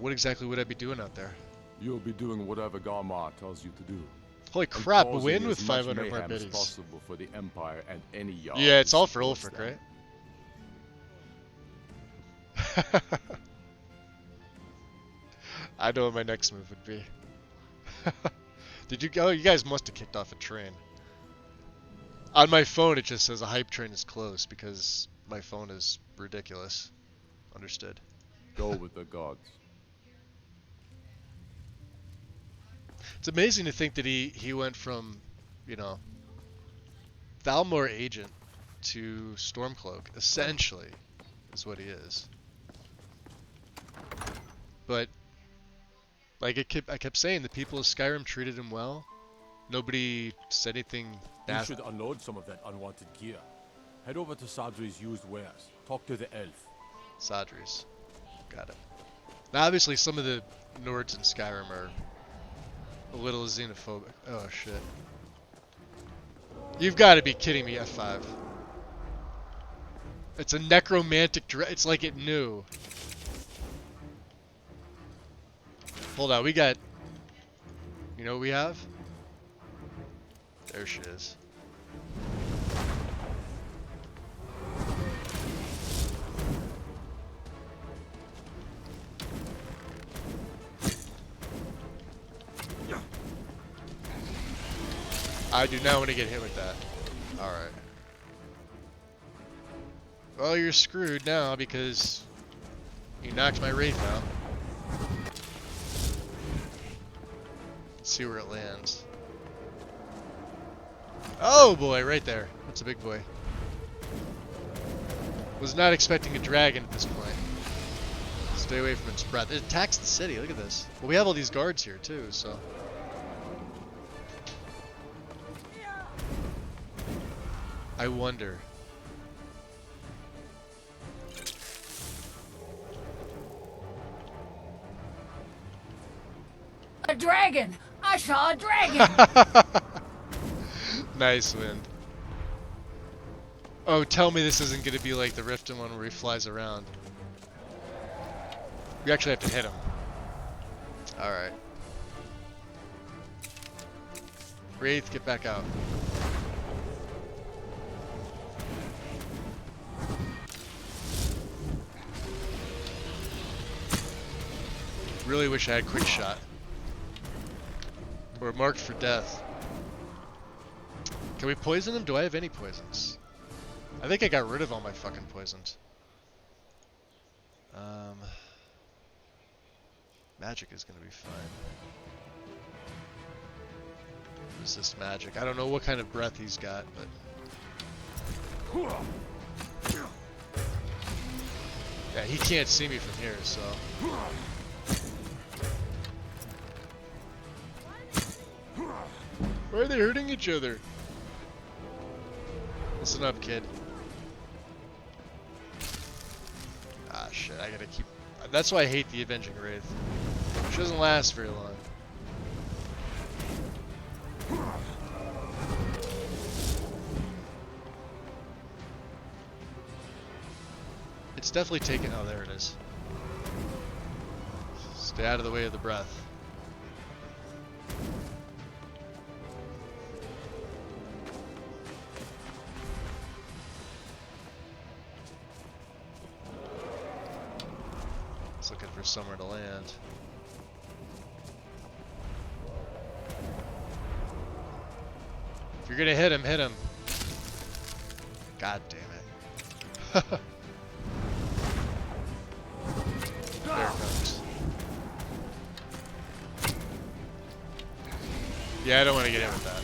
What exactly would I be doing out there? You'll be doing whatever Galmar tells you to do. Holy and crap, a causing win as with much 500 more mayhem as biddies. possible for the Empire and any Jarl Yeah, it's who all for supports Ulfric, them. right? I know what my next move would be. Did you go? You guys must have kicked off a train. On my phone, it just says a hype train is close because my phone is ridiculous. Understood. Go with the gods. It's amazing to think that he went from, you know, Thalmor agent to Stormcloak, essentially, is what he is. But, like I kept saying, the people of Skyrim treated him well. Nobody said anything You nasty. should unload some of that unwanted gear. Head over to Sadri's used wares. Talk to the elf. Sadri's. Got it. Now, obviously, some of the Nords in Skyrim are a little xenophobic. Oh, shit. You've got to be kidding me, F5. It's a necromantic it's like it knew. Hold on, we got... You know what we have? There she is. I do not want to get hit with that. Alright. Well, you're screwed now because you knocked my Wraith out. Let's see where it lands. Oh boy, right there. That's a big boy. Was not expecting a dragon at this point. Stay away from its breath. It attacks the city, look at this. Well, we have all these guards here too, so... I wonder. A dragon! I saw a dragon! Nice, Wind. Oh, tell me this isn't going to be like the Riften one where he flies around. We actually have to hit him. Alright. Wraith, get back out. Really wish I had quick shot. Or marked for death. Can we poison him? Do I have any poisons? I think I got rid of all my fucking poisons. Magic is gonna be fine. Resist magic. I don't know what kind of breath he's got, but... Yeah, he can't see me from here, so... Why are they hurting each other? Listen up, kid. Ah, shit, I gotta keep... That's why I hate the Avenging Wraith. She doesn't last very long. It's definitely taken... Oh, there it is. Stay out of the way of the breath. It's looking for somewhere to land. If you're gonna hit him, hit him. God damn it. There it comes. Yeah, I don't want to get hit with that.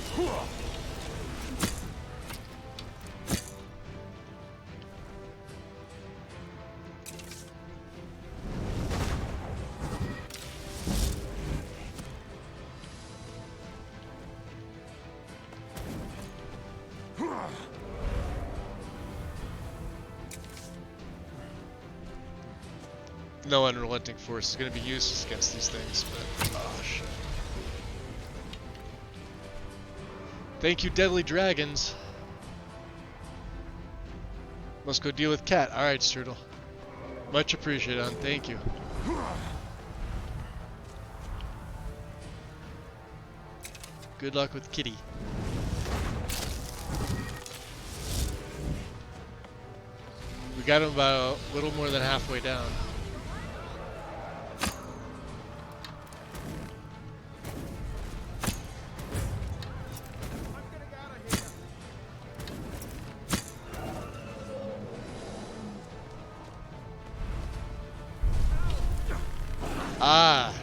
No unrelenting force is going to be useless against these things, but oh shit. Thank you, deadly dragons. Must go deal with Cat. Alright, Strudel. Much appreciated, hon. Thank you. Good luck with Kitty. We got him about a little more than halfway down. Ah.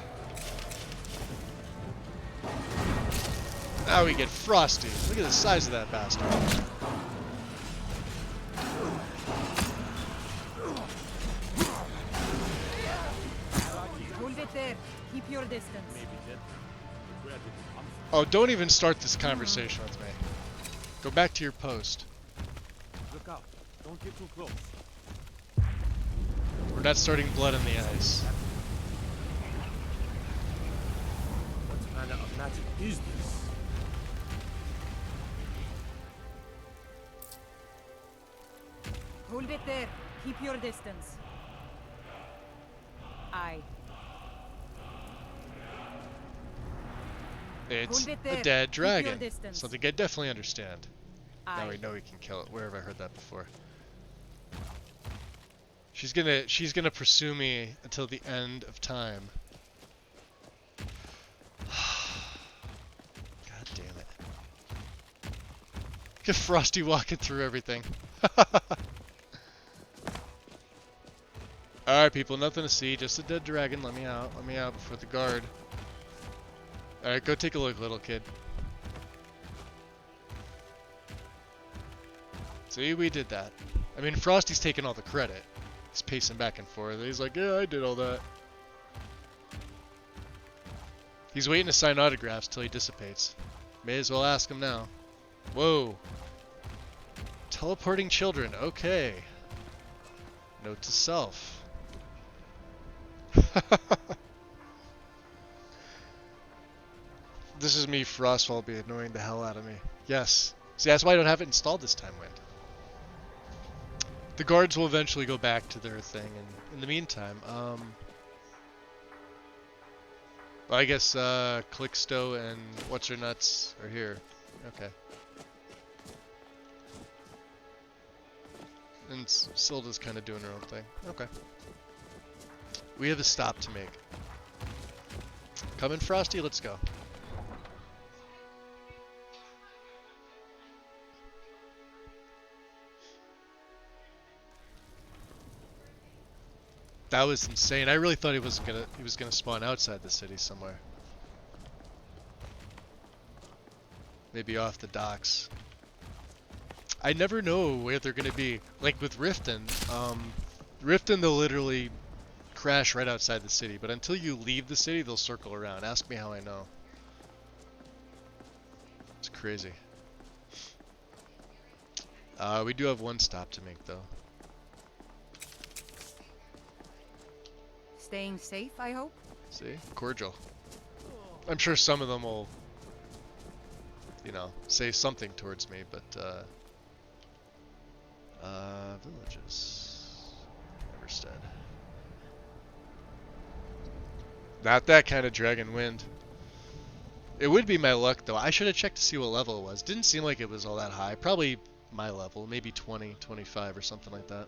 Now we get Frosty. Look at the size of that bastard. Hold it there. Keep your distance. Oh, don't even start this conversation with me. Go back to your post. Look out. Don't get too close. We're not starting blood in the ice. What manner of magic is this? Hold it there. Keep your distance. Aye. It's Hold it there. a dead Keep your dragon. distance. Something I definitely understand. Now Aye. we know we can kill it. Where have I heard that before? She's gonna pursue me until the end of time. God damn it. Look at Frosty walking through everything. Alright people, nothing to see, just a dead dragon. Let me out before the guard. Alright, go take a look, little kid. See, we did that. I mean, Frosty's taking all the credit. He's pacing back and forth. He's like, yeah, I did all that. He's waiting to sign autographs till he dissipates. May as well ask him now. Whoa. Teleporting children, okay. Note to self. This is me, Frostfall, be annoying the hell out of me. Yes. See, that's why I don't have it installed this time, Wind. The guards will eventually go back to their thing, and in the meantime, well, I guess, Clickstow and What's-Her-Nuts are here. Okay. And Silda's kind of doing her own thing. Okay. We have a stop to make. Come in, Frosty, let's go. That was insane. I really thought he was gonna spawn outside the city somewhere. Maybe off the docks. I never know where they're gonna be. Like with Riften, Riften they'll literally crash right outside the city, but until you leave the city, they'll circle around. Ask me how I know. It's crazy. We do have one stop to make though. Staying safe, I hope? See? Cordial. I'm sure some of them will, you know, say something towards me, but, villages. Everstead. Not that kind of Dragon Wind. It would be my luck, though. I should have checked to see what level it was. Didn't seem like it was all that high. Probably my level. Maybe 20, 25 or something like that.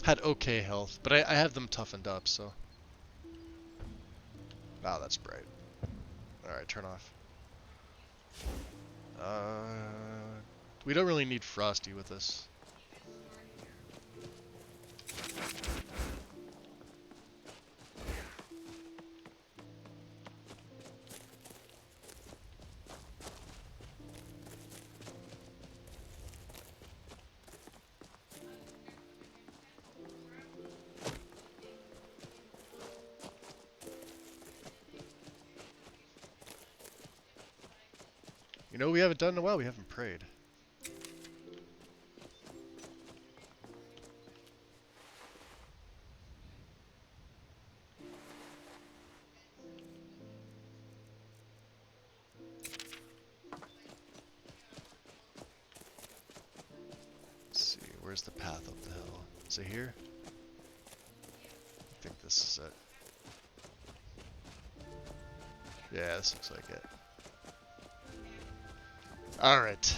Had okay health, but I have them toughened up, so. Wow, that's bright. Alright, turn off. We don't really need Frosty with us. You know, we haven't done in a while, we haven't prayed. Let's see, where's the path up the hill? Is it here? I think this is it. Yeah, this looks like it. Alright.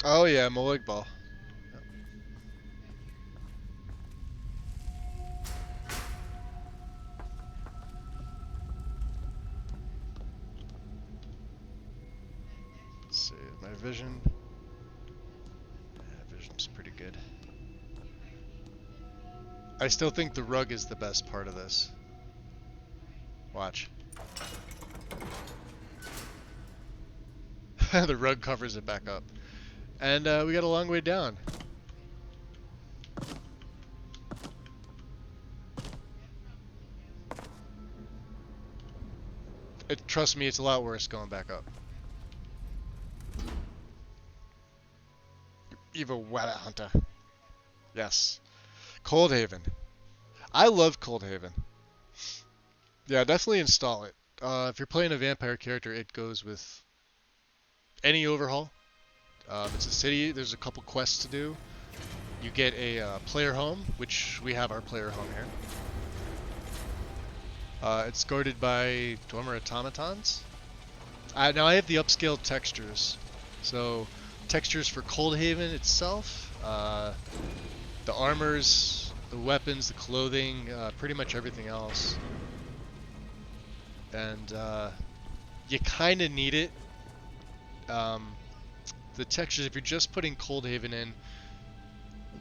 Oh yeah, Molig Ball. Vision. Yeah, vision's pretty good. I still think the rug is the best part of this. Watch. The rug covers it back up. And we got a long way down. Trust me, it's a lot worse going back up. Evil Wabbit Hunter. Yes. Coldhaven. I love Coldhaven. Yeah, definitely install it. If you're playing a vampire character, it goes with any overhaul. It's a city, there's a couple quests to do. You get a player home, which we have our player home here. It's guarded by Dormer automatons. Now I have the upscaled textures. So textures for Coldhaven itself, the armors, the weapons, the clothing, pretty much everything else. And you kind of need it. The textures, if you're just putting Coldhaven in,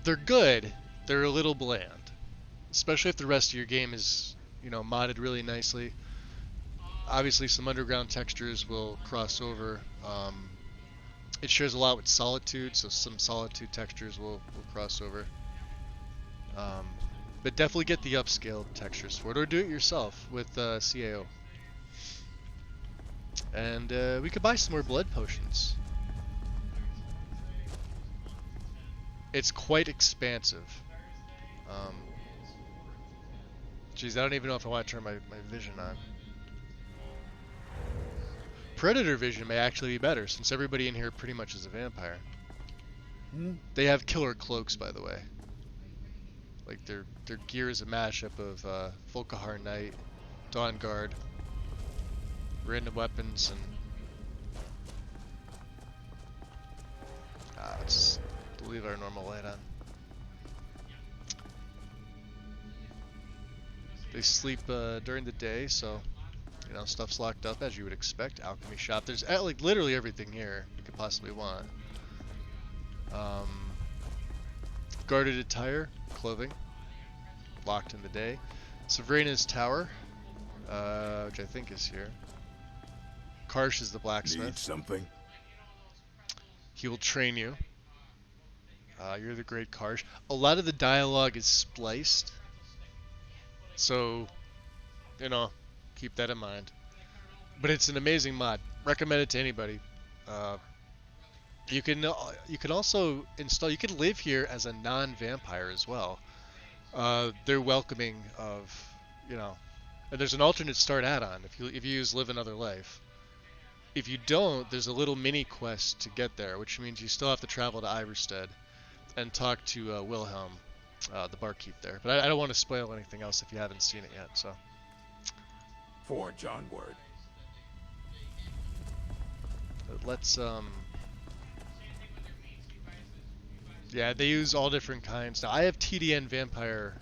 they're good. They're a little bland, especially if the rest of your game is, you know, modded really nicely. Obviously, some underground textures will cross over. It shares a lot with Solitude, so some Solitude textures will cross over. But definitely get the upscaled textures for it, or do it yourself with CAO. And we could buy some more blood potions. It's quite expansive. Geez, I don't even know if I want to turn my vision on. Predator vision may actually be better, since everybody in here pretty much is a vampire. They have killer cloaks, by the way. Like their gear is a mashup of Volkihar Knight, Dawn Guard, random weapons, and let's leave our normal light on. They sleep during the day, so you know stuff's locked up as you would expect. Alchemy shop. There's like literally everything here you could possibly want. Guarded attire, clothing, locked in the day. Savrina's tower, which I think is here. Karsh is the blacksmith. Need something? He will train you. You're the great Karsh. A lot of the dialogue is spliced, so you know, keep that in mind. But it's an amazing mod. Recommend it to anybody. You can also install. You can live here as a non-vampire as well. They're welcoming of, you know, and there's an alternate start add-on if you use Live Another Life. If you don't, there's a little mini quest to get there, which means you still have to travel to Iverstead and talk to Wilhelm, the barkeep there. But I don't want to spoil anything else if you haven't seen it yet. So. Forge onward. Let's yeah, they use all different kinds. Now I have TDN Vampire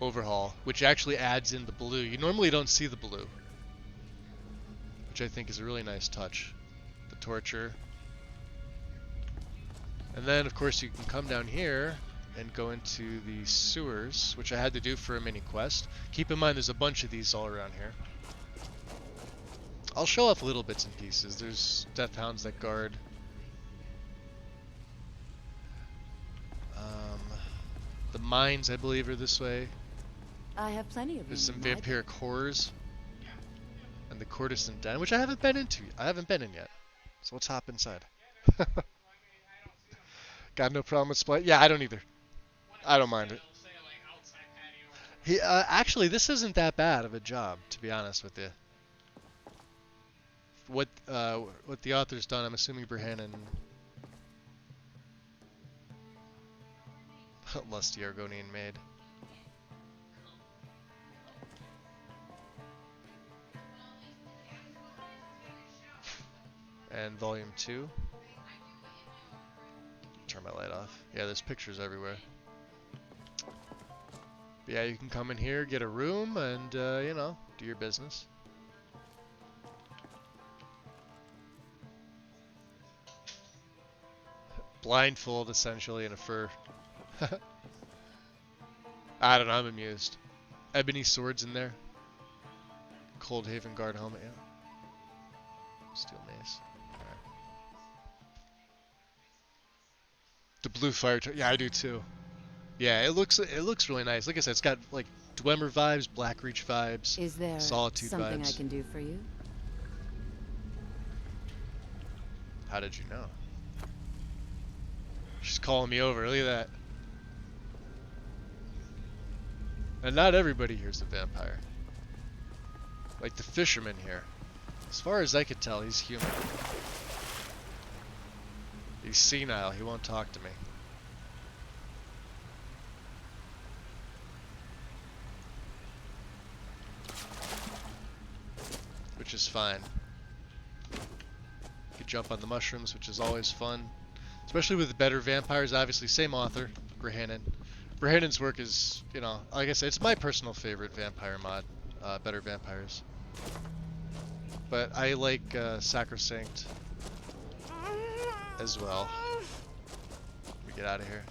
Overhaul, which actually adds in the blue. You normally don't see the blue, which I think is a really nice touch. The torture. And then of course you can come down here and go into the sewers, which I had to do for a mini quest. Keep in mind there's a bunch of these all around here. I'll show off little bits and pieces. There's Death Hounds that guard. The mines, I believe, are this way. I have plenty of. There's some vampiric horrors. And the Courtesan Den, which I haven't been into. I haven't been in yet. So let's hop inside. Got no problem with Splice? Yeah, I don't either. I don't mind it. Actually, this isn't that bad of a job, to be honest with you. What the author's done, I'm assuming Berhanen. Lusty Argonian Maid. And volume 2. Turn my light off. Yeah, there's pictures everywhere. But yeah, you can come in here, get a room, and you know, do your business. Blindfold, essentially, in a fur. I don't know, I'm amused. Ebony swords in there. Coldhaven Guard helmet, yeah. Steel mace. Alright. The blue fire, yeah, I do too. Yeah, it looks really nice. Like I said, it's got like Dwemer vibes, Blackreach vibes, Is there Solitude something vibes. I can do for you? How did you know? She's calling me over. Look at that. And not everybody here's a vampire. Like the fisherman here. As far as I could tell, he's human. He's senile. He won't talk to me. Which is fine. You could jump on the mushrooms, which is always fun. Especially with the better vampires, obviously, same author, Berhanen. Berhanen's work is, you know, like I said, it's my personal favorite vampire mod, Better Vampires. But I like Sacrosanct as well. Let me get out of here.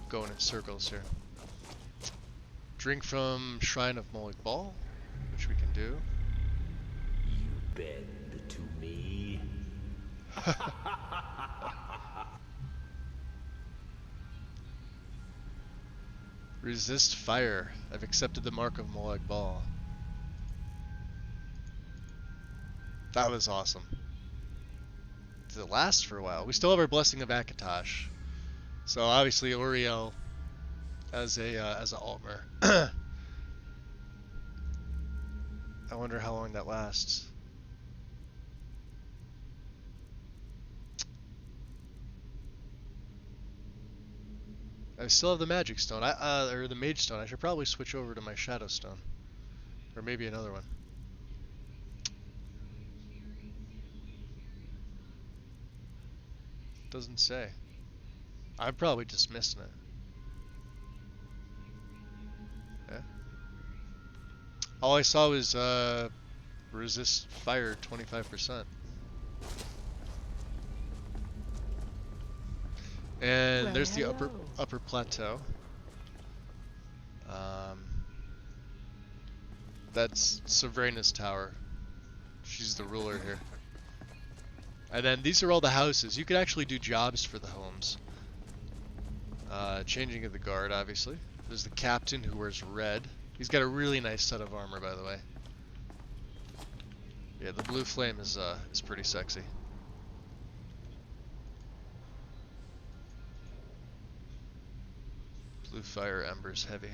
Going in circles here. Drink from Shrine of Molag Bal, which we can do. bend to me? Resist fire. I've accepted the mark of Molag Bal. That was awesome. Does it last for a while? We still have our Blessing of Akatosh. So obviously Uriel as a Altmer. I wonder how long that lasts. I still have the Magic Stone, or the Mage Stone. I should probably switch over to my Shadow Stone, or maybe another one. Doesn't say. I'm probably dismissing it. Yeah. All I saw was resist fire 25%. And Well, there's the hello. upper plateau. That's Severana's tower. She's the ruler here. And then these are all the houses. You could actually do jobs for the homes. Changing of the guard, obviously. There's the captain who wears red. He's got a really nice set of armor, by the way. Yeah, the blue flame is pretty sexy. Blue fire embers heavy.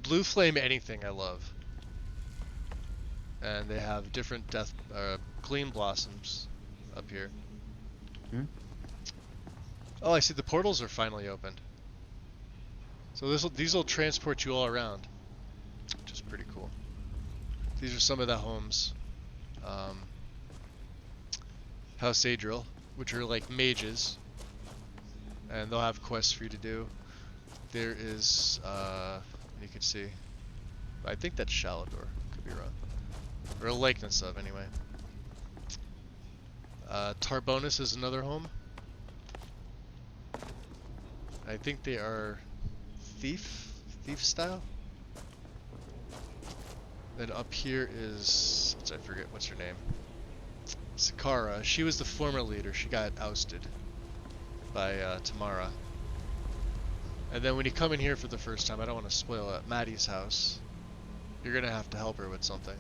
Blue flame anything I love. And they have different clean blossoms up here. Oh, I see the portals are finally opened. So these will transport you all around, which is pretty cool. These are some of the homes. House Adriel, which are like mages, and they'll have quests for you to do. There is, you can see, I think that's Shalador, could be wrong, or a likeness of anyway. Tarbonus is another home. I think they are thief style. Then up here is, I forget what's her name. Sakara. She was the former leader. She got ousted by Tamara. And then when you come in here for the first time, I don't want to spoil it, Maddie's house. You're gonna have to help her with something.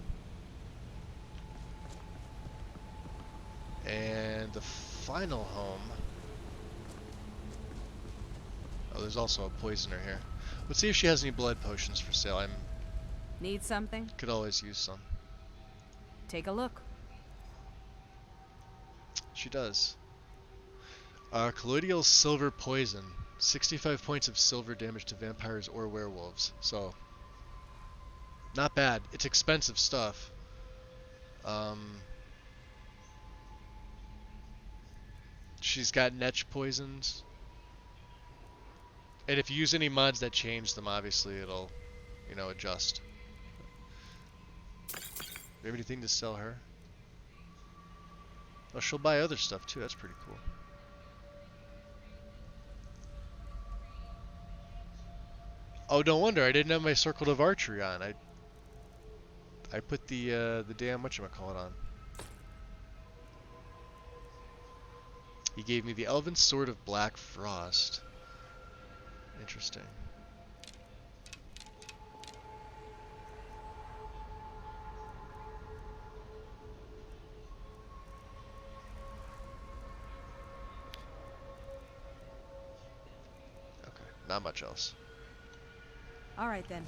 And the final home. Oh, there's also a poisoner here. Let's see if she has any blood potions for sale. Need something? Could always use some. Take a look. She does. Colloidal silver poison. 65 points of silver damage to vampires or werewolves. So, not bad. It's expensive stuff. She's got Netch poisons. And if you use any mods that change them, obviously it'll, you know, adjust. You have anything to sell her? Oh, she'll buy other stuff too. That's pretty cool. Oh, don't wonder. I didn't have my Circle of Archery on. I put the damn whatchamacallit on. He gave me the Elven Sword of Black Frost. Interesting. Okay, not much else. All right then.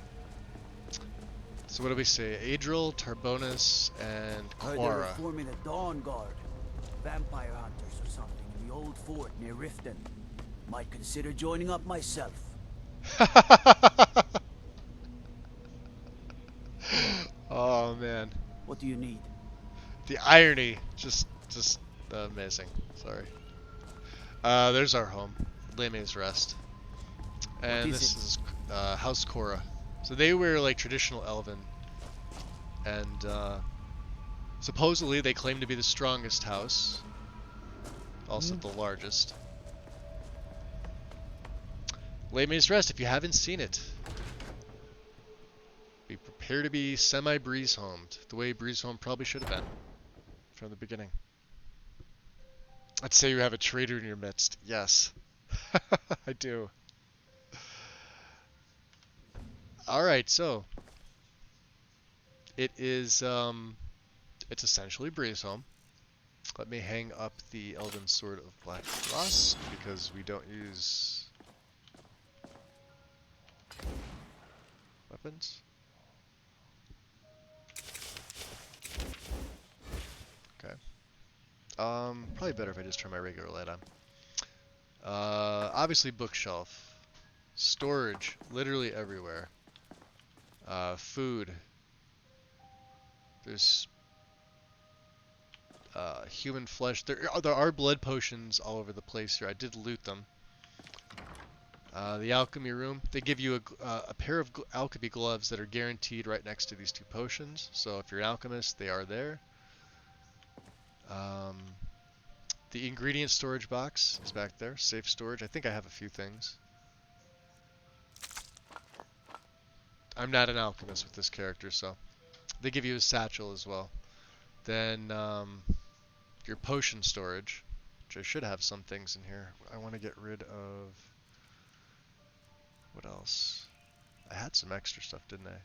So what do we say? Adriel, Tarbonus, and Heard they're Quara. forming a Dawn Guard. Vampire hunters or something in the old fort near Riften. Might consider joining up myself. Oh man. What do you need? The irony, just amazing. Sorry. There's our home, Leme's Rest, and this is House Cora. So they were like traditional Elven, and supposedly they claim to be the strongest house, also the largest. Leme's Rest. If you haven't seen it, be prepared Here to be semi-breeze-homed, the way breeze-home probably should have been from the beginning. I'd say you have a traitor in your midst. Yes, I do. All right, so it is. It's essentially breeze-home. Let me hang up the Elven Sword of Black Frost because we don't use weapons. Okay. Probably better if I just turn my regular light on. Obviously bookshelf. Storage, literally everywhere. Food. There's human flesh. There are blood potions all over the place here. I did loot them. The alchemy room. They give you a pair of alchemy gloves that are guaranteed right next to these 2 potions. So if you're an alchemist, they are there. The ingredient storage box is back there. Safe storage. I think I have a few things. I'm not an alchemist with this character, so they give you a satchel as well. Then your potion storage, which I should have some things in here. I want to get rid of... What else? I had some extra stuff, didn't I?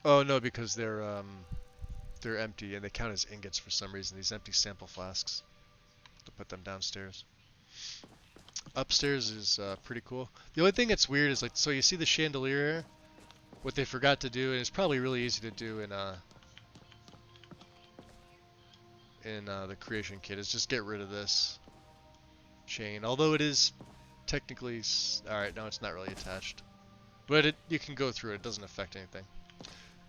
Oh no, because they're empty and they count as ingots for some reason. These empty sample flasks. To put them downstairs. Upstairs is pretty cool. The only thing that's weird is like, so you see the chandelier here? What they forgot to do, and it's probably really easy to do in the creation kit, is just get rid of this chain. Although it is technically, all right, no, it's not really attached, but you can go through it. It doesn't affect anything.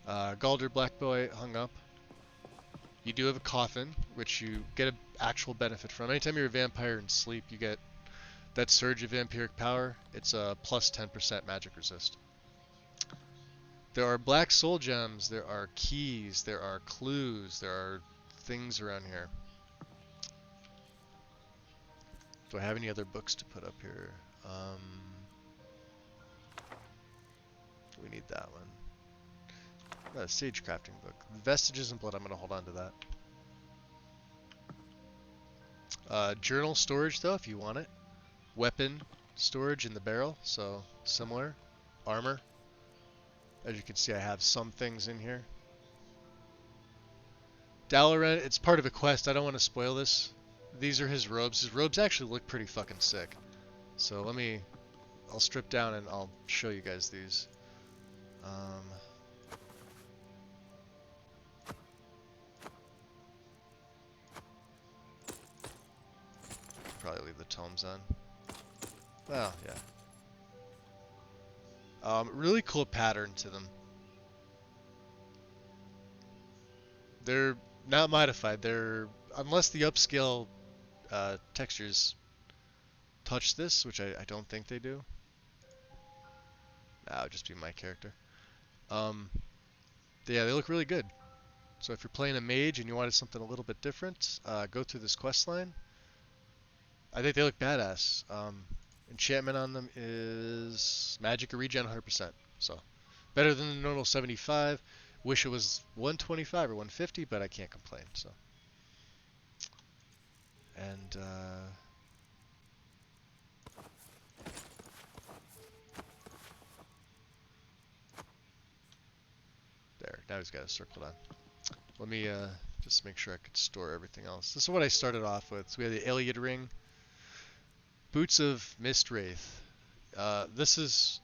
Galder Blackboy hung up. You do have a coffin, which you get an actual benefit from. Anytime you're a vampire and sleep, you get that surge of vampiric power. It's a plus 10% magic resist. There are black soul gems, there are keys, there are clues, there are things around here. Do I have any other books to put up here? We need that one. A sage crafting book. Vestiges and Blood, I'm going to hold on to that. Journal storage though, if you want it. Weapon storage in the barrel, so similar. Armor. As you can see, I have some things in here. Dalaran, it's part of a quest. I don't want to spoil this. These are his robes. His robes actually look pretty fucking sick. So I'll strip down and I'll show you guys these. Probably leave the tomes on. Well, yeah. Really cool pattern to them. They're not modified. They're, unless the upscale textures touch this, which I don't think they do. Nah, it would just be my character. Yeah, they look really good. So if you're playing a mage and you wanted something a little bit different, go through this quest line. I think they look badass. Enchantment on them is magic regen 100%. So better than the normal 75. Wish it was 125 or 150, but I can't complain. So, and there. Now he's got it circled on. Let me just make sure I could store everything else. This is what I started off with. So we have the Iliad ring. Boots of Mistwraith. This is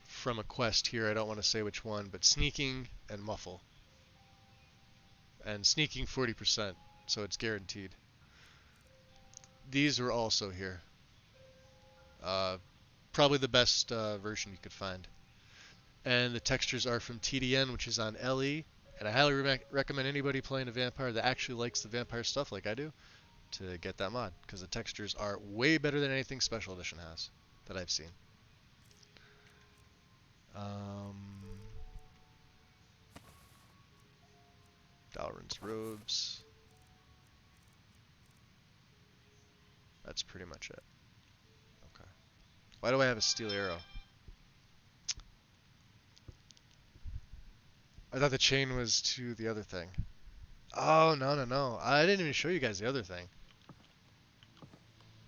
from a quest here. I don't want to say which one, but sneaking and muffle. And sneaking 40%, so it's guaranteed. These are also here. Probably the best version you could find. And the textures are from TDN, which is on LE. And I highly recommend anybody playing a vampire that actually likes the vampire stuff like I do to get that mod, because the textures are way better than anything Special Edition has that I've seen. Dalaran's robes. That's pretty much it. Okay. Why do I have a steel arrow? I thought the chain was to the other thing. Oh, no. I didn't even show you guys the other thing.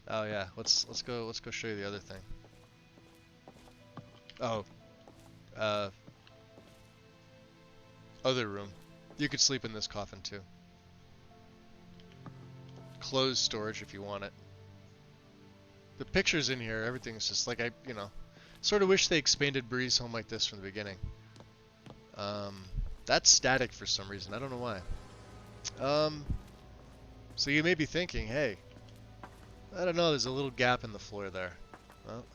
Oh yeah, let's go show you the other thing. Oh. Other room. You could sleep in this coffin too. Closed storage if you want it. The pictures in here, everything's just like sort of wish they expanded Breeze Home like this from the beginning. That's static for some reason. I don't know why. So you may be thinking, hey, I don't know, there's a little gap in the floor there. Well.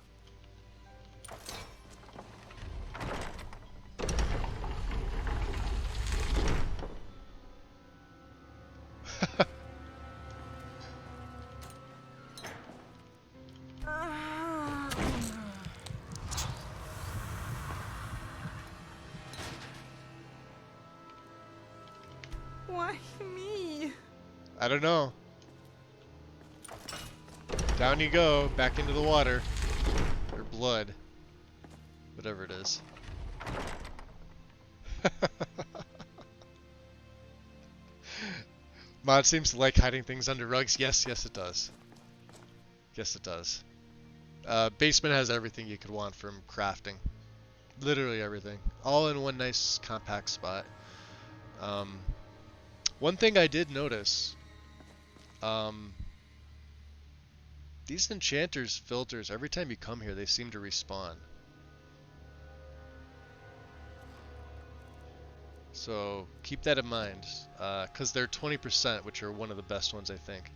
Why me? I don't know. Down you go, back into the water. Or blood. Whatever it is. Mod seems to like hiding things under rugs. Yes, it does. Yes, it does. Basement has everything you could want from crafting. Literally everything. All in one nice compact spot. One thing I did notice, these enchanters filters, every time you come here, they seem to respawn. So keep that in mind, because they're 20%, which are one of the best ones, I think.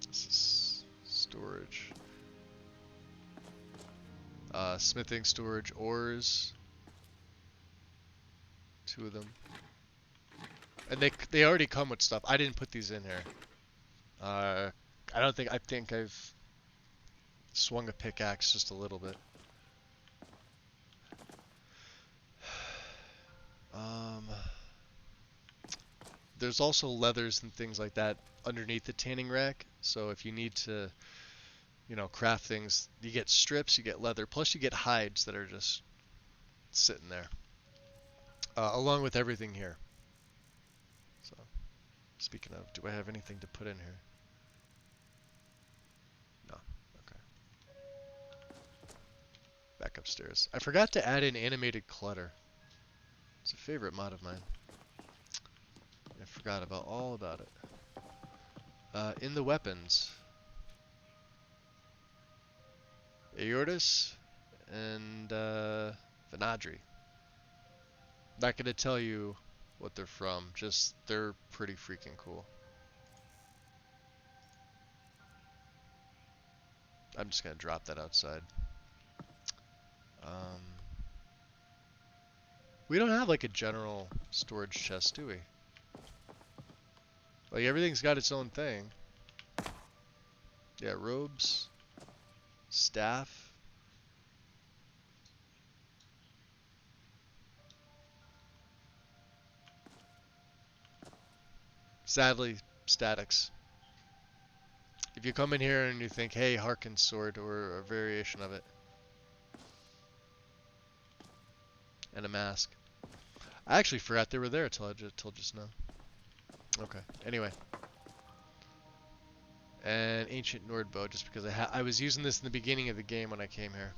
This is storage. Smithing, storage, ores. 2 of them. And they already come with stuff. I didn't put these in here. I think I've swung a pickaxe just a little bit. There's also leathers and things like that underneath the tanning rack. So if you need to, craft things, you get strips, you get leather, plus you get hides that are just sitting there. Along with everything here. So, speaking of, do I have anything to put in here? No. Okay. Back upstairs. I forgot to add in animated clutter. It's a favorite mod of mine. I forgot all about it. In the weapons, Aortus and Venadri. Not gonna tell you what they're from, just they're pretty freaking cool. I'm just gonna drop that outside. We don't have like a general storage chest, do we? Like everything's got its own thing. Yeah, robes, staff. Sadly, statics. If you come in here and you think, hey, Harkin's sword, or a variation of it. And a mask. I actually forgot they were there till just now. Okay, anyway. And Ancient Nord bow, just because I was using this in the beginning of the game when I came here.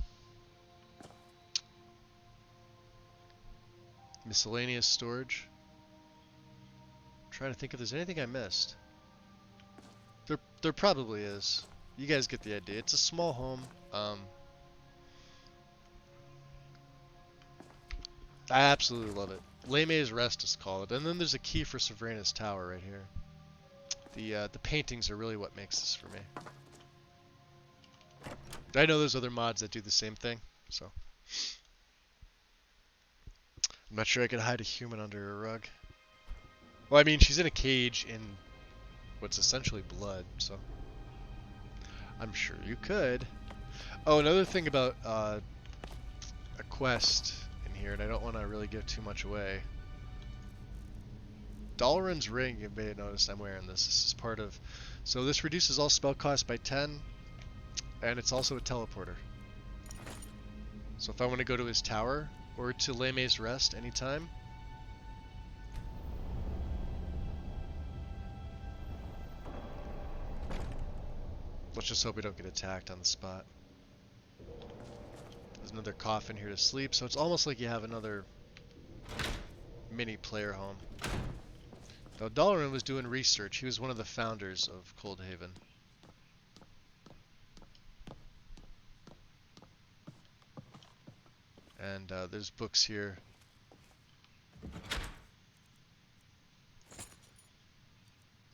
Miscellaneous storage. Trying to think if there's anything I missed. There probably is. You guys get the idea. It's a small home. I absolutely love it. Lemay's Rest is called, and then there's a key for Savrana's Tower right here. The paintings are really what makes this for me. I know there's other mods that do the same thing, so I'm not sure I could hide a human under a rug. Well, I mean, she's in a cage in what's essentially blood, so I'm sure you could. Oh, another thing about a quest in here, and I don't want to really give too much away. Dalaran's ring, you may have noticed I'm wearing this. This is part of... So this reduces all spell costs by 10, and it's also a teleporter. So if I want to go to his tower, or to Leme's Rest anytime... Let's just hope we don't get attacked on the spot. There's another coffin here to sleep, so it's almost like you have another mini player home. Now, Dalaran was doing research. He was one of the founders of Coldhaven. And there's books here.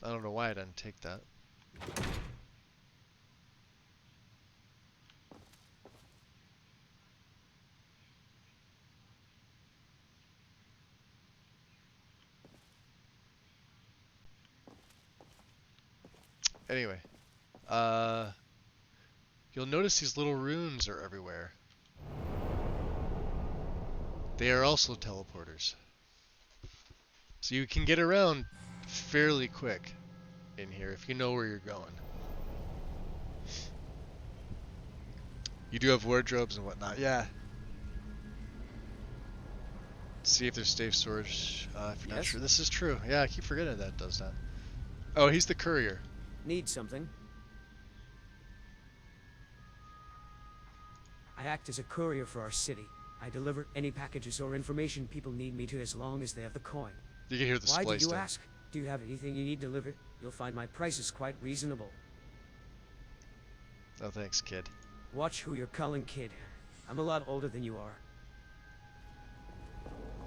I don't know why I didn't take that. Anyway, you'll notice these little runes are everywhere. They are also teleporters. So you can get around fairly quick in here if you know where you're going. You do have wardrobes and whatnot, yeah. See if there's safe storage, if you're not sure. This is true. Yeah, I keep forgetting that does that. Oh, he's the courier. Need something? I act as a courier for our city. I deliver any packages or information people need me to as long as they have the coin. You can hear the Why splice do you there. ask? Do you have anything you need delivered? You'll find my prices quite reasonable. Oh, thanks, kid. Watch who you're calling kid. I'm a lot older than you are.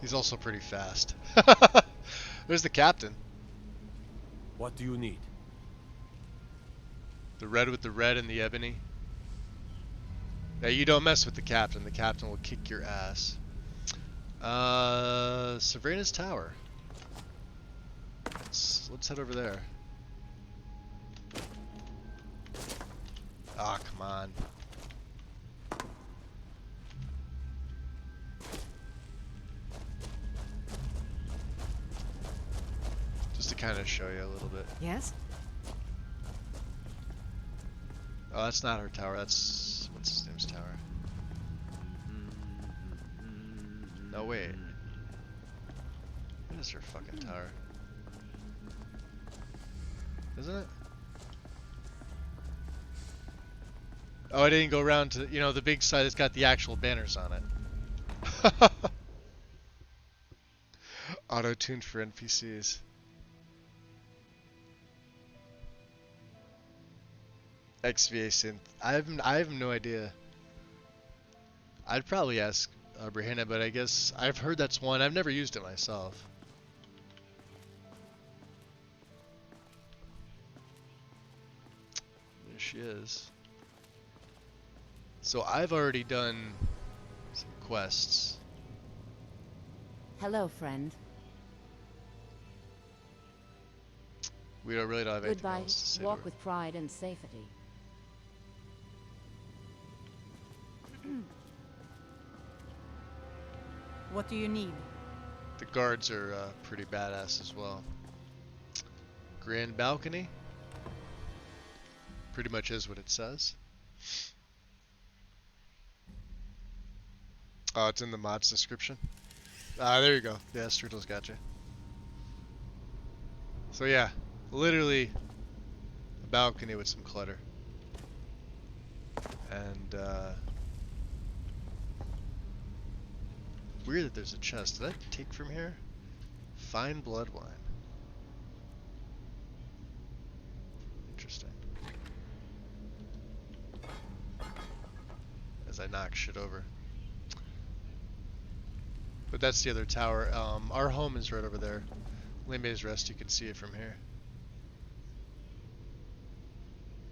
He's also pretty fast. There's the captain. What do you need? The red with the red and the ebony. Yeah, you don't mess with the captain. The captain will kick your ass. Sabrina's tower. Let's head over there. Ah, come on. Just to kind of show you a little bit. Yes? Oh, that's not her tower. That's... what's his name's tower? No, wait. What is her fucking tower? Isn't it? Oh, I didn't go around to, you know, the big side that's got the actual banners on it. Auto-tuned for NPCs. XVA synth. I have no idea. I'd probably ask Brahina, but I guess I've heard that's one. I've never used it myself. There she is. So I've already done some quests. Hello, friend. We don't really have anything Goodbye. else to say to Walk her. with pride and safety. What do you need? The guards are pretty badass as well. Grand balcony. Pretty much is what it says. Oh, it's in the mod's description. Ah, there you go. Yeah, Strudel's got you. So yeah, literally a balcony with some clutter. And weird that there's a chest. Did I take from here? Fine blood wine. Interesting. As I knock shit over. But that's the other tower. Our home is right over there. Leme's Rest, you can see it from here.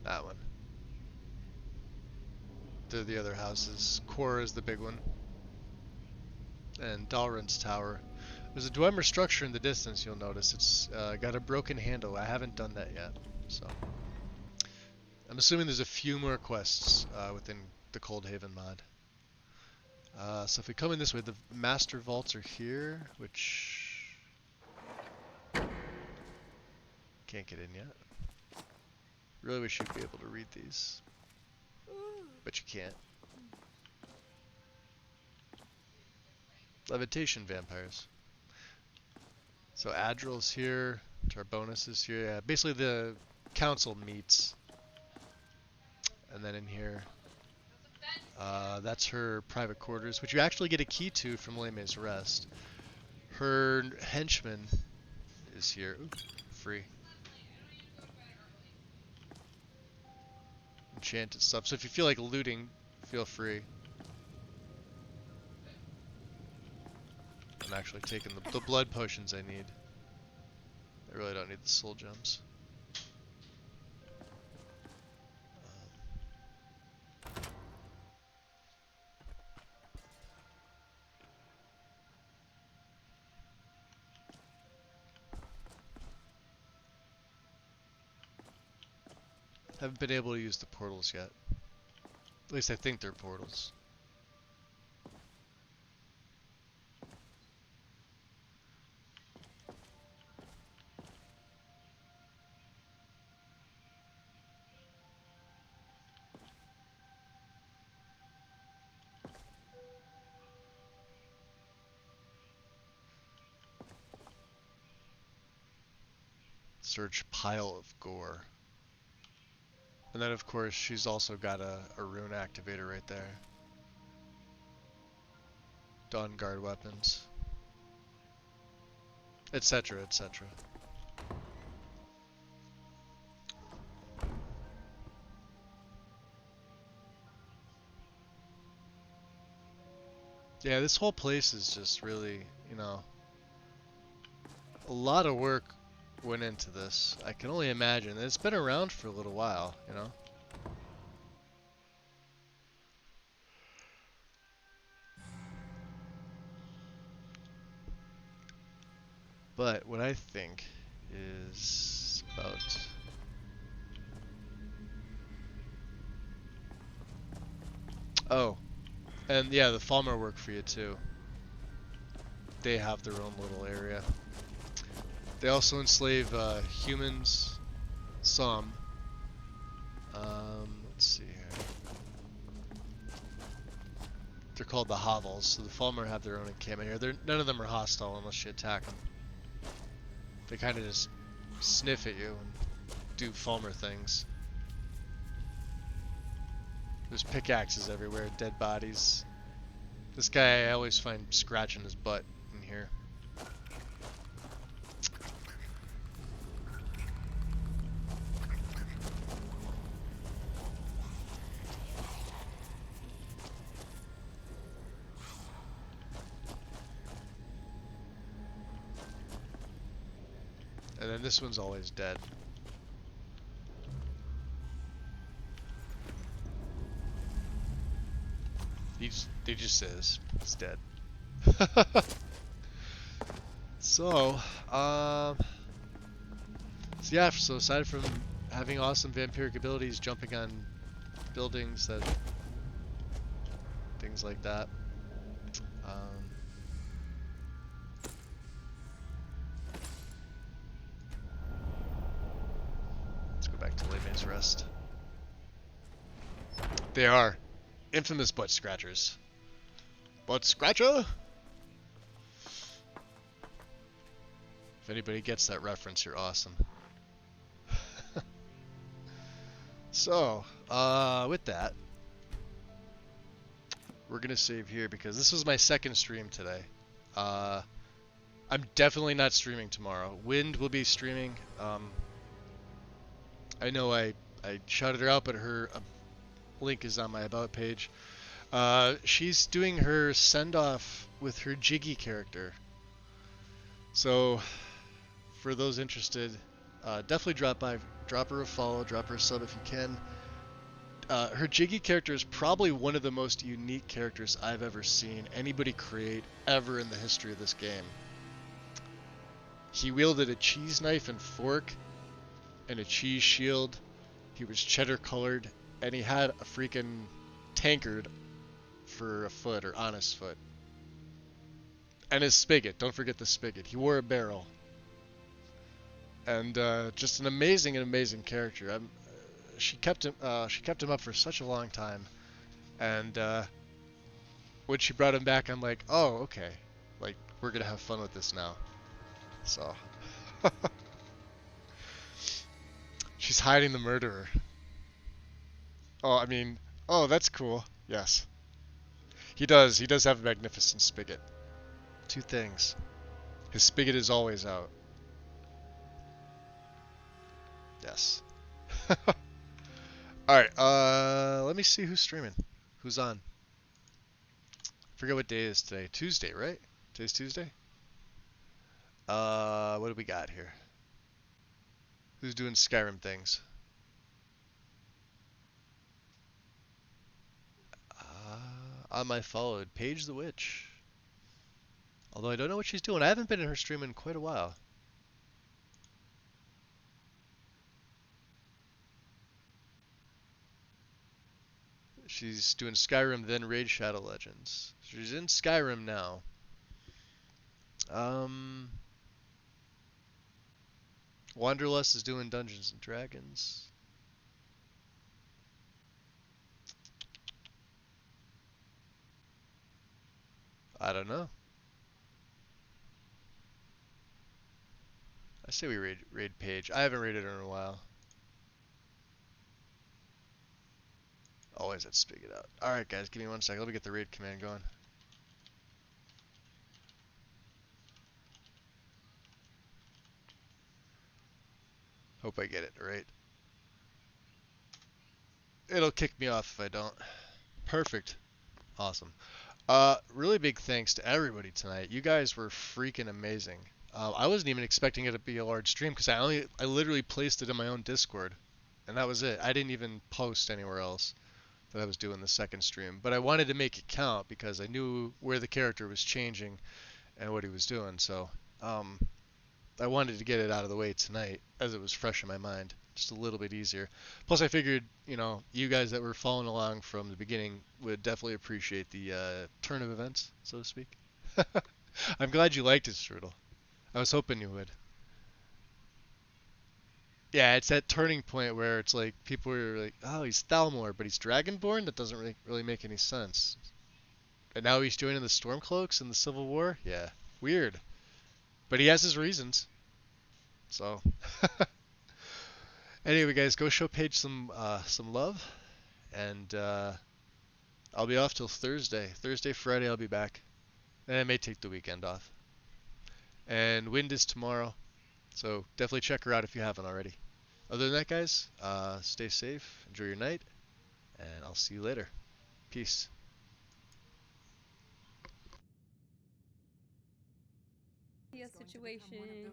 That one. They're the other houses. Kor is the big one. And Dalaran's tower. There's a Dwemer structure in the distance, you'll notice. It's got a broken handle. I haven't done that yet, so. I'm assuming there's a few more quests within the Coldhaven mod. So if we come in this way, the Master Vaults are here, which... Can't get in yet. Really wish you'd be able to read these. But you can't. Levitation vampires. So Adril's here. Tarbonus is here. Yeah, basically the council meets. And then in here, that's her private quarters, which you actually get a key to from Leme's Rest. Her henchman is here. Ooh, free. Enchanted stuff. So if you feel like looting, feel free. I'm actually taking the blood potions I need. I really don't need the soul gems. Haven't been able to use the portals yet. At least I think they're portals. Search pile of gore. And then of course she's also got a rune activator right there. Dawnguard weapons. Etc, etc. Yeah, this whole place is just really, you know, a lot of work went into this. I can only imagine. It's been around for a little while, you know? But what I think is about... Oh, and yeah, the Falmer work for you too. They have their own little area. They also enslave humans, some. Let's see here. They're called the Hovels, so the Falmer have their own encampment here. None of them are hostile unless you attack them. They kind of just sniff at you and do Falmer things. There's pickaxes everywhere, dead bodies. This guy I always find scratching his butt in here. And then this one's always dead. He just says it's dead. So yeah, so aside from having awesome vampiric abilities, jumping on buildings, things like that, let's go back to Leme's Rest. They are infamous butt scratchers. Butt scratcher? If anybody gets that reference, you're awesome. So, with that, we're gonna save here because this was my second stream today. I'm definitely not streaming tomorrow. Wind will be streaming. I know I shouted her out, but her link is on my about page. She's doing her send-off with her Jiggy character. So, for those interested, definitely drop by, drop her a follow, drop her a sub if you can. Her Jiggy character is probably one of the most unique characters I've ever seen anybody create ever in the history of this game. He wielded a cheese knife and fork and a cheese shield. He was cheddar colored, and he had a freaking tankard for a foot, or on his foot. And his spigot, don't forget the spigot. He wore a barrel. and just an amazing character. She kept him up for such a long time, and when she brought him back, I'm like, oh, okay, like we're gonna have fun with this now. So she's hiding the murderer. Oh, I mean, oh, that's cool. Yes, he does. He does have a magnificent spigot. Two things. His spigot is always out. Yes. Alright, let me see who's streaming. Who's on. Forget what day it is today. Tuesday, right? Today's Tuesday? What do we got here? Who's doing Skyrim things? On my followed, Paige the Witch. Although I don't know what she's doing. I haven't been in her stream in quite a while. She's doing Skyrim, then Raid Shadow Legends. She's in Skyrim now. Wanderlust is doing Dungeons and Dragons. I don't know. I say we raid Paige. I haven't raided her in a while. Always at Spigot out. Alright guys, give me 1 second. Let me get the raid command going. Hope I get it right. It'll kick me off if I don't. Perfect. Awesome. Really big thanks to everybody tonight. You guys were freaking amazing. I wasn't even expecting it to be a large stream because I literally placed it in my own Discord, and that was it. I didn't even post anywhere else that I was doing the second stream, but I wanted to make it count because I knew where the character was changing and what he was doing. So I wanted to get it out of the way tonight as it was fresh in my mind, just a little bit easier. Plus I figured, you know, you guys that were following along from the beginning would definitely appreciate the turn of events, so to speak. I'm glad you liked it, Strudel. I was hoping you would. Yeah, it's that turning point where it's like people are like, oh, he's Thalmor, but he's Dragonborn? That doesn't really make any sense. And now he's joining the Stormcloaks in the Civil War? Yeah, weird. But he has his reasons. So, anyway, guys, go show Paige some love, and I'll be off till Thursday. Thursday, Friday, I'll be back, and I may take the weekend off. And Wind is tomorrow, so definitely check her out if you haven't already. Other than that, guys, stay safe, enjoy your night, and I'll see you later. Peace. Situation.